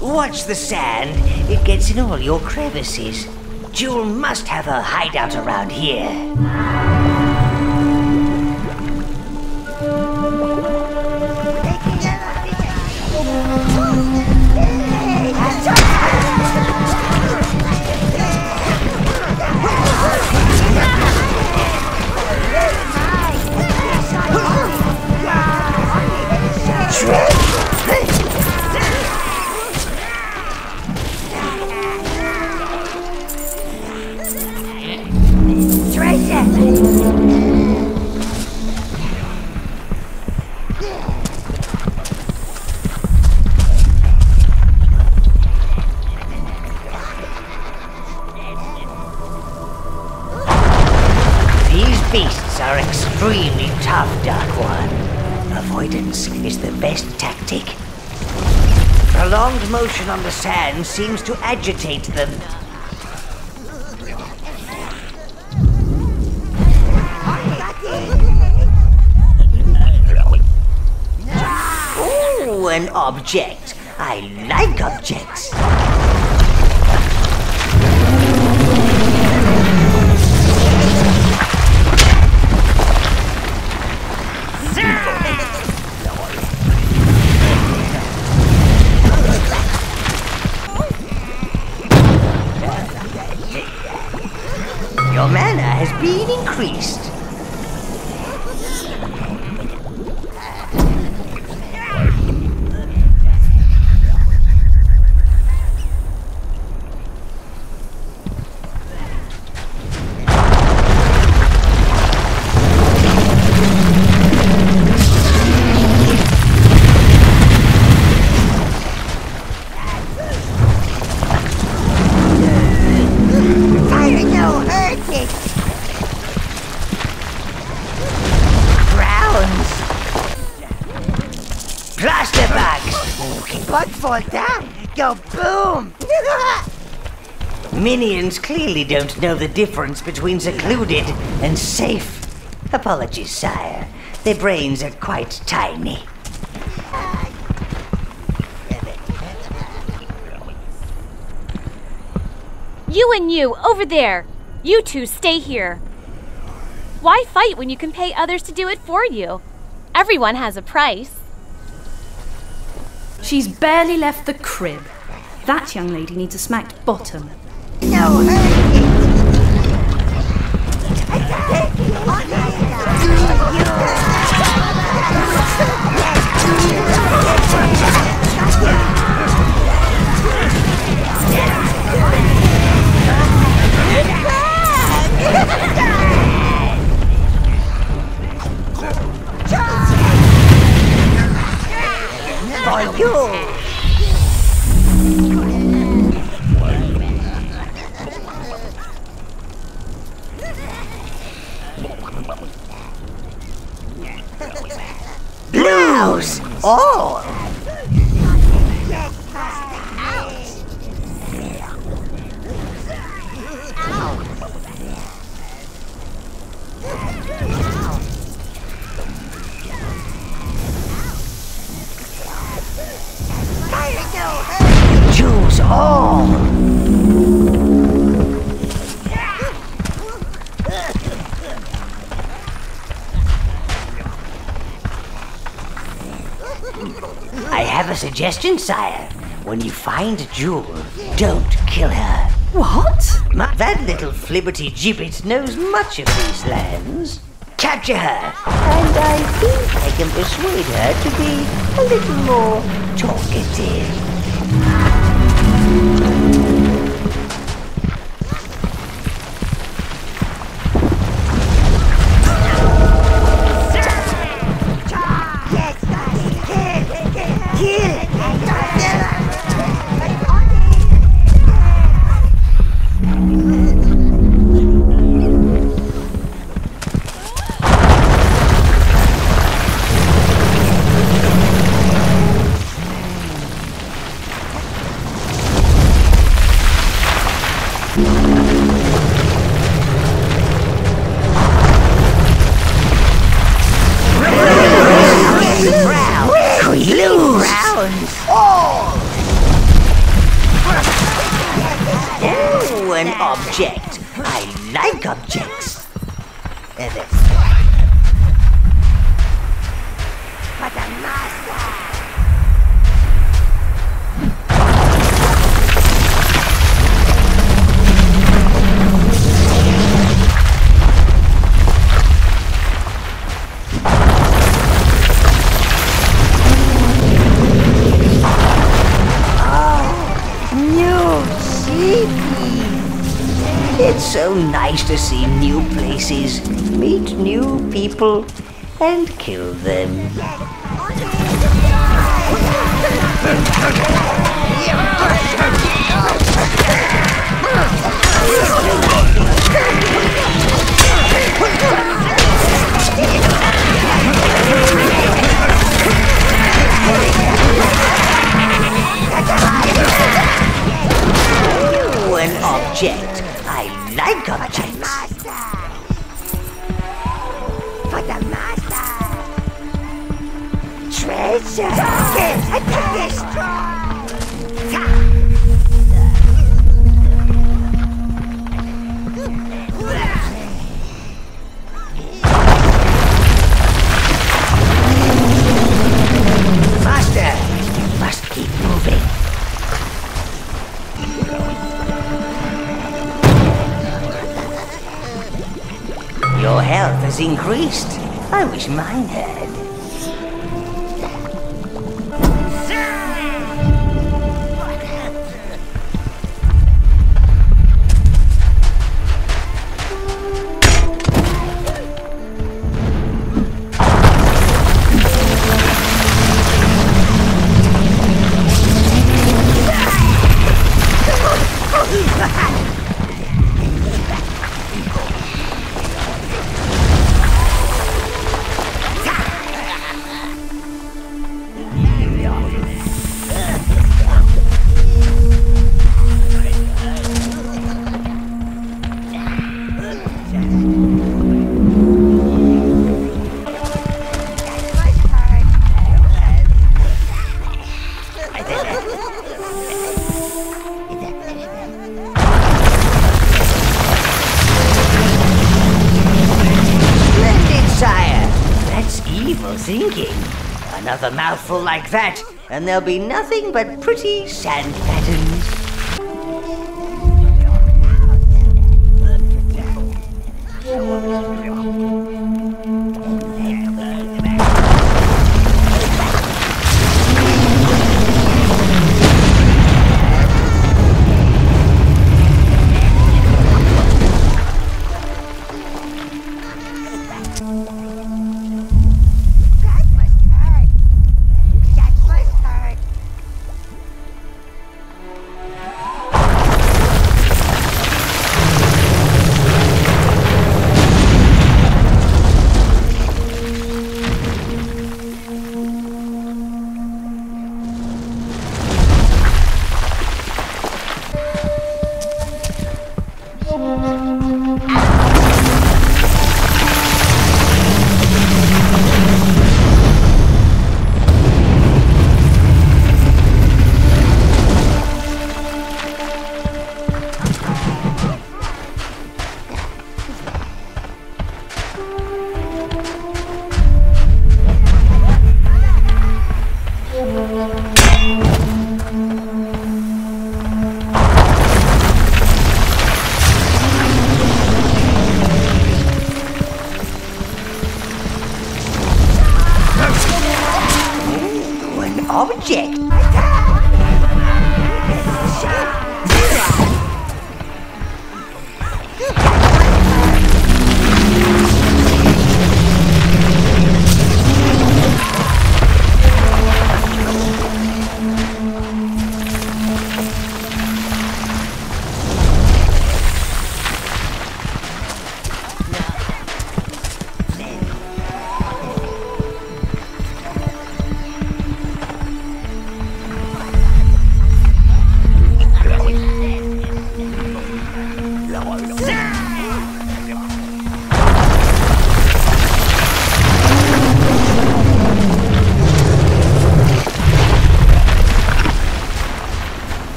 Watch the sand. It gets in all your crevices. Jewel must have her hideout around here. Beasts are extremely tough, Dark One. Avoidance is the best tactic. Prolonged motion on the sand seems to agitate them. Ooh, an object. I like objects. Your mana has been increased. Plaster bags! What for that? Go boom! Minions clearly don't know the difference between secluded and safe. Apologies, sire. Their brains are quite tiny. You and you, over there! You two stay here. Why fight when you can pay others to do it for you? Everyone has a price. She's barely left the crib. That young lady needs a smacked bottom. No, For you! Blouse! All! Choose all! I have a suggestion, sire. When you find Jewel, don't kill her. What? That little flibberty gibbet knows much of these lands. Capture her, and I think I can persuade her to be a little more talkative. Oh, an object. I like objects. For the master! It's so nice to see new places, meet new people, and kill them. Ooh, an object. I like objects. For the master! Treasure! Destroy! Faster! Must keep moving. Your health has increased. I wish mine had. thinking. Another mouthful like that, and there'll be nothing but pretty sand patterns. Object.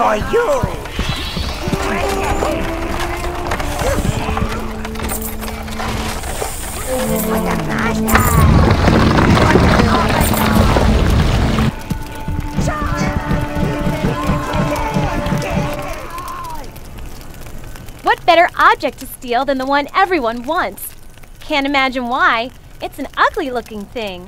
For you! What better object to steal than the one everyone wants? Can't imagine why. It's an ugly-looking thing.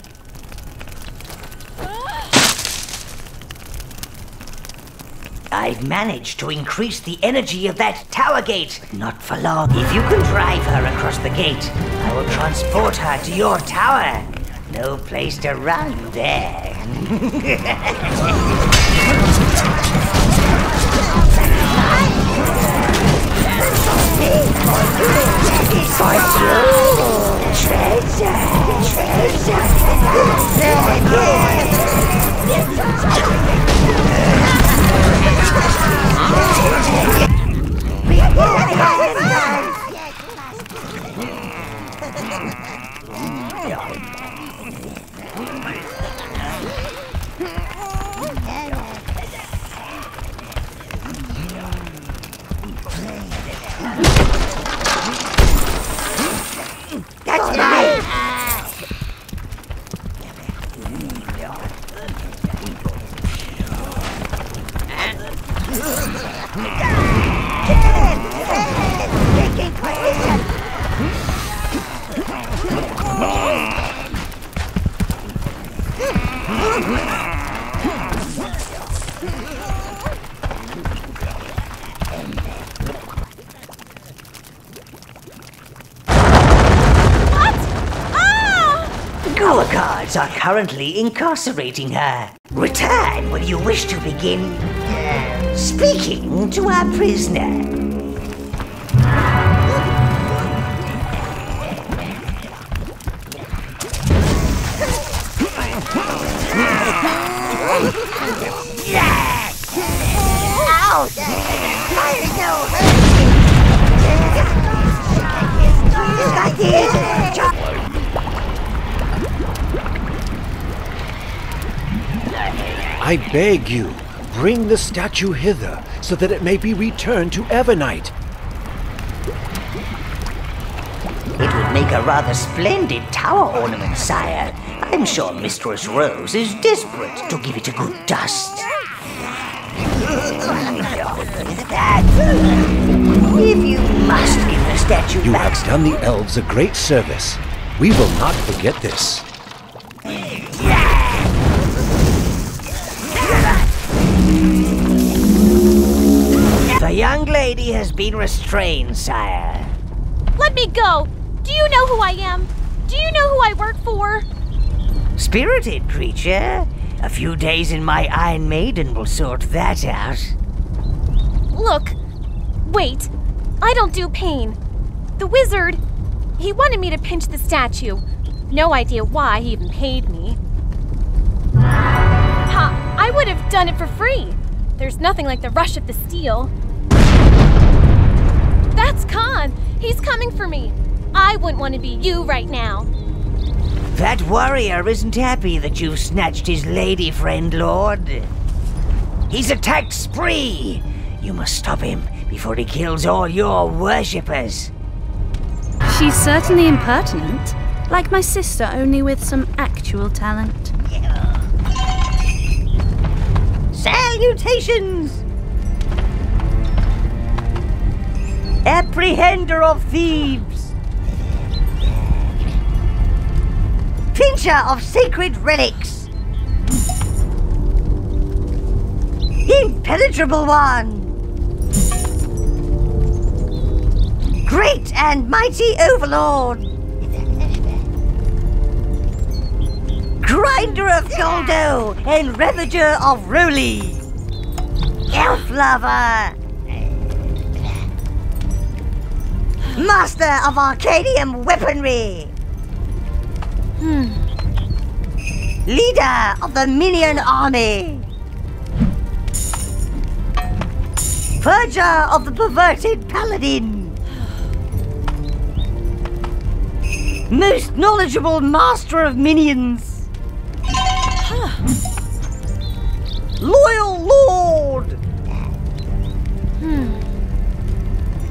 I've managed to increase the energy of that tower gate. Not for long. If you can drive her across the gate, I will transport her to your tower. No place to run there. For you, treasure. Our guards are currently incarcerating her. Return when you wish to begin speaking to our prisoner. I beg you, bring the statue hither, so that it may be returned to Evernite. It would make a rather splendid tower ornament, sire. I'm sure Mistress Rose is desperate to give it a good dust. If you must give the statue You back... have done the elves a great service. We will not forget this. The young lady has been restrained, sire. Let me go! Do you know who I am? Do you know who I work for? Spirited creature. A few days in my Iron Maiden will sort that out. Look, wait. I don't do pain. The wizard, he wanted me to pinch the statue. No idea why he even paid me. Ha! I would have done it for free. There's nothing like the rush of the steel. That's Khan. He's coming for me. I wouldn't want to be you right now. That warrior isn't happy that you've snatched his lady friend, Lord. He's attacked Spree. You must stop him before he kills all your worshippers. She's certainly impertinent. Like my sister, only with some actual talent. Salutations! Apprehender of thieves! Pincher of sacred relics! Impenetrable one! Great and mighty Overlord! Grinder of Goldo and Ravager of Roly! Elf lover! Master of Arcadium weaponry! Leader of the Minion army! Purger of the perverted paladin! Most knowledgeable master of minions! Loyal Lord!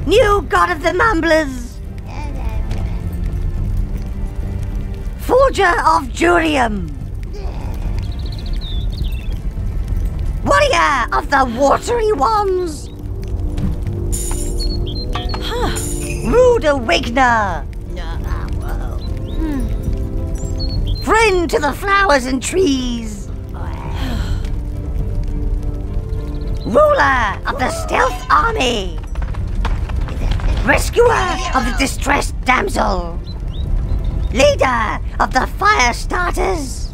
New God of the Mumblers! Forger of Jurium! Warrior of the Watery Ones! Rude Awakener! Friend to the flowers and trees! Ruler of the Stealth Army! Rescuer of the distressed damsel! Leader of the fire starters!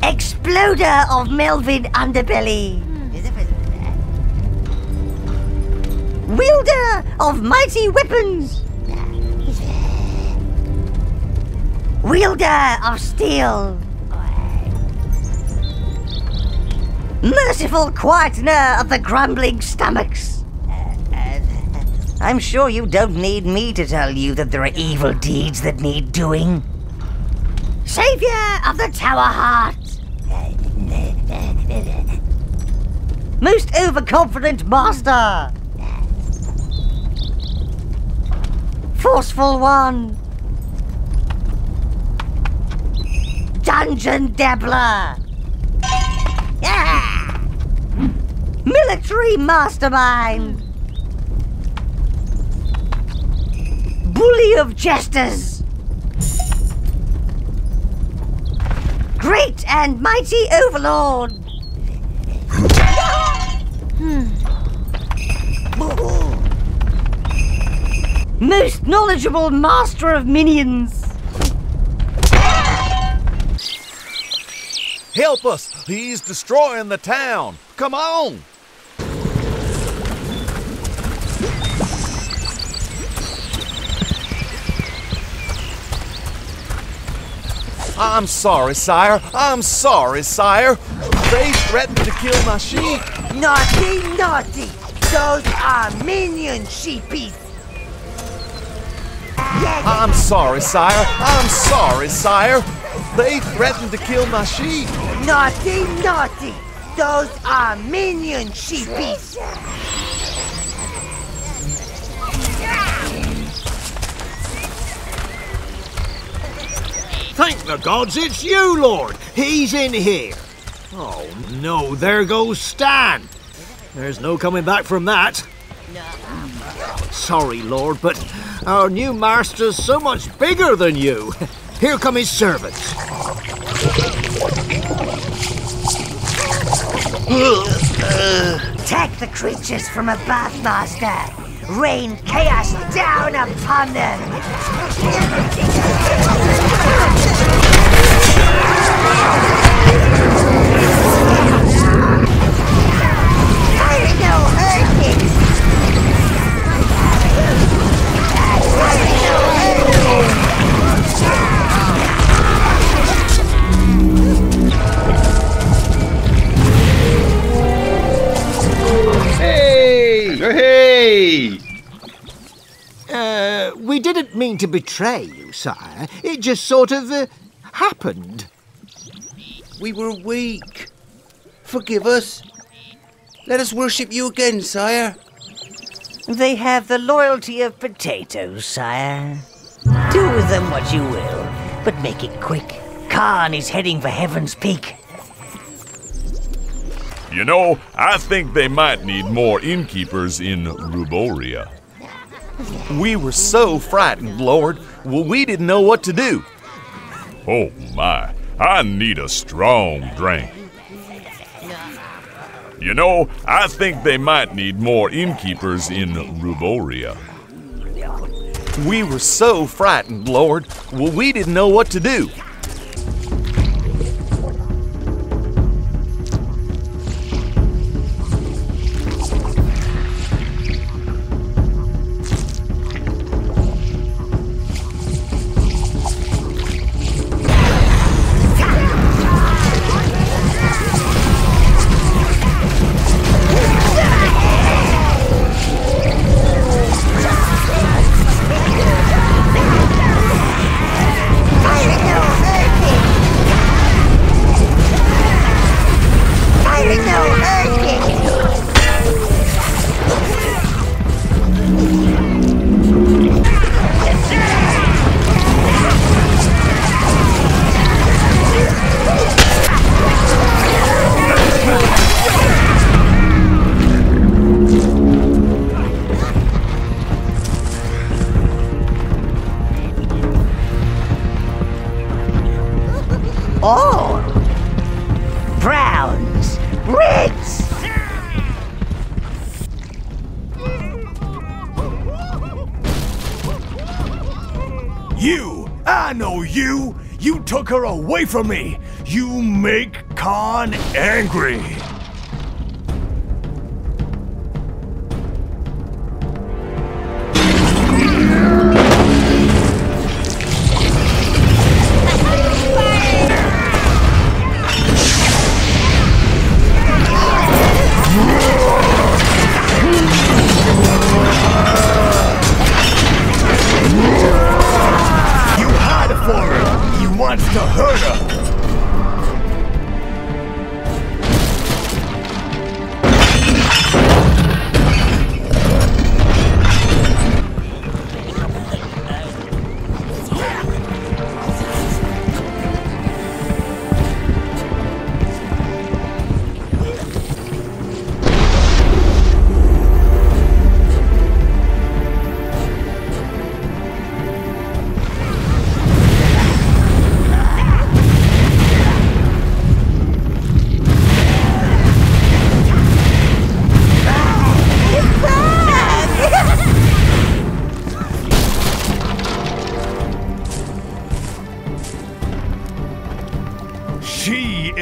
Exploder of Melvin Underbelly! Wielder of mighty weapons! Wielder of steel! Merciful quietener of the grumbling stomachs! I'm sure you don't need me to tell you that there are evil deeds that need doing. Savior of the Tower Heart! Most overconfident master! Forceful one! Dungeon Dabbler! Yeah! Military mastermind! Bully of jesters! Great and mighty overlord! Most knowledgeable master of minions. Help us! He's destroying the town! Come on! I'm sorry, sire. I'm sorry, sire. They threatened to kill my sheep. Naughty, naughty. Those are minion sheepies. I'm sorry, sire. I'm sorry, sire. They threatened to kill my sheep. Naughty, naughty. Those are minion sheepies. Thank the gods it's you, Lord. He's in here. Oh no, there goes Stan. There's no coming back from that. Sorry, Lord, but our new master's so much bigger than you. Here come his servants. Attack the creatures from above, Master. Rain chaos down upon them. Fire no hurting. Fire no hurting. Hey! Hey! We didn't mean to betray you, sire. It just sort of, happened. We were weak. Forgive us. Let us worship you again, sire. They have the loyalty of potatoes, sire. Do with them what you will, but make it quick. Khan is heading for Heaven's Peak. You know, I think they might need more innkeepers in Ruboria. We were so frightened, Lord. Well, we didn't know what to do. Oh my, I need a strong drink. You know, I think they might need more innkeepers in Ruboria. We were so frightened, Lord. Well, we didn't know what to do. All. Browns. Reds. You! I know you! You took her away from me! You make Khan angry!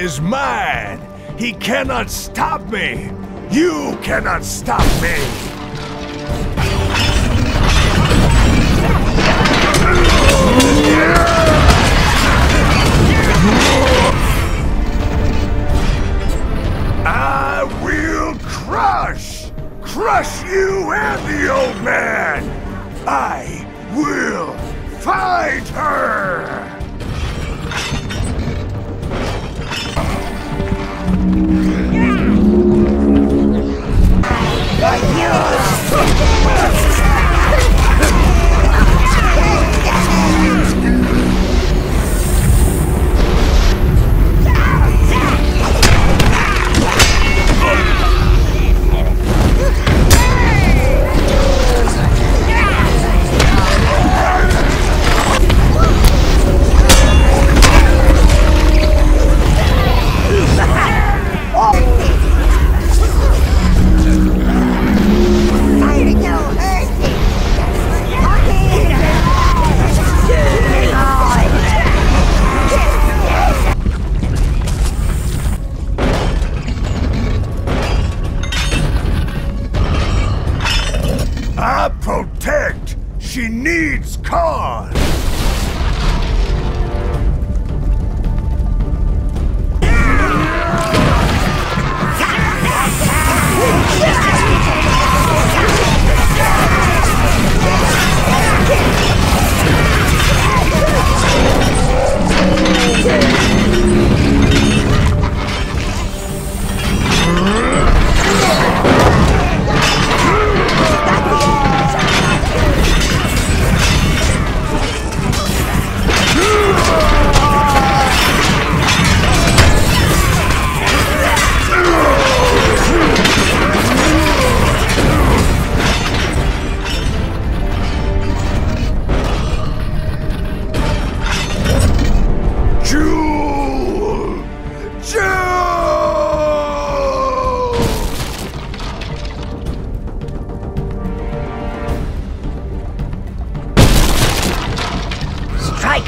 is mine. He cannot stop me. You cannot stop me. I will crush you and the old man. I will find her. I protect. She needs cause.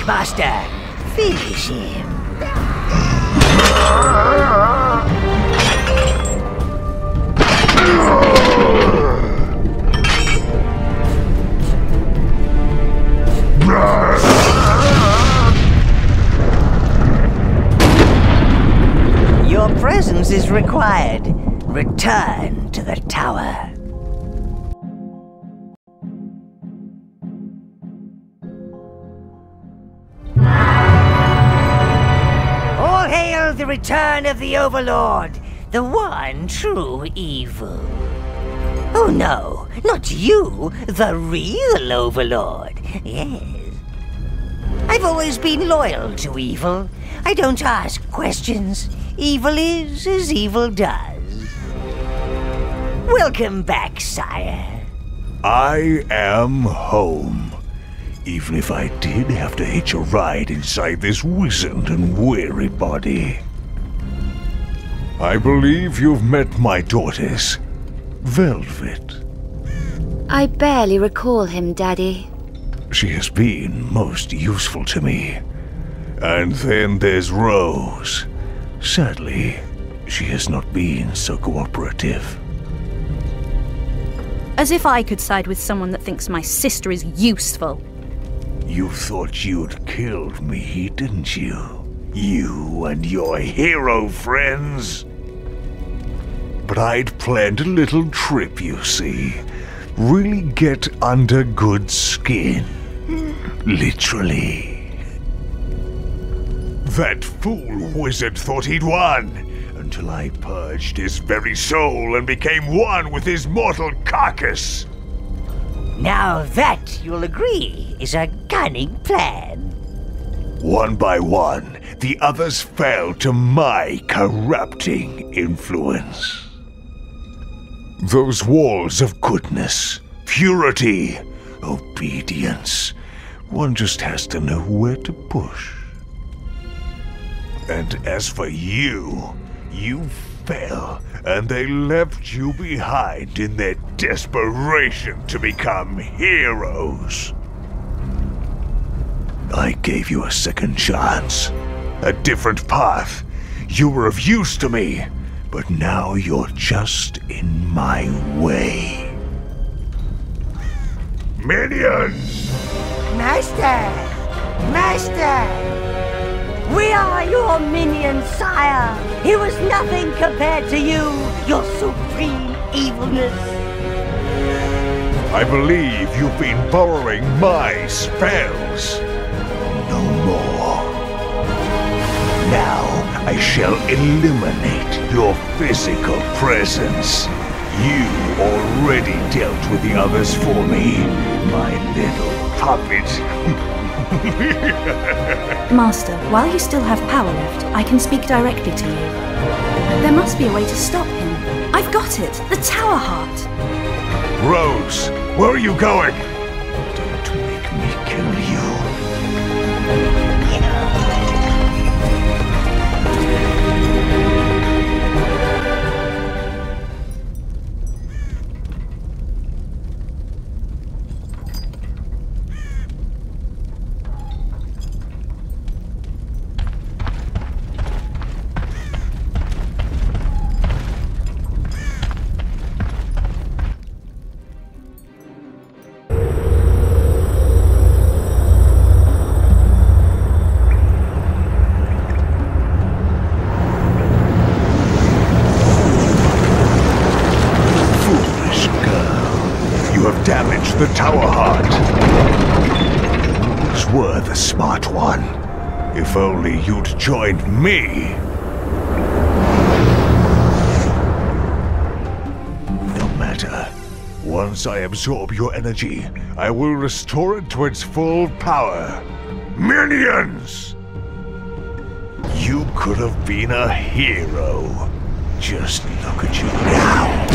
Master, finish him. Your presence is required. Return to the tower. The return of the Overlord, the one true evil. Oh no, not you, the real Overlord. Yes. I've always been loyal to evil. I don't ask questions. Evil is as evil does. Welcome back, sire. I am home. Even if I did have to hitch a ride inside this wizened and weary body. I believe you've met my daughters, Velvet. I barely recall him, Daddy. She has been most useful to me. And then there's Rose. Sadly, she has not been so cooperative. As if I could side with someone that thinks my sister is useful. You thought you'd killed me, didn't you? You and your hero friends? But I'd planned a little trip, you see. Really get under good skin. Literally. That fool wizard thought he'd won, until I purged his very soul and became one with his mortal carcass. Now that, you'll agree, is a cunning plan. One by one, the others fell to my corrupting influence. Those walls of goodness, purity, obedience, one just has to know where to push. And as for you, you fell, and they left you behind in their desperation to become heroes. I gave you a second chance, a different path. You were of use to me, but now you're just in my way. Minions! Master! Master! We are your minions, sire! He was nothing compared to you, your supreme evilness! I believe you've been borrowing my spells. No more. Now I shall eliminate your physical presence. You already dealt with the others for me, my little puppet. Master, while you still have power left, I can speak directly to you. There must be a way to stop him. I've got it! The Tower Heart! Rose, where are you going? Don't make me kill you. Damaged the Tower Heart. You were the smart one. If only you'd joined me. No matter. Once I absorb your energy, I will restore it to its full power. Minions! You could have been a hero. Just look at you now.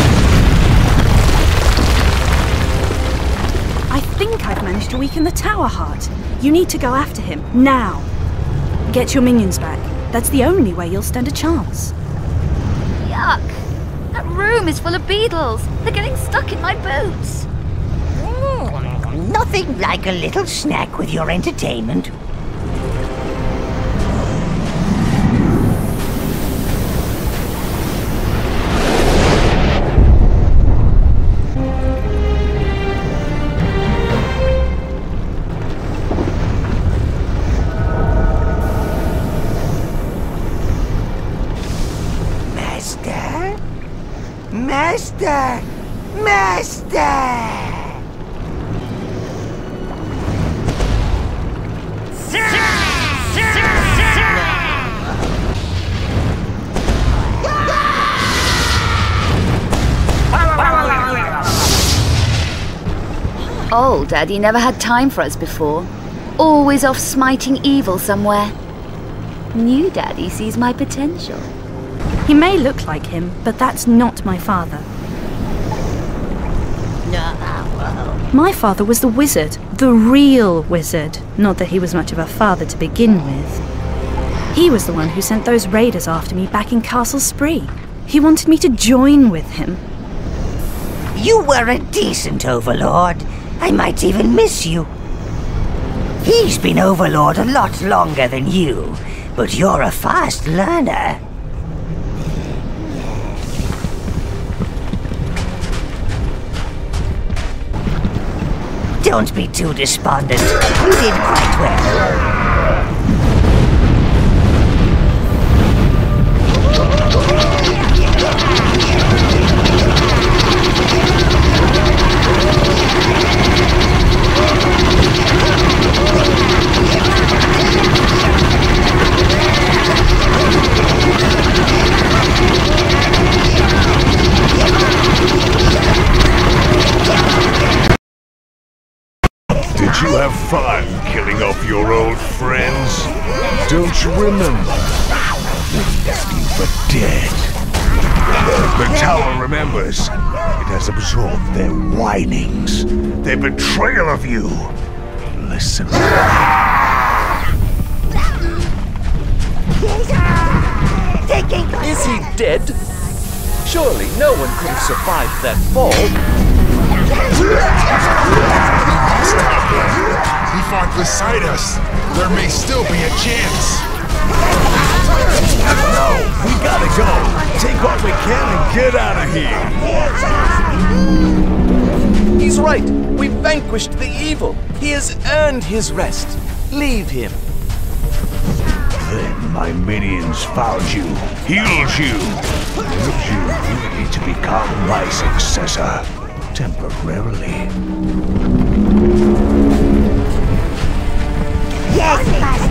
I think I've managed to weaken the Tower Heart. You need to go after him, now. Get your minions back. That's the only way you'll stand a chance. Yuck! That room is full of beetles. They're getting stuck in my boots. Nothing like a little snack with your entertainment. Master! Master! Old Daddy never had time for us before. Always off smiting evil somewhere. New Daddy sees my potential. He may look like him, but that's not my father. My father was the wizard, the real wizard. Not that he was much of a father to begin with. He was the one who sent those raiders after me back in Castle Spree. He wanted me to join with him. You were a decent Overlord. I might even miss you. He's been Overlord a lot longer than you, but you're a fast learner. Don't be too despondent. You did quite well. Did you have fun killing off your old friends? Don't you remember? They left you for dead. The tower remembers. It has absorbed their whinings, their betrayal of you. Listen. Is he dead? Surely no one could have survived that fall. He fought beside us. There may still be a chance. No, we gotta go. Take what we can and get out of here. He's right. We vanquished the evil. He has earned his rest. Leave him. Then my minions found you, healed you, made you ready to become my successor, temporarily. Yes, Master!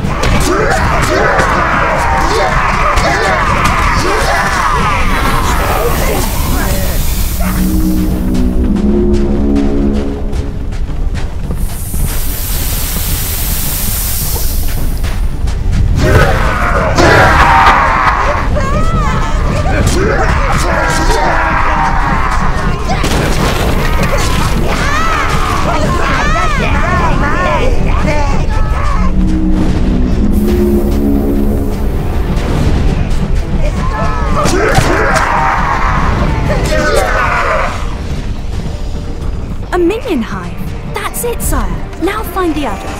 A minion hive. That's it, sire. Now find the others.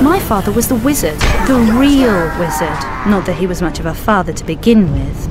My father was the wizard, the real wizard. Not that he was much of a father to begin with.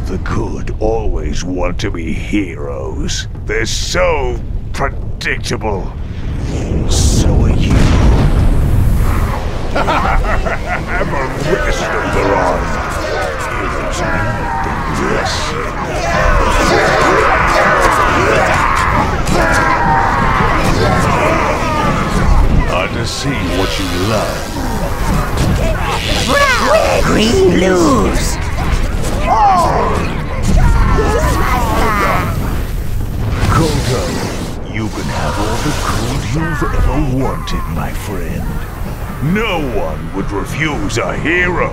The good always want to be heroes. They're so predictable. So are you. I'm a witness of the wrong. Heroes are more than this. Hard to see what you love Green blues! Goldo, you can have all the gold you've ever wanted, my friend. No one would refuse a hero.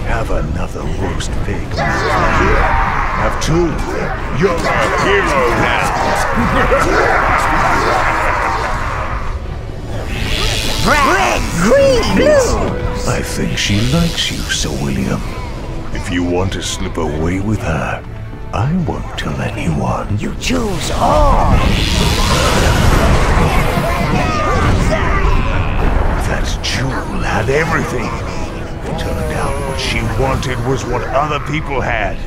Have another roast pig. Have two. You're a hero now. Red, green, blue! I think she likes you, Sir William. If you want to slip away with her, I won't tell anyone. You choose all! That jewel had everything. Turned out what she wanted was what other people had.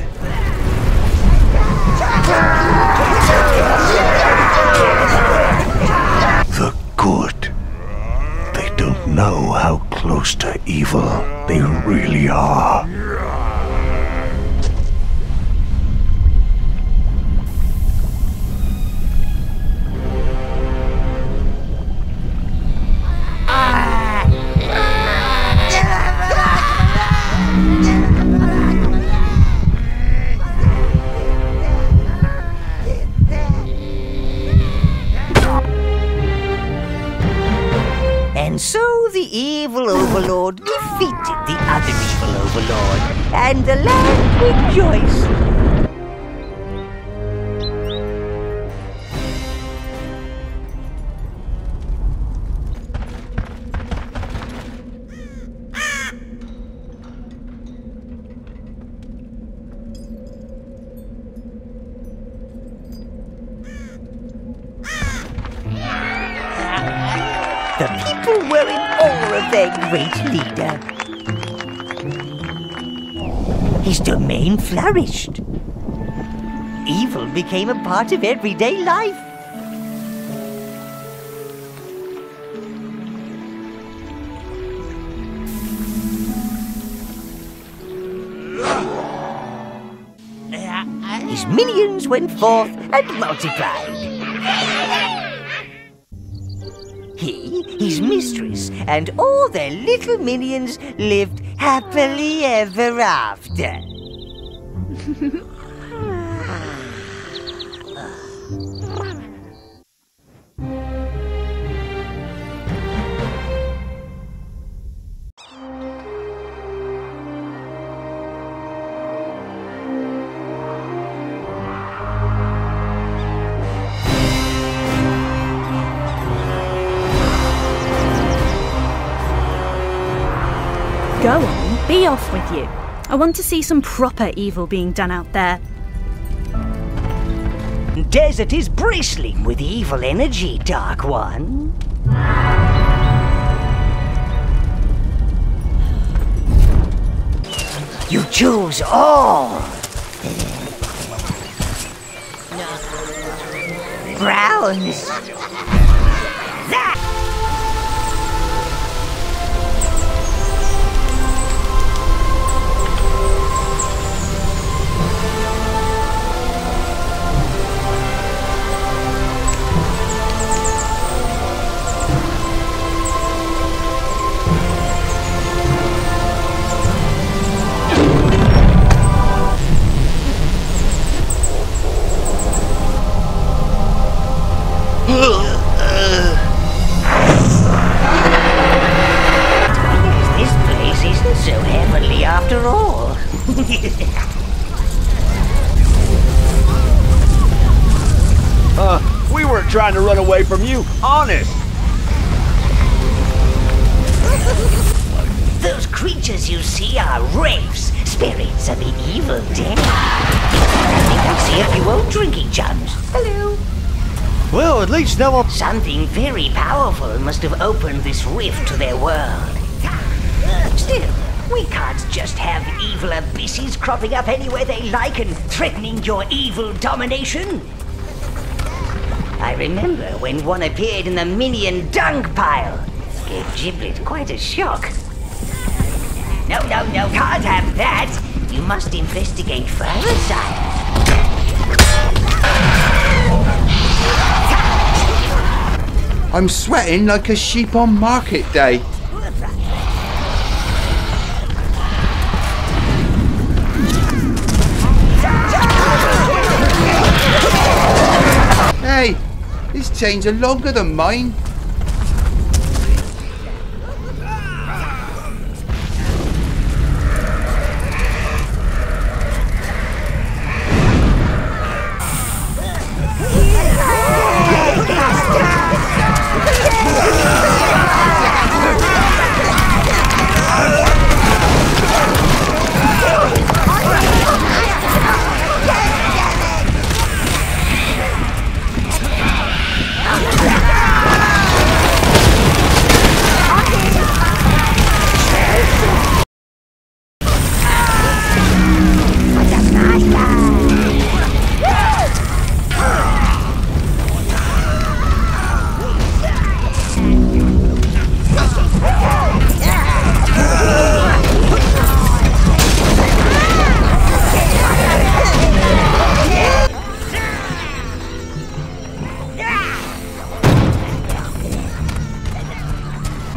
The good. They don't know how close to evil they really are. And so the evil overlord defeated the other evil overlord, and the land rejoiced. The people were in awe of their great leader. His domain flourished. Evil became a part of everyday life. His minions went forth and multiplied. He, his mistress, and all their little minions lived happily ever after. Go on, be off with you. I want to see some proper evil being done out there. Desert is bristling with evil energy, Dark One. You choose all. Browns. This place isn't so heavenly after all. We weren't trying to run away from you, honest. Those creatures you see are wraiths, spirits of the evil dead. I think I see a few old drinking chums. Hello. Well, at least now I'm... Something very powerful must have opened this rift to their world. Still, we can't just have evil abysses cropping up anywhere they like and threatening your evil domination. I remember when one appeared in the minion dung pile. Gave Giblet quite a shock. No, can't have that. You must investigate further, sire. I'm sweating like a sheep on market day. Hey, these chains are longer than mine.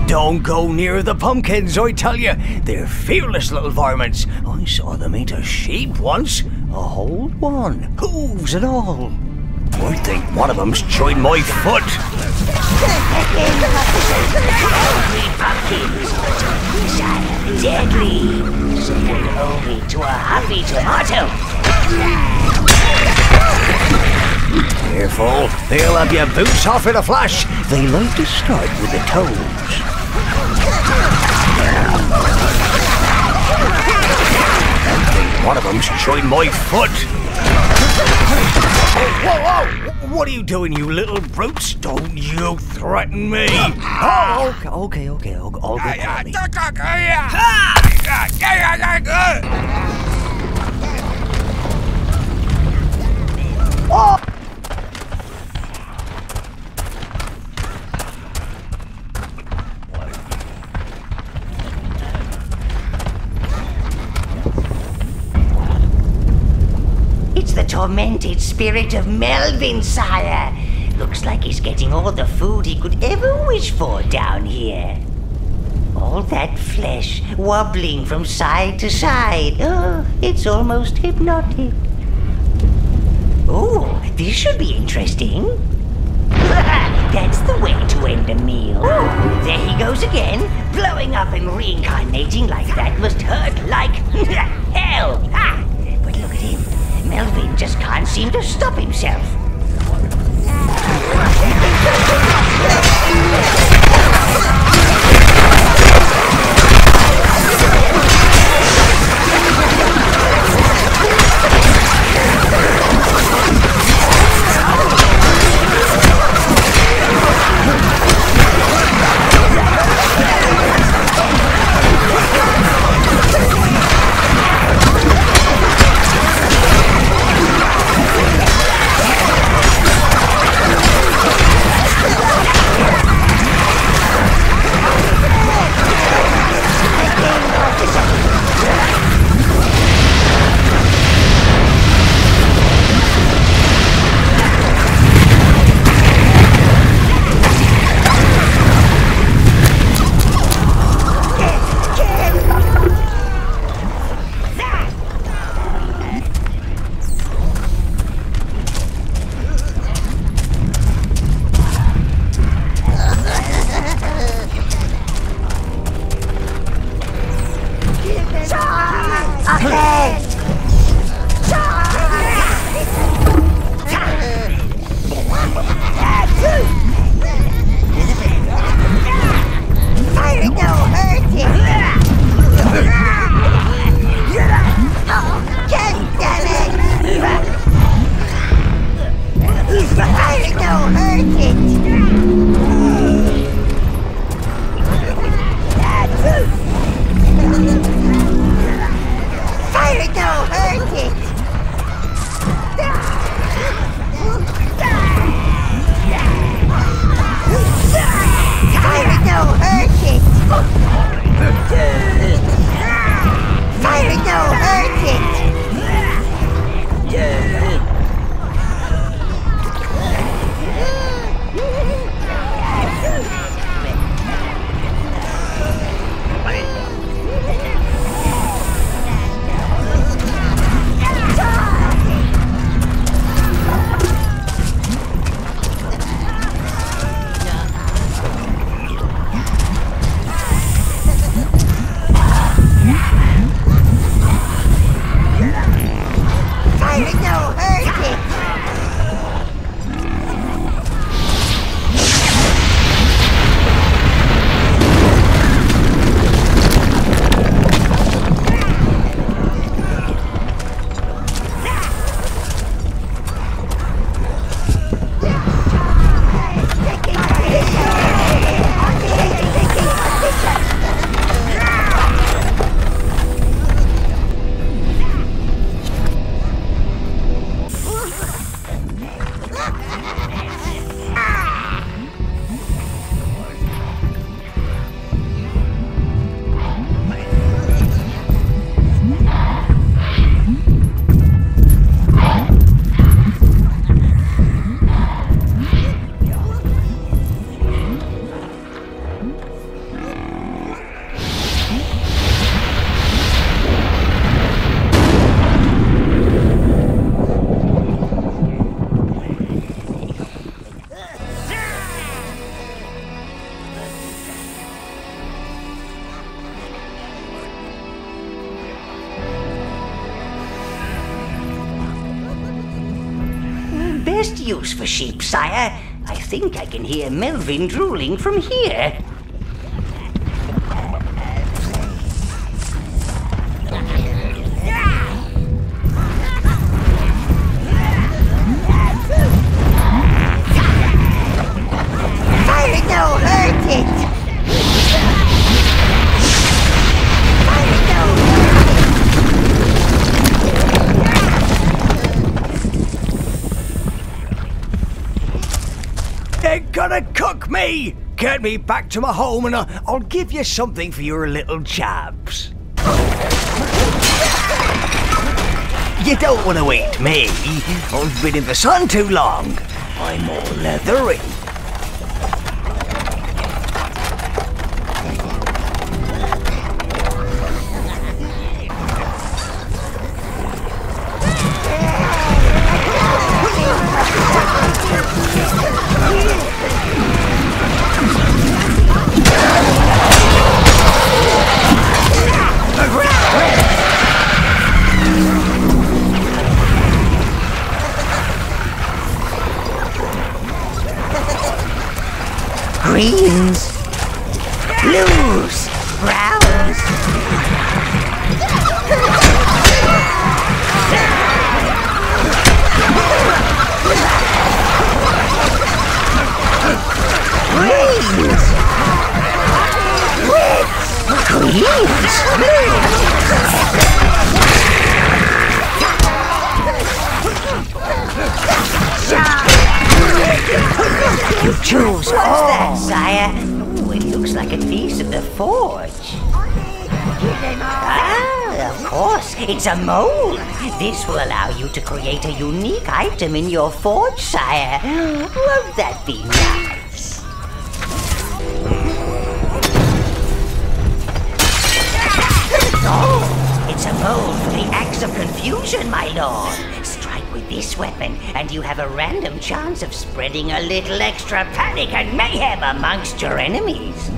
Don't go near the pumpkins, I tell you. They're fearless little varmints. I saw them eat a sheep once. A whole one. Hooves and all. I think one of them's joined my foot. Deadly. Second only to a happy tomato. Careful, they'll have your boots off in a flash. They like to start with the toes. One of them's joined my foot. Whoa! What are you doing, you little brutes? Don't you threaten me. Oh, okay, I'll get me. Oh! It's the tormented spirit of Melvin, sire. Looks like he's getting all the food he could ever wish for down here. All that flesh wobbling from side to side. Oh, it's almost hypnotic. Oh, this should be interesting. That's the way to end a meal. There he goes again. Blowing up and reincarnating like that must hurt like hell. But look at him. Melvin just can't seem to stop himself. No, hurt it! Best use for sheep, sire. I think I can hear Melvin drooling from here. Fire no hurt it! They're gonna cook me! Get me back to my home and I'll give you something for your little jabs. You don't want to eat me. I've been in the sun too long. I'm all leathery. Greens, blues, browns. Greens, You choose. What's that, sire? Oh, it looks like a piece of the forge. Ah, of course, it's a mold. This will allow you to create a unique item in your forge, sire. Won't that be nice? Oh, it's a mold for the axe of confusion, my lord. Strike with this weapon, and you have a random chance of spreading a little extra panic and mayhem amongst your enemies.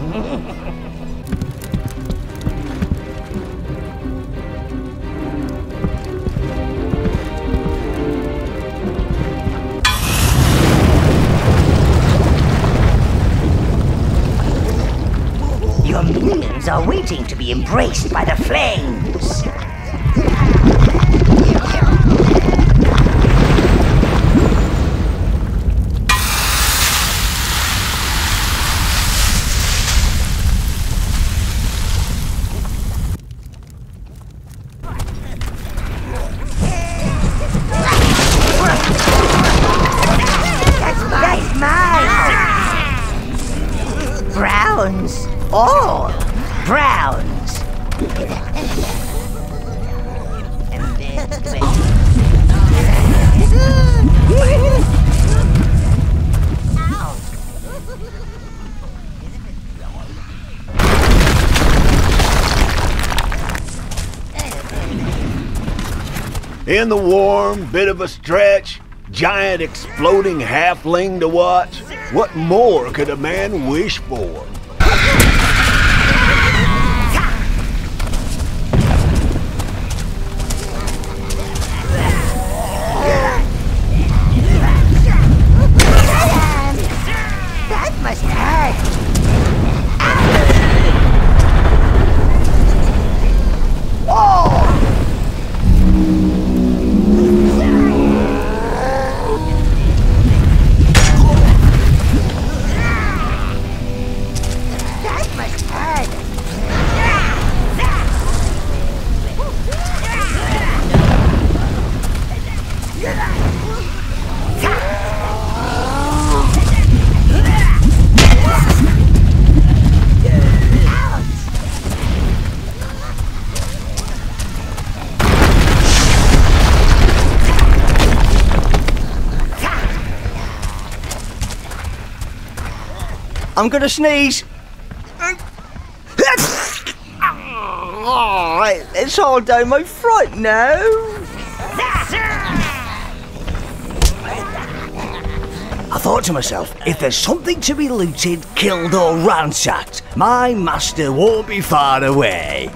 Your minions are waiting to be embraced by the flames. That's mine! Browns! All browns! In the warm, bit of a stretch, giant exploding halfling to watch. What more could a man wish for? I'm gonna sneeze. Oh, it's all down my throat now. I thought to myself, if there's something to be looted, killed or ransacked, my master won't be far away.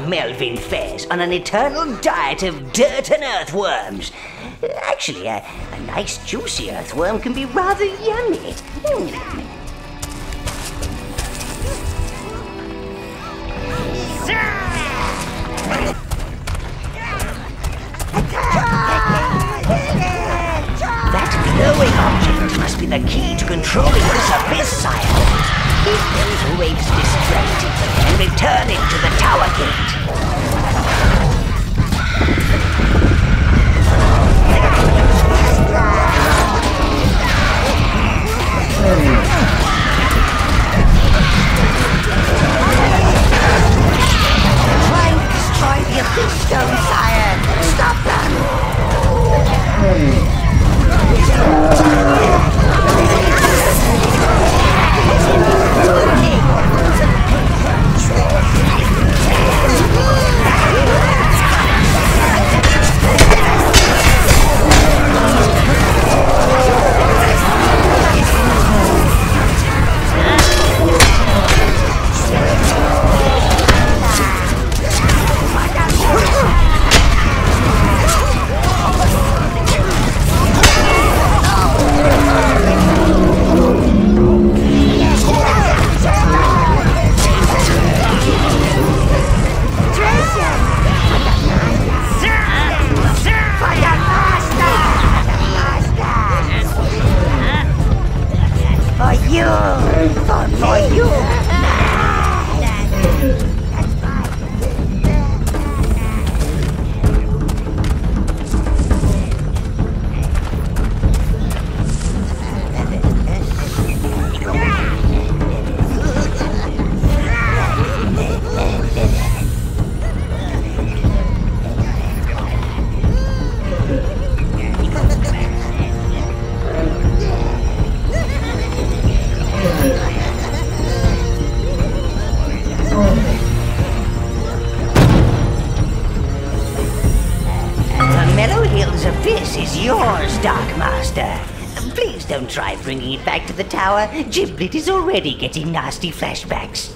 Melvin fares on an eternal diet of dirt and earthworms. Actually, a nice juicy earthworm can be rather yummy. That glowing object must be the key to controlling this abyss, sire. Keep those waves distracted and return it to the tower gate. Trying to destroy the abyss stone, sire. Stop them! Don't try bringing it back to the tower. Giblet is already getting nasty flashbacks.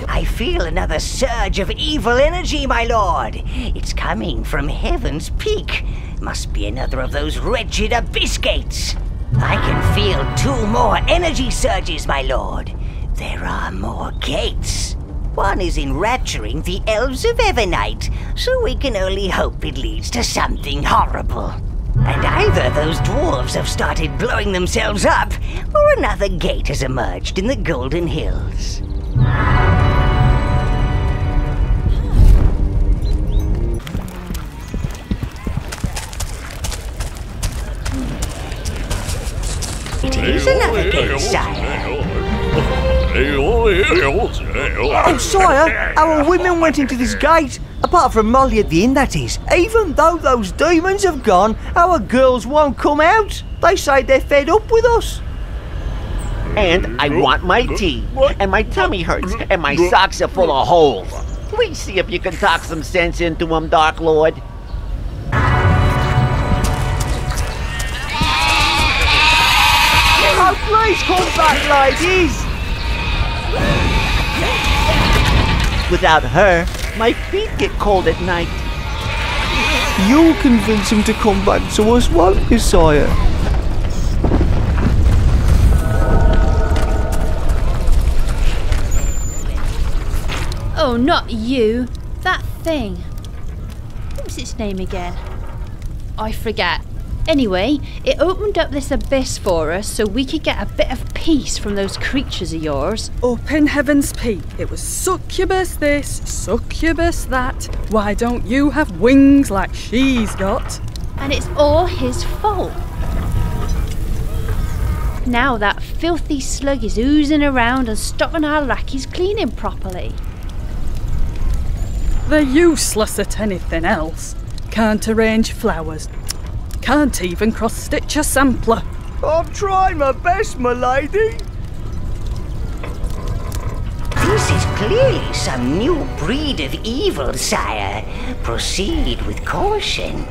I feel another surge of evil energy, my lord. It's coming from Heaven's Peak. Must be another of those wretched abyss gates. I can feel 2 more energy surges, my lord. There are more gates. One is enrapturing the elves of Evernight, so we can only hope it leads to something horrible. And either those dwarves have started blowing themselves up, or another gate has emerged in the Golden Hills. It is another gate, sire. Oh, sire, our women went into this gate. Apart from Molly at the inn, that is. Even though those demons have gone, our girls won't come out. They say they're fed up with us. And I want my tea, and my tummy hurts, and my socks are full of holes. Please see if you can talk some sense into them, Dark Lord. Oh, please come back, ladies. Without her, my feet get cold at night. You'll convince him to come back to us, won't you, sire? Oh, not you. That thing. What was its name again? I forget. Anyway, it opened up this abyss for us so we could get a bit of peace from those creatures of yours. Up in Heaven's Peak, it was succubus this, succubus that. Why don't you have wings like she's got? And it's all his fault. Now that filthy slug is oozing around and stopping our lackeys cleaning properly. They're useless at anything else. Can't arrange flowers. Can't even cross-stitch a sampler. I'm trying my best, my lady. This is clearly some new breed of evil, sire. Proceed with caution.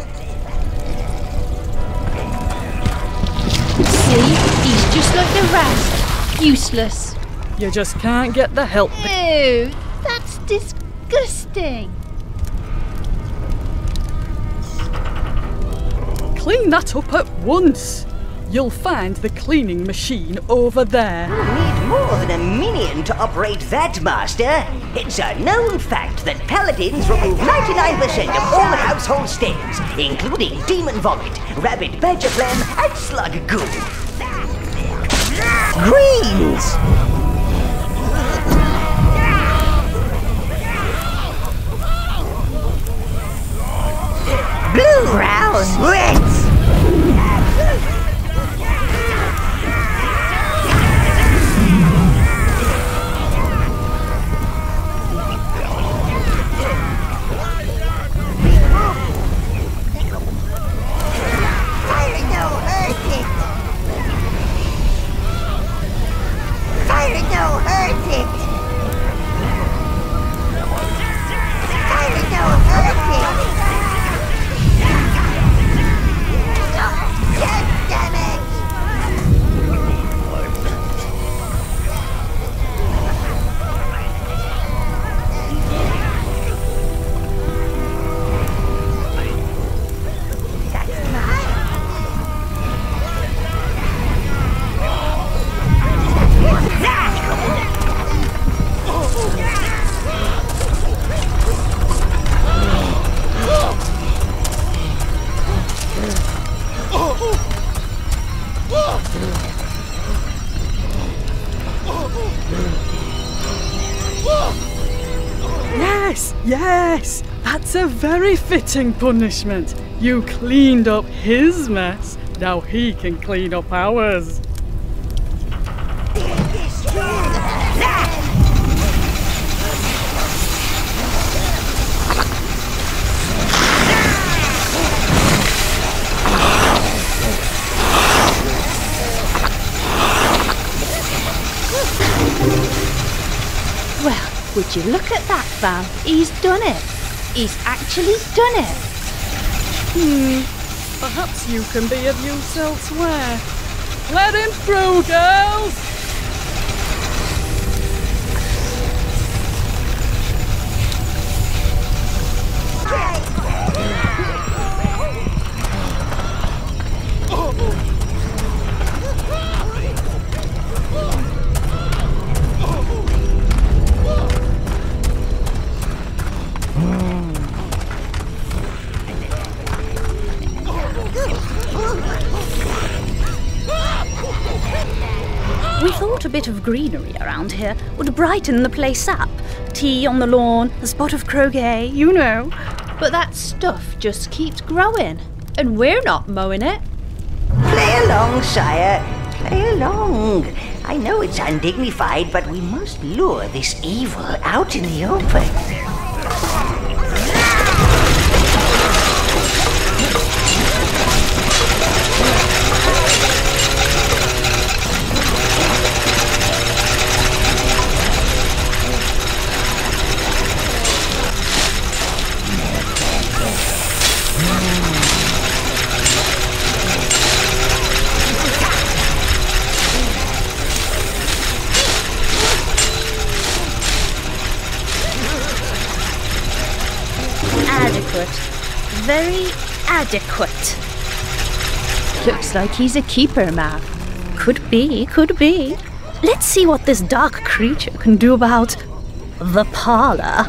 See? He's just like the rest. Useless. You just can't get the help. Ew, that's disgusting. Clean that up at once. You'll find the cleaning machine over there. You'll need more than a minion to operate that, Master. It's a known fact that paladins remove 99% of all household stains, including demon vomit, rabbit badger phlegm, and slug goo. Greens! Blue, brown, reds! Yes, that's a very fitting punishment. You cleaned up his mess. Now he can clean up ours. Well, would you look at that, Val? He's done it. He's actually done it. Perhaps you can be of use elsewhere. Let him through, girls! greenery around here would brighten the place up. Tea on the lawn, a spot of croquet, you know. But that stuff just keeps growing, and we're not mowing it. Play along, sire. Play along. I know it's undignified, but we must lure this evil out in the open. Very adequate. Looks like he's a keeper, Mav. Could be, could be. Let's see what this dark creature can do about the parlour.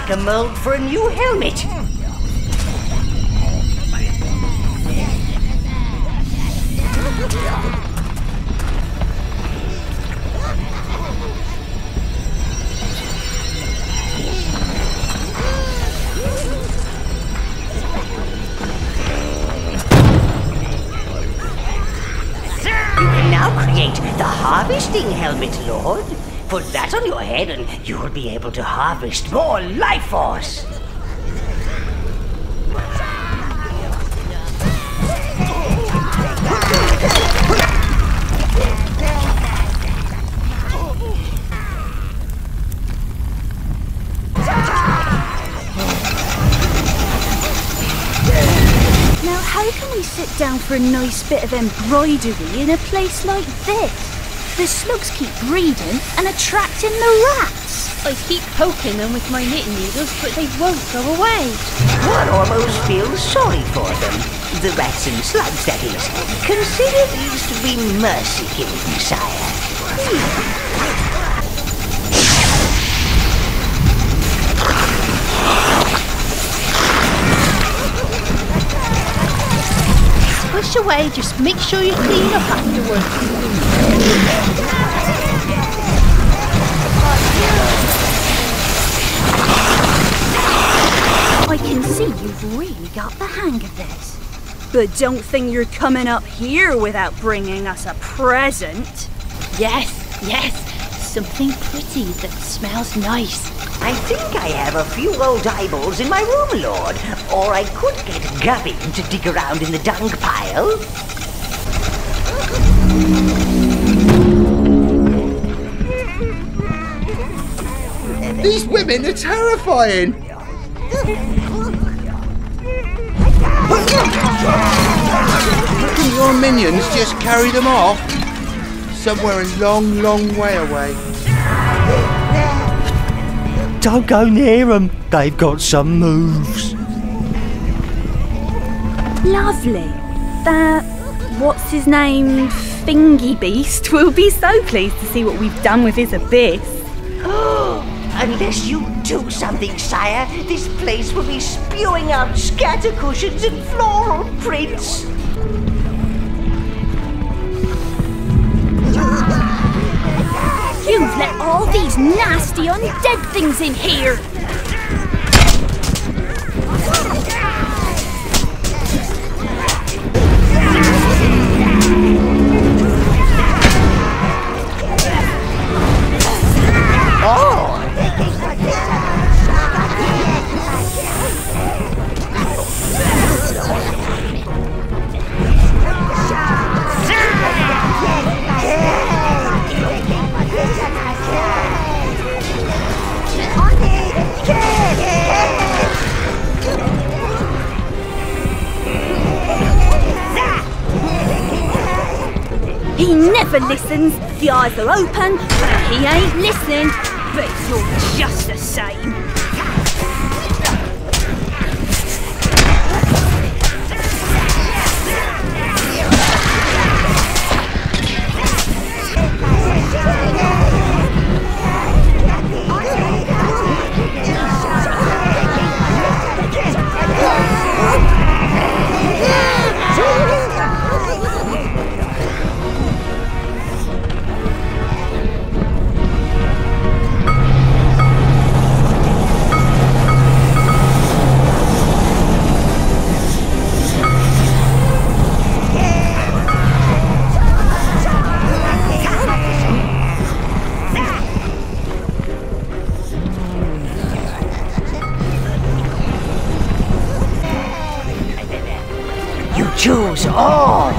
A mold for a new helmet. You can now create the harvesting helmet, Lord. Put that on your head and you will be able to harvest more life force. Now, how can we sit down for a nice bit of embroidery in a place like this? The slugs keep breeding and attracting the rats. I keep poking them with my knitting needles, but they won't go away. One almost feels sorry for them. The rats and slugs, that is. Consider these to be mercy killing, sire. Push away, just make sure you clean up afterwards. I can see you've really got the hang of this. But don't think you're coming up here without bringing us a present. Yes, something pretty that smells nice. I think I have a few old eyeballs in my room, Lord. Or I could get Gubbin to dig around in the dung pile. These women are terrifying! Couldn't your minions just carry them off? Somewhere a long, long way away. Don't go near them. They've got some moves. Lovely. That, what's his name, Thingy Beast will be so pleased to see what we've done with his abyss. Unless you do something, sire, this place will be spewing out scatter cushions and floral prints. You've let all these nasty undead things in here! He never listens. The eyes are open, but he ain't listening. But you're just the same. Choose all.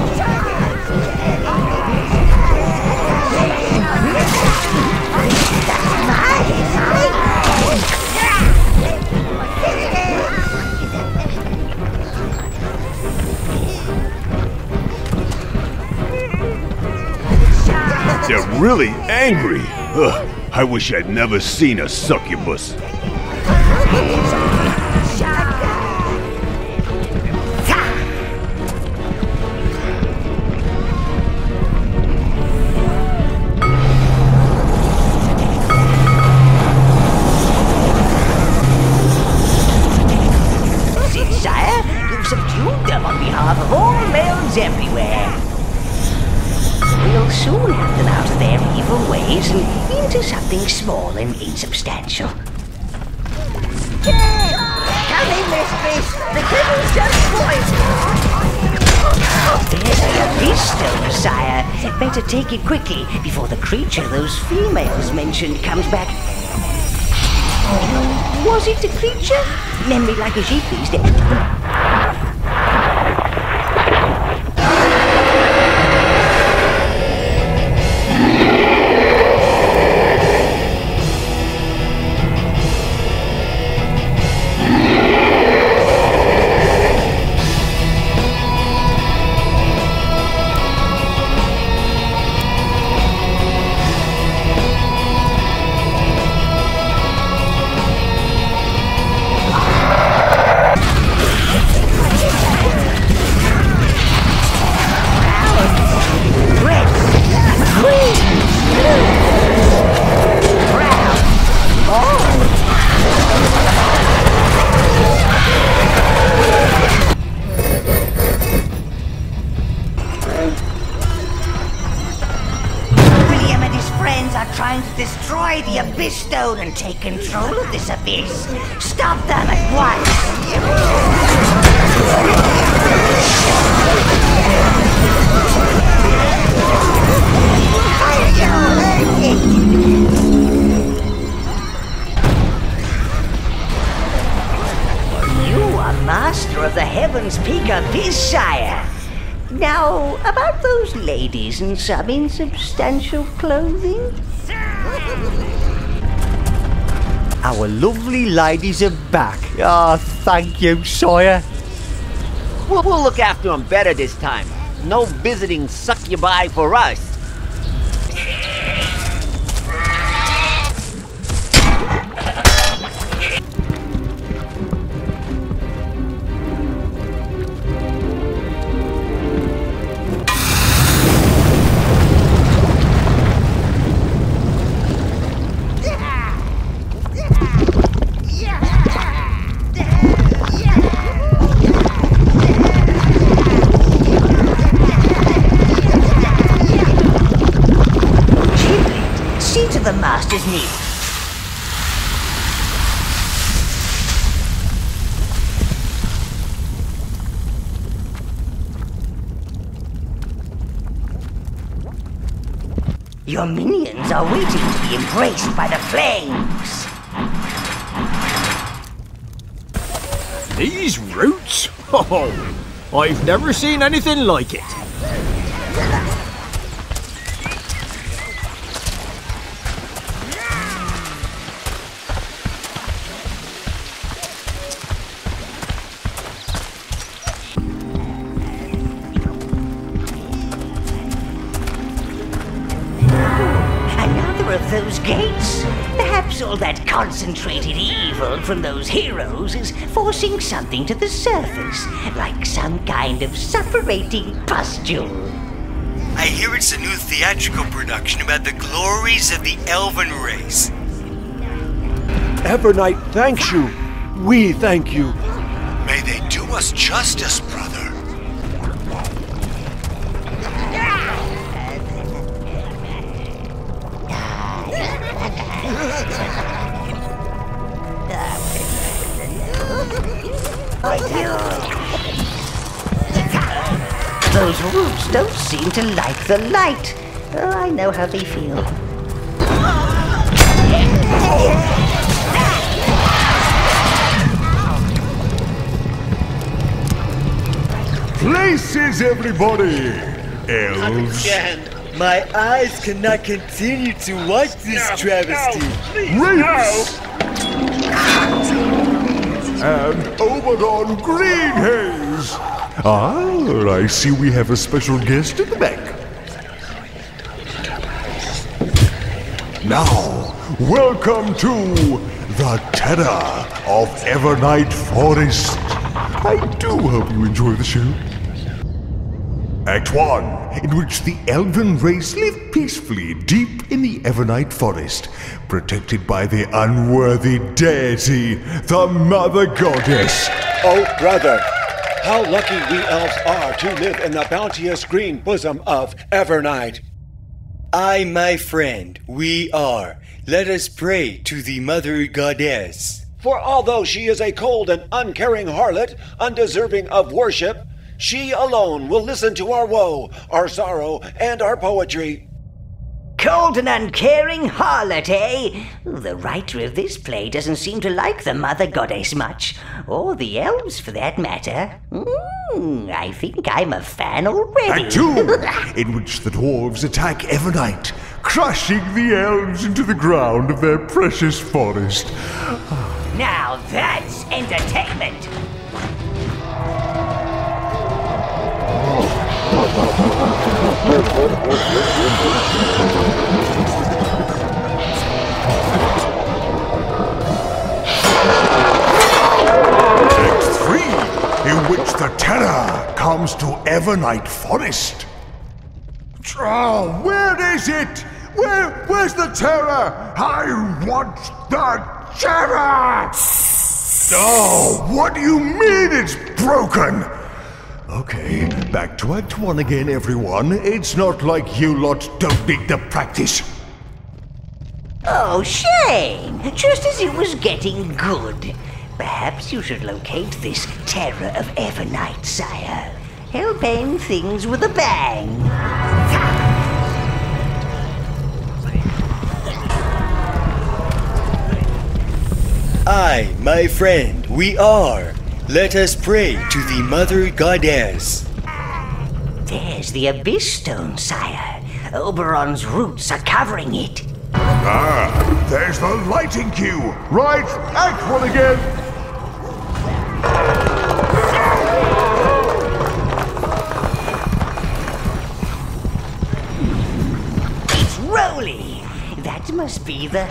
They're really angry. Ugh, I wish I'd never seen a succubus. Everywhere. We'll soon have them out of their evil ways and into something small and insubstantial. Come in, mistress. The kettle's just boiled. There's the abyss stone, sire. Better take it quickly before the creature those females mentioned comes back. Was it the creature? Memory like a sheep these days. Stone and take control of this abyss. Stop them at once. You are master of the Heaven's Peak Abyss, sire. Now, about those ladies in some insubstantial clothing. Our lovely ladies are back. Ah, thank you, sire. We'll look after them better this time. No visiting succubi for us. The master's need. Your minions are waiting to be embraced by the flames. These roots? Oh, I've never seen anything like it. power of those gates. Perhaps all that concentrated evil from those heroes is forcing something to the surface, like some kind of suffocating pustule. I hear it's a new theatrical production about the glories of the elven race. Evernight thanks you. We thank you. May they do us justice, brother. Those roots don't seem to like the light. Oh, I know how they feel. Places, everybody! Elves. My eyes cannot continue to watch this travesty. Rapes! And Oberon Greenhaze! Ah, I see we have a special guest in the back. Now, welcome to the terror of Evernight Forest. I do hope you enjoy the show. Act 1, in which the elven race live peacefully deep in the Evernight Forest, protected by the unworthy deity, the Mother Goddess. Oh, brother, how lucky we elves are to live in the bounteous green bosom of Evernight. Aye, my friend, we are. Let us pray to the Mother Goddess. For although she is a cold and uncaring harlot, undeserving of worship, she alone will listen to our woe, our sorrow, and our poetry. Cold and uncaring harlot, eh? The writer of this play doesn't seem to like the Mother Goddess much, or the elves for that matter. I think I'm a fan already. Act 2, in which the dwarves attack Evernight, crushing the elves into the ground of their precious forest. Now that's entertainment! Act 3, in which the terror comes to Evernight Forest. Oh, where is it? Where's the terror? I want the terror! Oh, what do you mean it's broken? Okay, back to Act 1 again, everyone. It's not like you lot don't need the practice. Oh, shame! Just as it was getting good. Perhaps you should locate this terror of Evernight, sire. He'll end things with a bang. Aye, my friend, we are. Let us pray to the Mother Goddess. There's the Abyss Stone, sire. Oberon's roots are covering it. Ah, there's the lighting cue. Right, Act 1 again. It's Rolly. That must be the...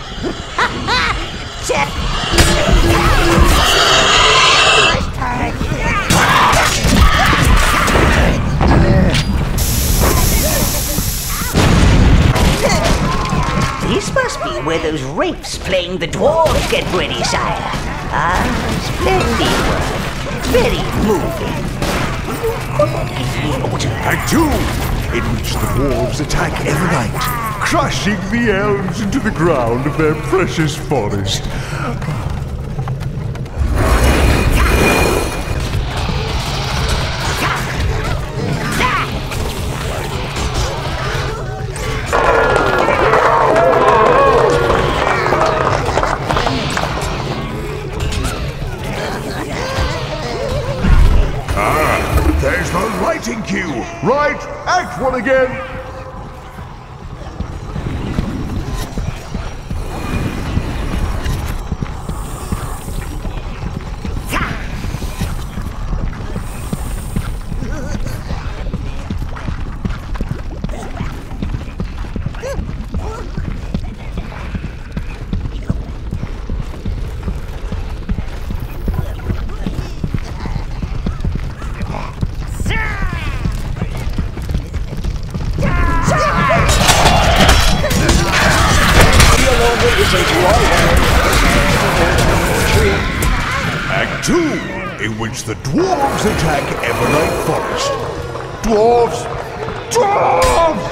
This must be where those wraiths playing the dwarves get ready, sire. Ah, splendid work. Very moving. Act 2, in which the dwarves attack Evernight, crushing the elves into the ground of their precious forest. There's the lighting cue. Right, Act 1 again. listen to our retreat. Act 2, in which the dwarves attack Evernight Forest. Dwarves! Dwarves!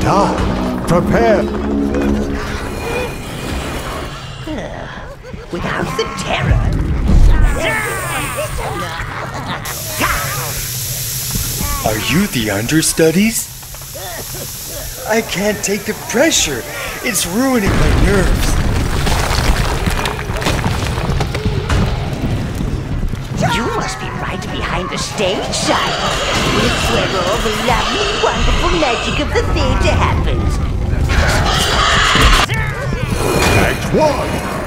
Stop! Prepare! Without the terror. Are you the understudies? I can't take the pressure. It's ruining my nerves. You must be right behind the stage, sire. It's where all the lovely, wonderful magic of the theatre happens. Act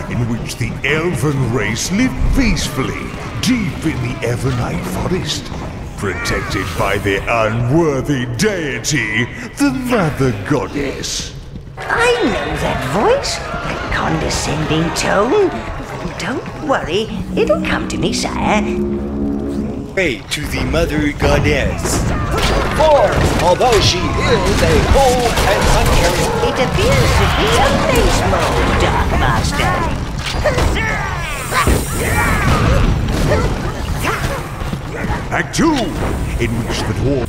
1, in which the elven race live peacefully, deep in the Evernight Forest, protected by their unworthy deity, the Mother Goddess. I know that voice, that condescending tone. Don't worry, it'll come to me, sire. Pray to the Mother Goddess. For, although she is a cold and uncaring... It appears to be a face mold, Dark Master. Act 2, in which the dwarf...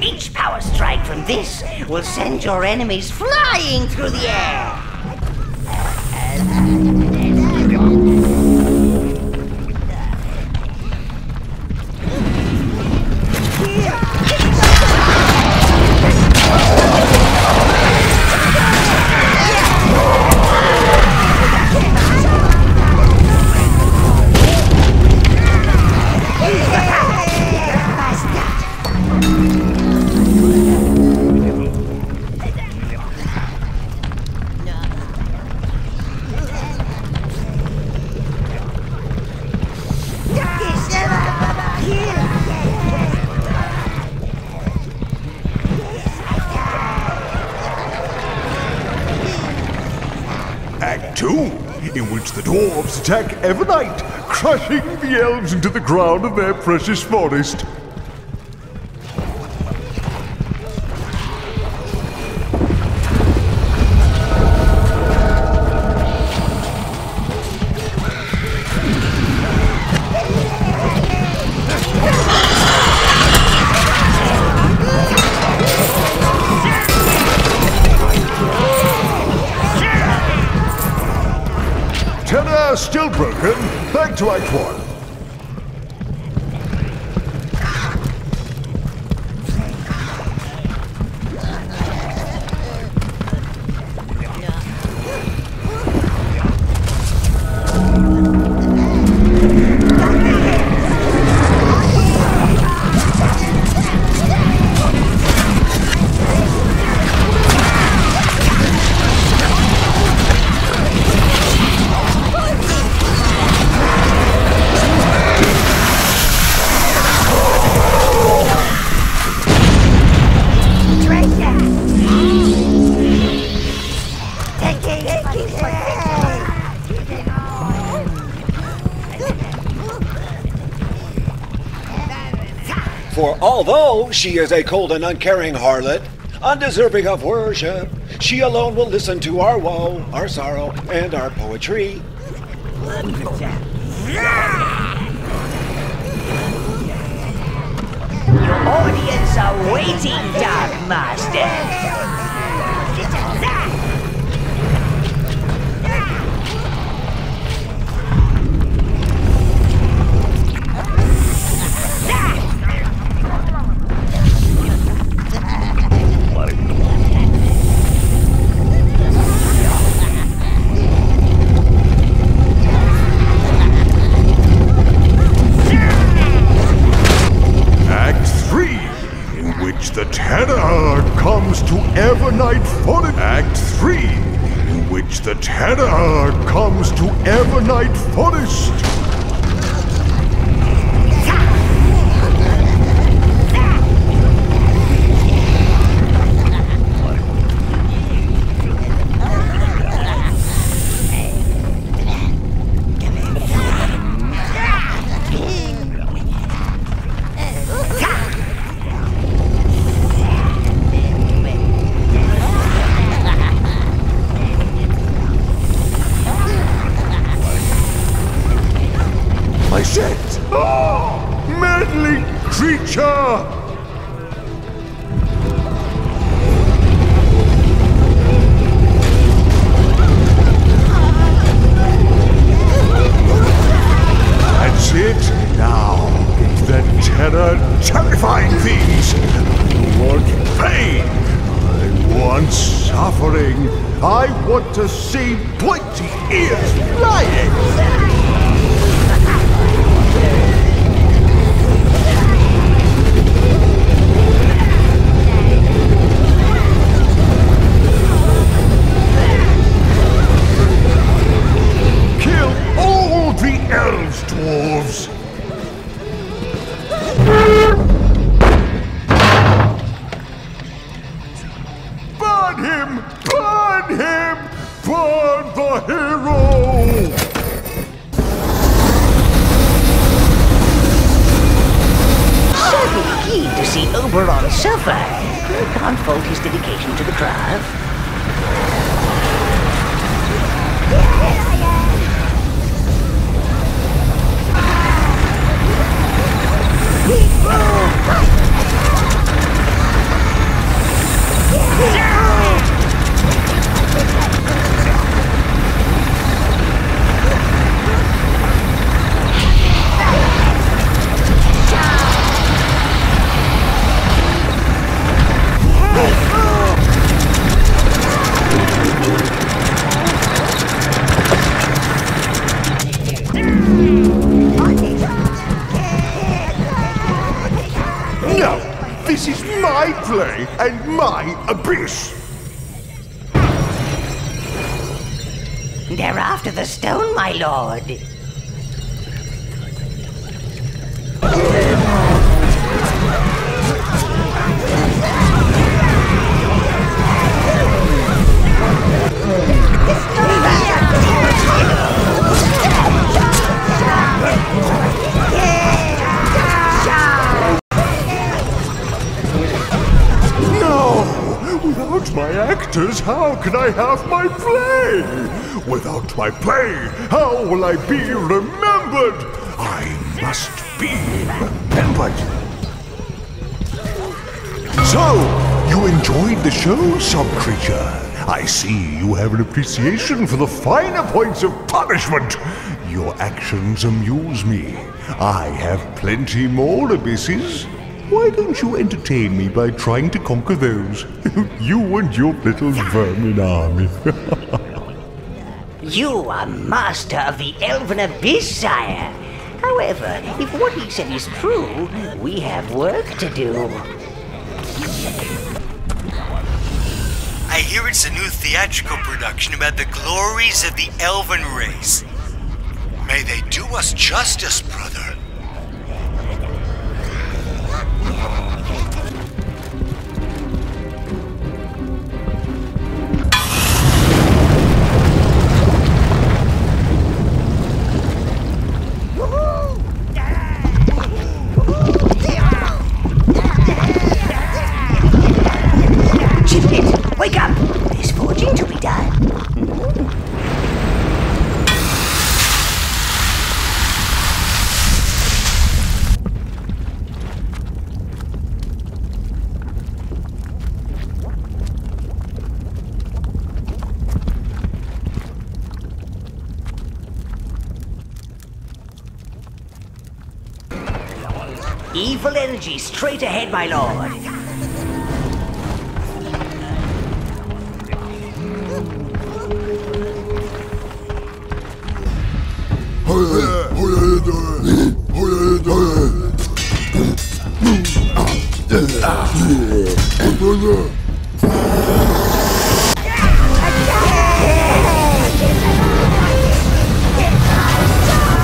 Each power strike from this will send your enemies flying through the air. In which the dwarves attack Evernight, crushing the elves into the ground of their precious forest. Still broken. Back to Act 1. Although she is a cold and uncaring harlot, undeserving of worship, she alone will listen to our woe, our sorrow, and our poetry. Your audience are waiting, Dark Master. The terror comes to Evernight Forest. Act 3, in which the terror comes to Evernight Forest. To see pointy ears flying! Kill all the elves, dwarves! Burn him! Burn him! Burn the hero! Certainly keen to see Overlord suffer. I can't fault his dedication to the craft. This is my play and my abyss. They're after the stone, my lord. Without my actors, how can I have my play? Without my play, how will I be remembered? I must be remembered. So, you enjoyed the show, sub-creature. I see you have an appreciation for the finer points of punishment. Your actions amuse me. I have plenty more abysses. Why don't you entertain me by trying to conquer those? You and your little vermin army. You are master of the Elven Abyss, sire. However, if what he said is true, we have work to do. I hear it's a new theatrical production about the glories of the Elven race. May they do us justice, brother. evil energy straight ahead, my lord.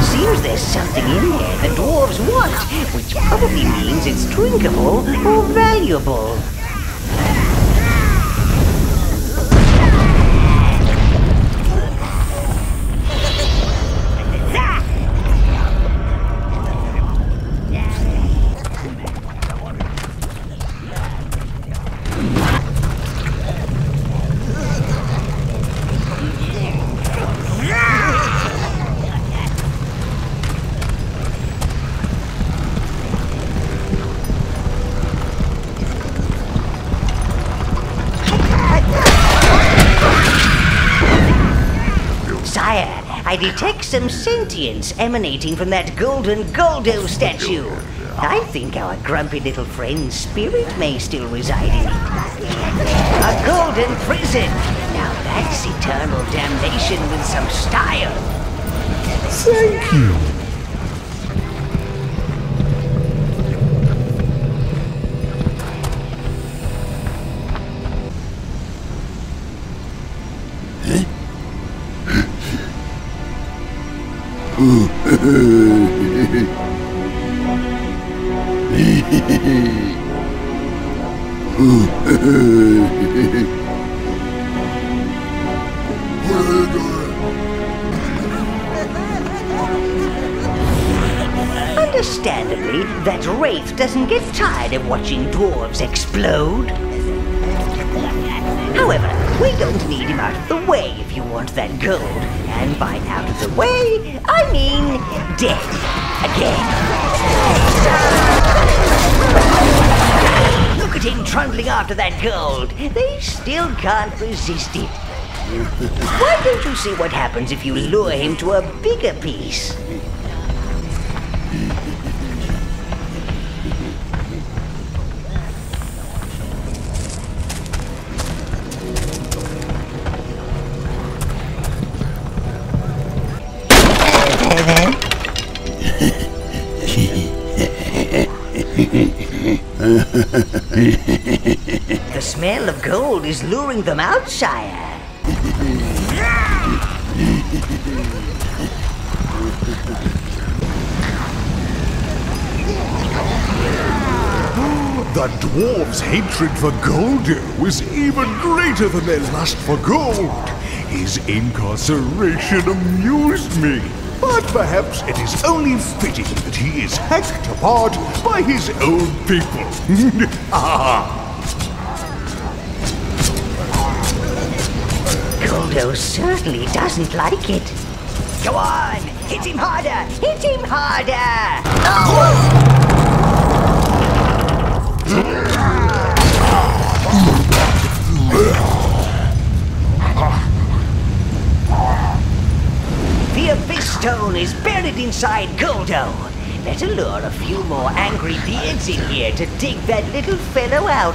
Seems there's something in there the dwarves want, which probably means it's drinkable or valuable. I detect some sentience emanating from that golden Goldo statue. I think our grumpy little friend's spirit may still reside in it. A golden prison! Now that's eternal damnation with some style. Thank you. Understandably, that wraith doesn't get tired of watching dwarves explode. However, we don't need him out of the way if you want that gold. And by out of the way, I mean death again. Look at him trundling after that gold. They still can't resist it. Why don't you see what happens if you lure him to a bigger piece? The smell of gold is luring them out, sire. The dwarves' hatred for Goldo is even greater than their lust for gold. His incarceration amused me. But perhaps it is only fitting that he is hacked apart by his own people. Goldo certainly doesn't like it. Go on! Hit him harder! Hit him harder! Oh! The Abyss Stone is buried inside Goldo. Better lure a few more angry beards in here to dig that little fellow out.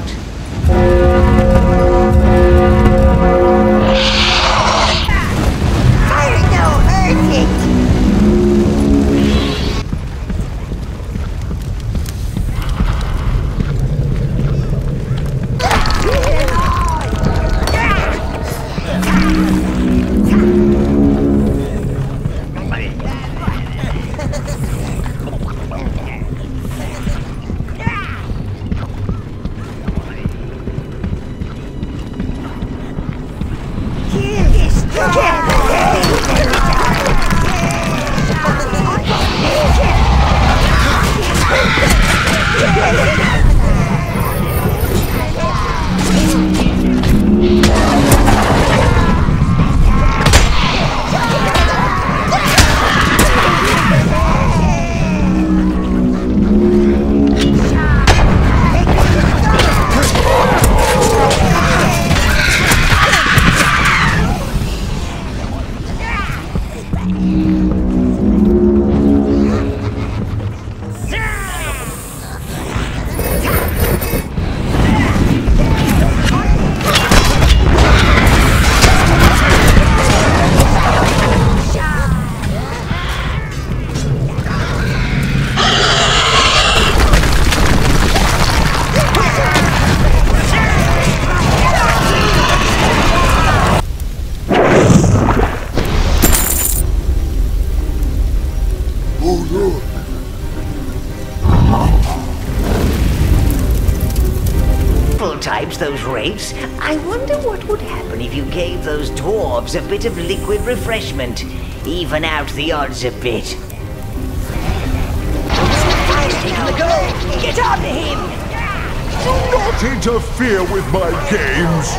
I don't hurt it! those rates, I wonder what would happen if you gave those dwarves a bit of liquid refreshment. Even out the odds a bit. Get on to him! Do not interfere with my games!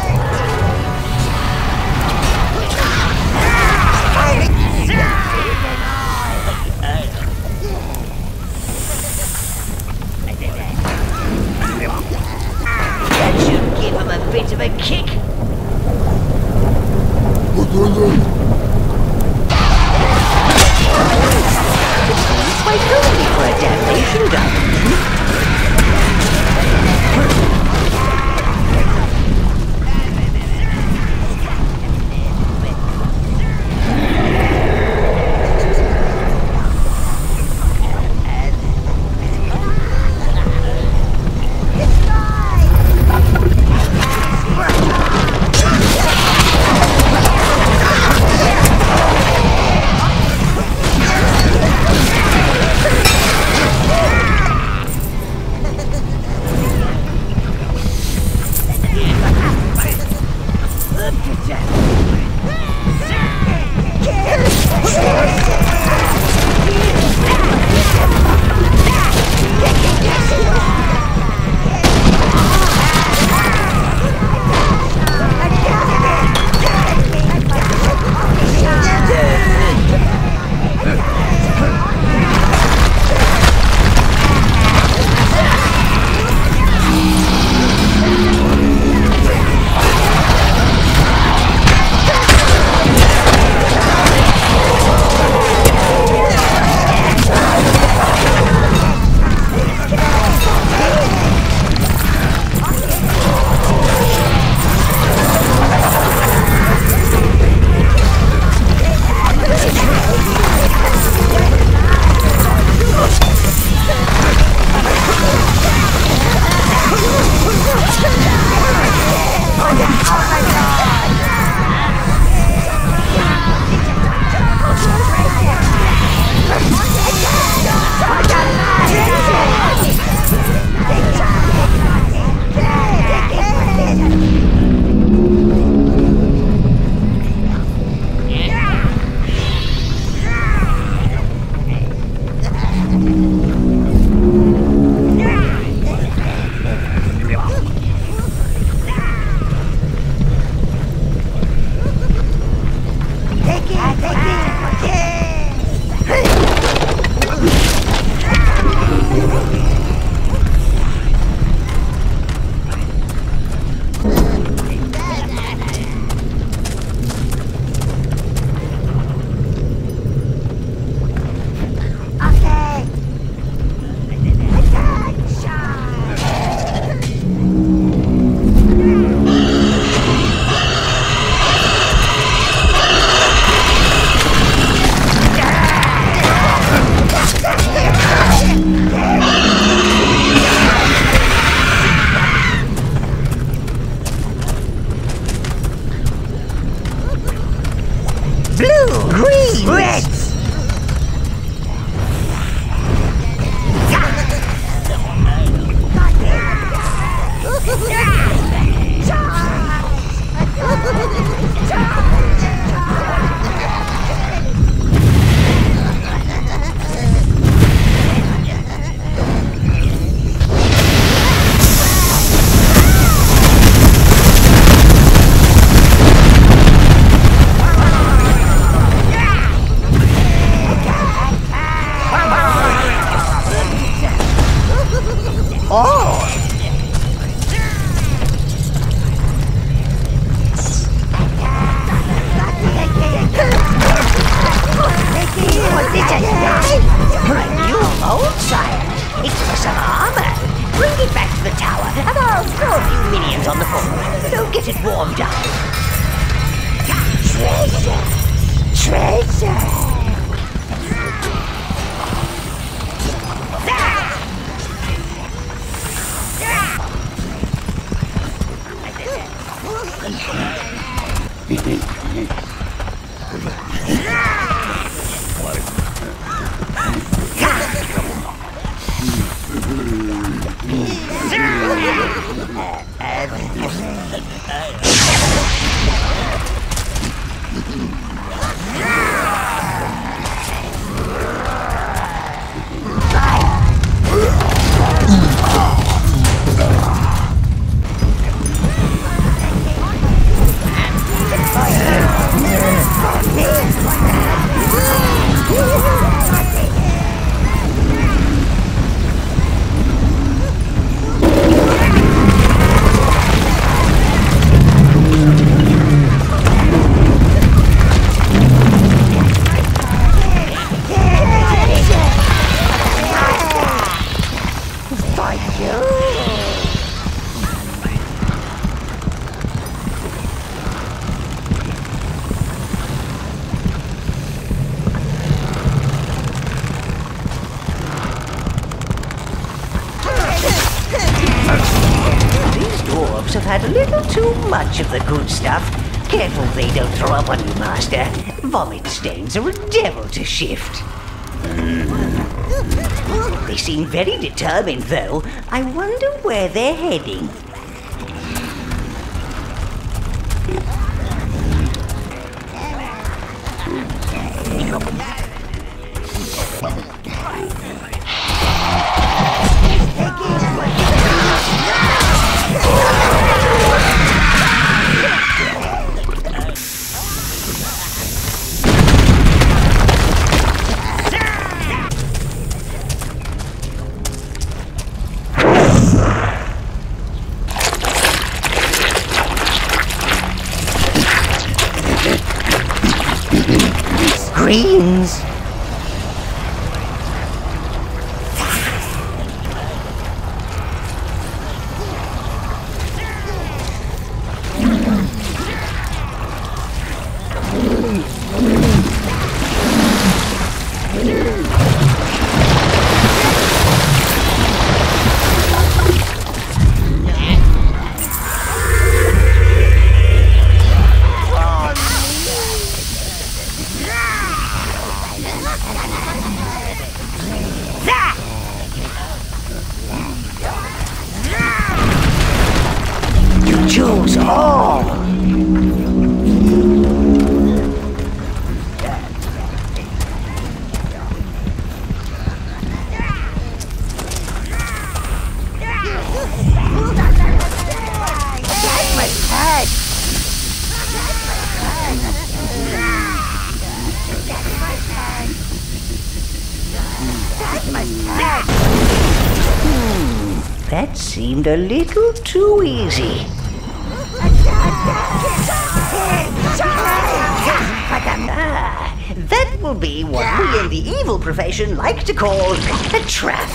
That should give him a bit of a kick. Wait only for a damnation gun. Have had a little too much of the good stuff. Careful they don't throw up on you, Master. Vomit stains are a devil to shift. They seem very determined, though. I wonder where they're heading. Greens. Choose all. That seemed a little too easy. That will be what we in the evil profession like to call a trap.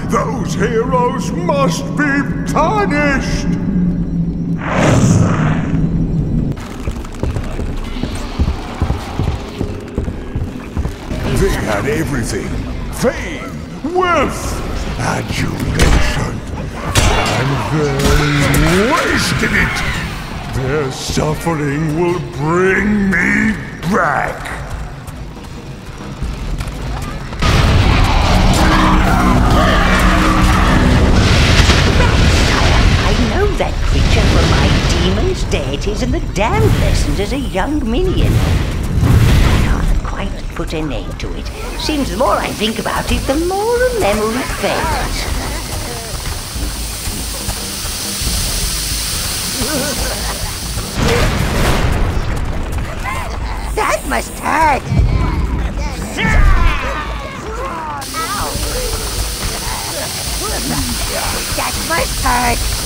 Those heroes must be tarnished! They had everything. Fame, wealth, adulation, and then wasted it. Their suffering will bring me back. That creature from my demons, deities, and the damned lessons as a young minion. I can't quite put a name to it. Seems the more I think about it, the more the memory fades. That must hurt. That must hurt.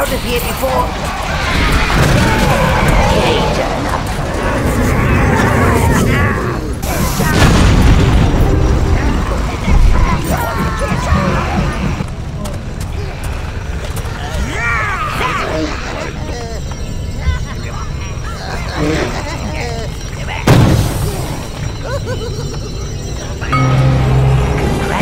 out of here before...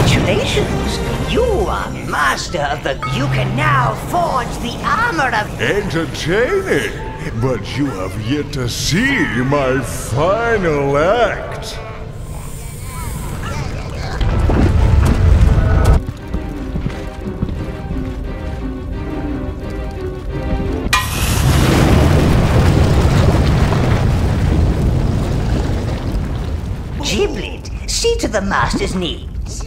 Congratulations! You are master of the... You can now forge the armor of... Entertaining, but you have yet to see my final act. to the Master's needs.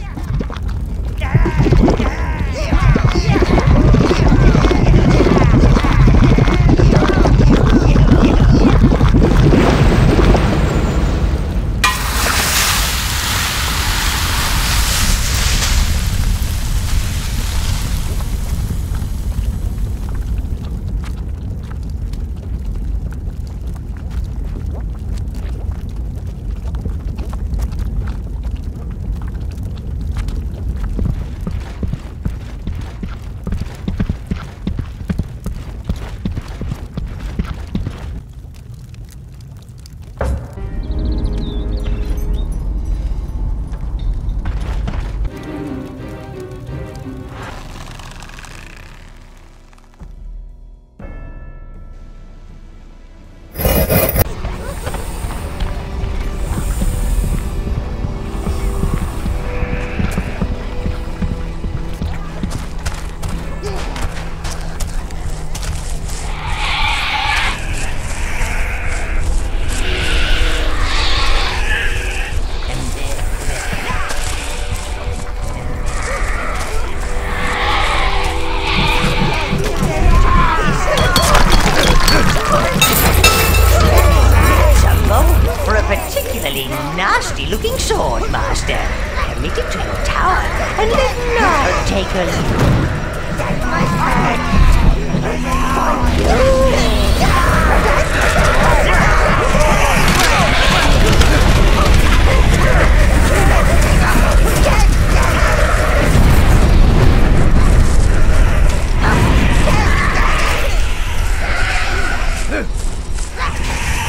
Nasty-looking sword, Master. Commit it to your tower and let none take a look.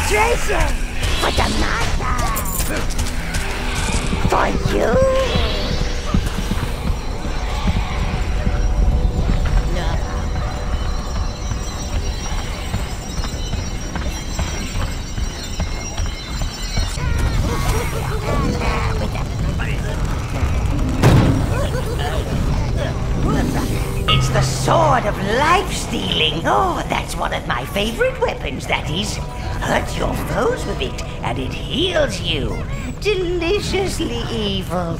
Treasure for the Master. For you. It's the sword of life-stealing. Oh, that's one of my favorite weapons, that is. Hurt your foes with it, and it heals you. Deliciously evil.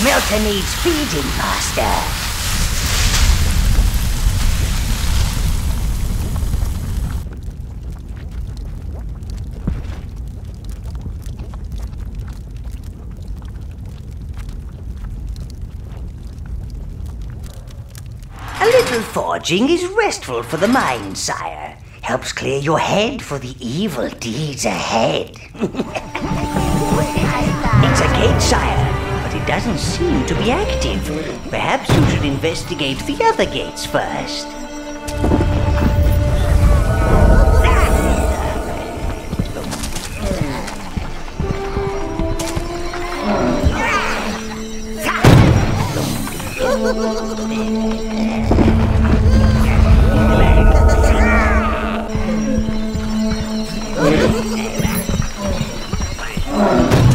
Smelter needs feeding, Master. A little forging is restful for the mind, sire. Helps clear your head for the evil deeds ahead. It's a gate, sire. It doesn't seem to be active. Perhaps you should investigate the other gates first.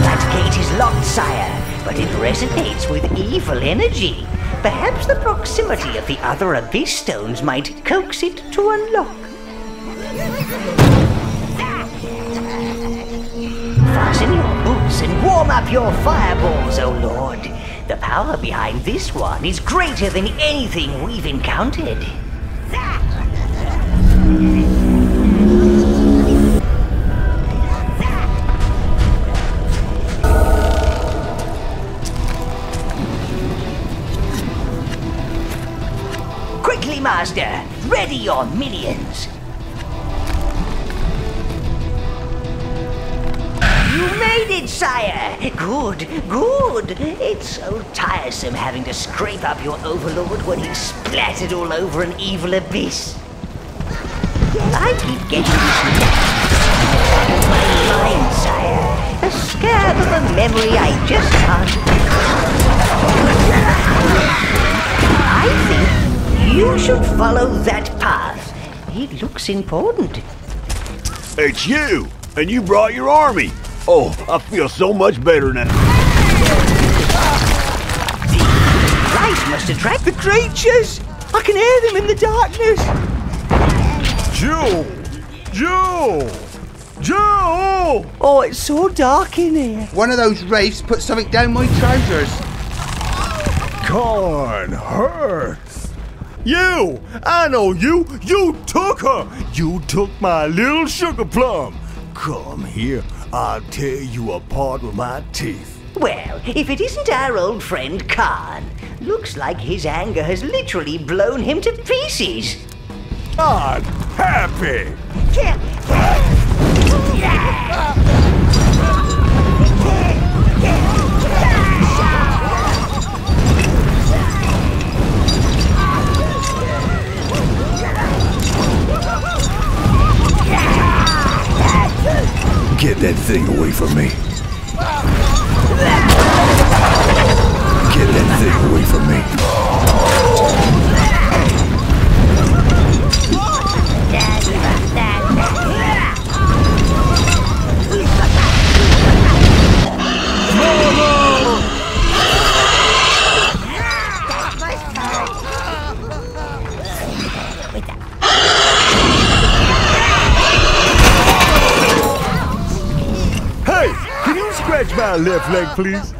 That gate is locked, sire. But it resonates with evil energy. Perhaps the proximity of the other abyss stones might coax it to unlock. Fasten your boots and warm up your fireballs, O Lord. The power behind this one is greater than anything we've encountered. Master, ready your minions. You made it, sire. Good, good. It's so tiresome having to scrape up your overlord when he's splattered all over an evil abyss. I keep getting this in my mind, sire. A scab of a memory I just can't. I think you should follow that path. It looks important. It's you! And you brought your army! Oh, I feel so much better now. Light must attract the creatures! I can hear them in the darkness! Joe! Joe! Joe! Oh, it's so dark in here. One of those wraiths put something down my trousers. Corn hurts. You! I know you! You took her! You took my little sugar plum! Come here, I'll tear you apart with my teeth. Well, if it isn't our old friend Khan. Looks like his anger has literally blown him to pieces. I'm happy! Get that thing away from me. Get that thing away from me. Hey, can you scratch my left leg, please?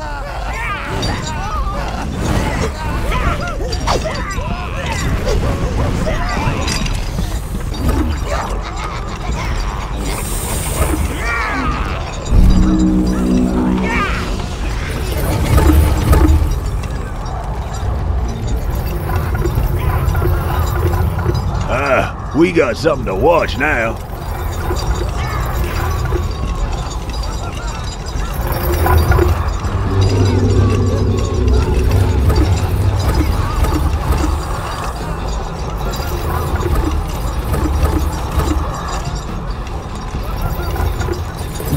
We got something to watch now.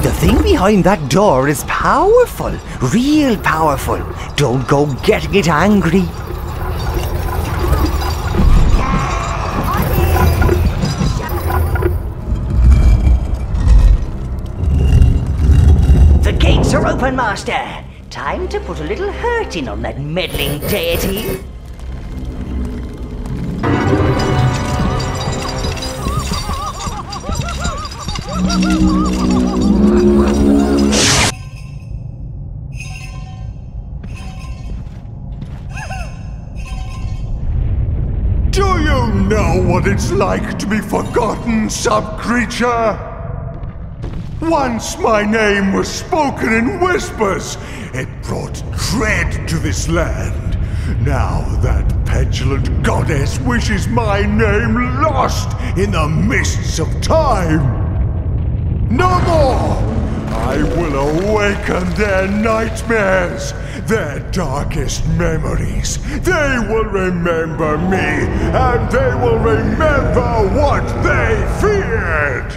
The thing behind that door is powerful, real powerful. Don't go getting it angry. The gates are open, Master. Time to put a little hurting on that meddling deity. Do you know what it's like to be forgotten, sub-creature? Once my name was spoken in whispers, it brought dread to this land. Now that petulant goddess wishes my name lost in the mists of time. No more! I will awaken their nightmares, their darkest memories. They will remember me, and they will remember what they feared!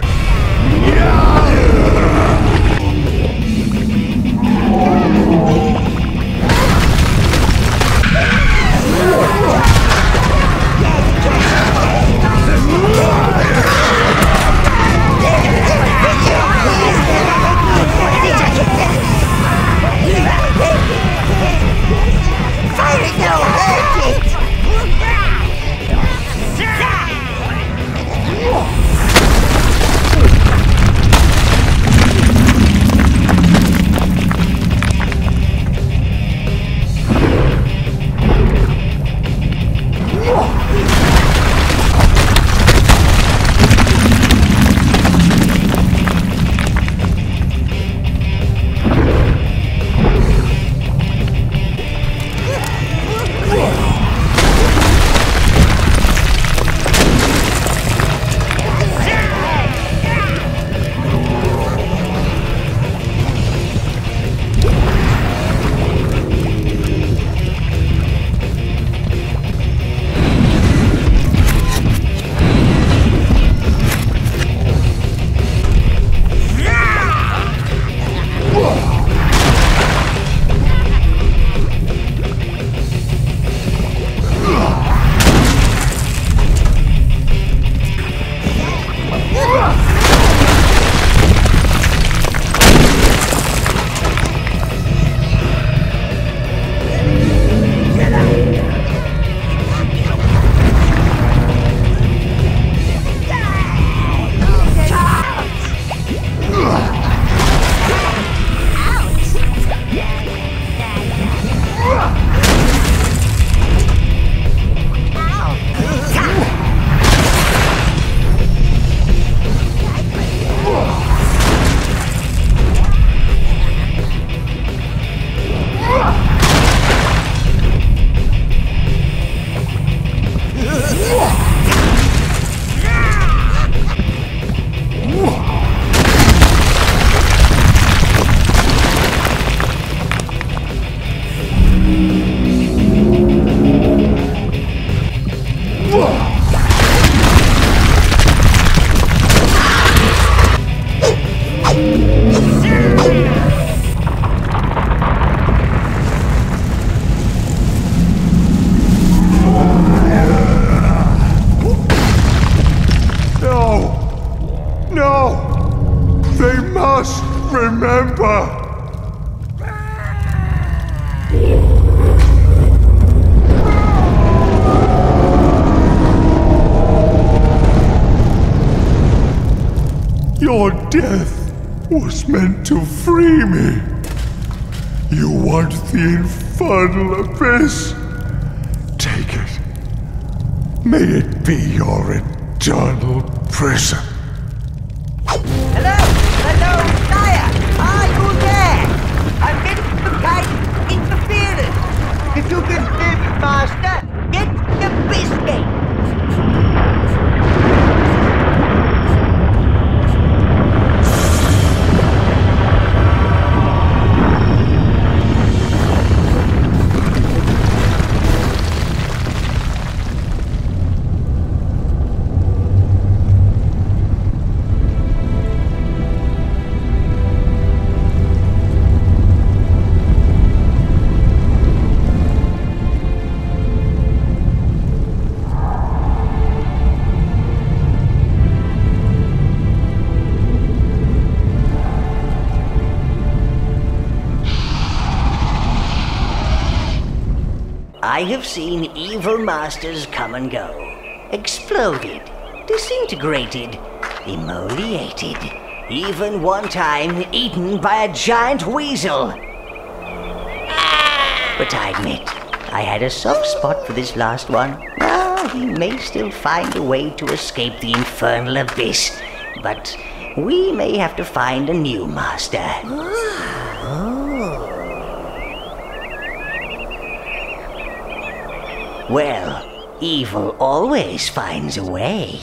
Your death was meant to free me. You want the infernal abyss? Take it. May it be your eternal prison. Hello, sire! Are you there? I'm getting some kind of interference. If you can hear me, master, get the biscuit. I have seen evil masters come and go. Exploded, disintegrated, immolated. Even one time eaten by a giant weasel. But I admit, I had a soft spot for this last one. He may still find a way to escape the infernal abyss, but we may have to find a new master. Well, evil always finds a way.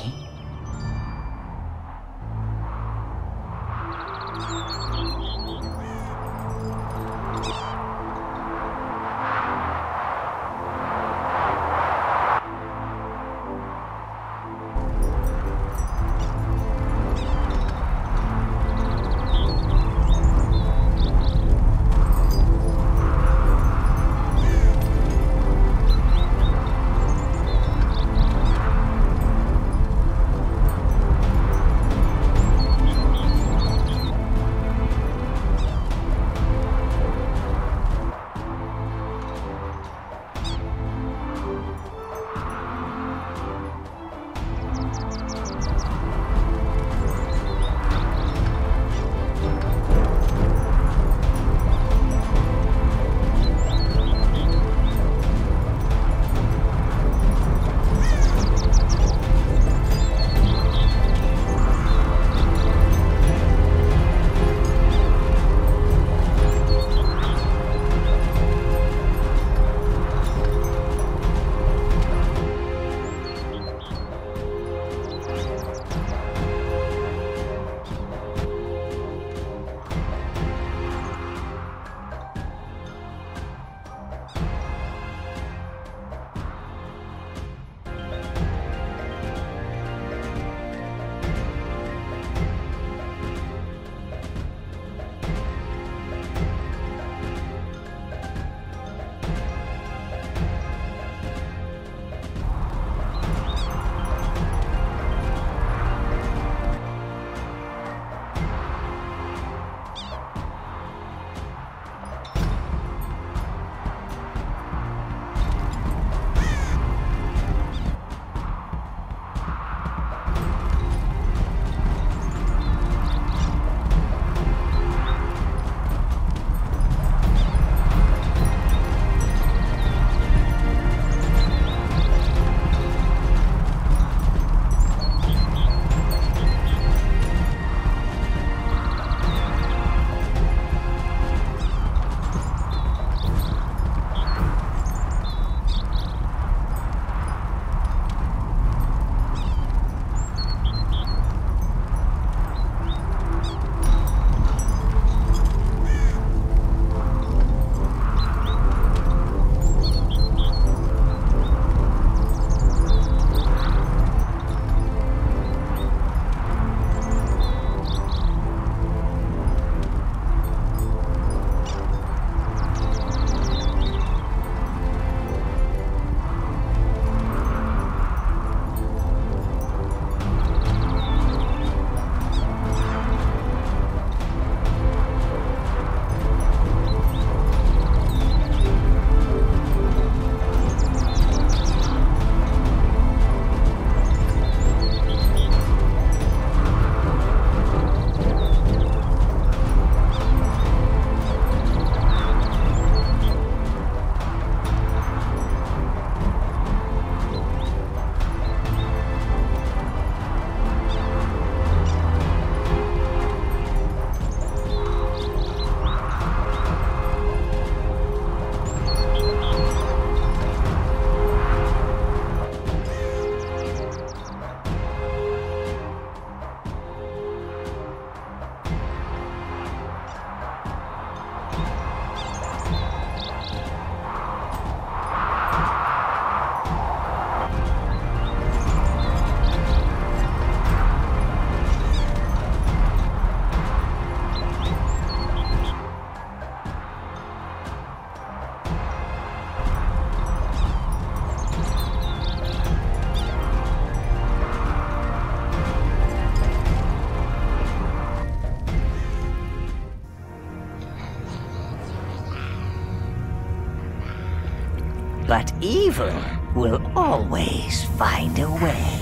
But evil will always find a way.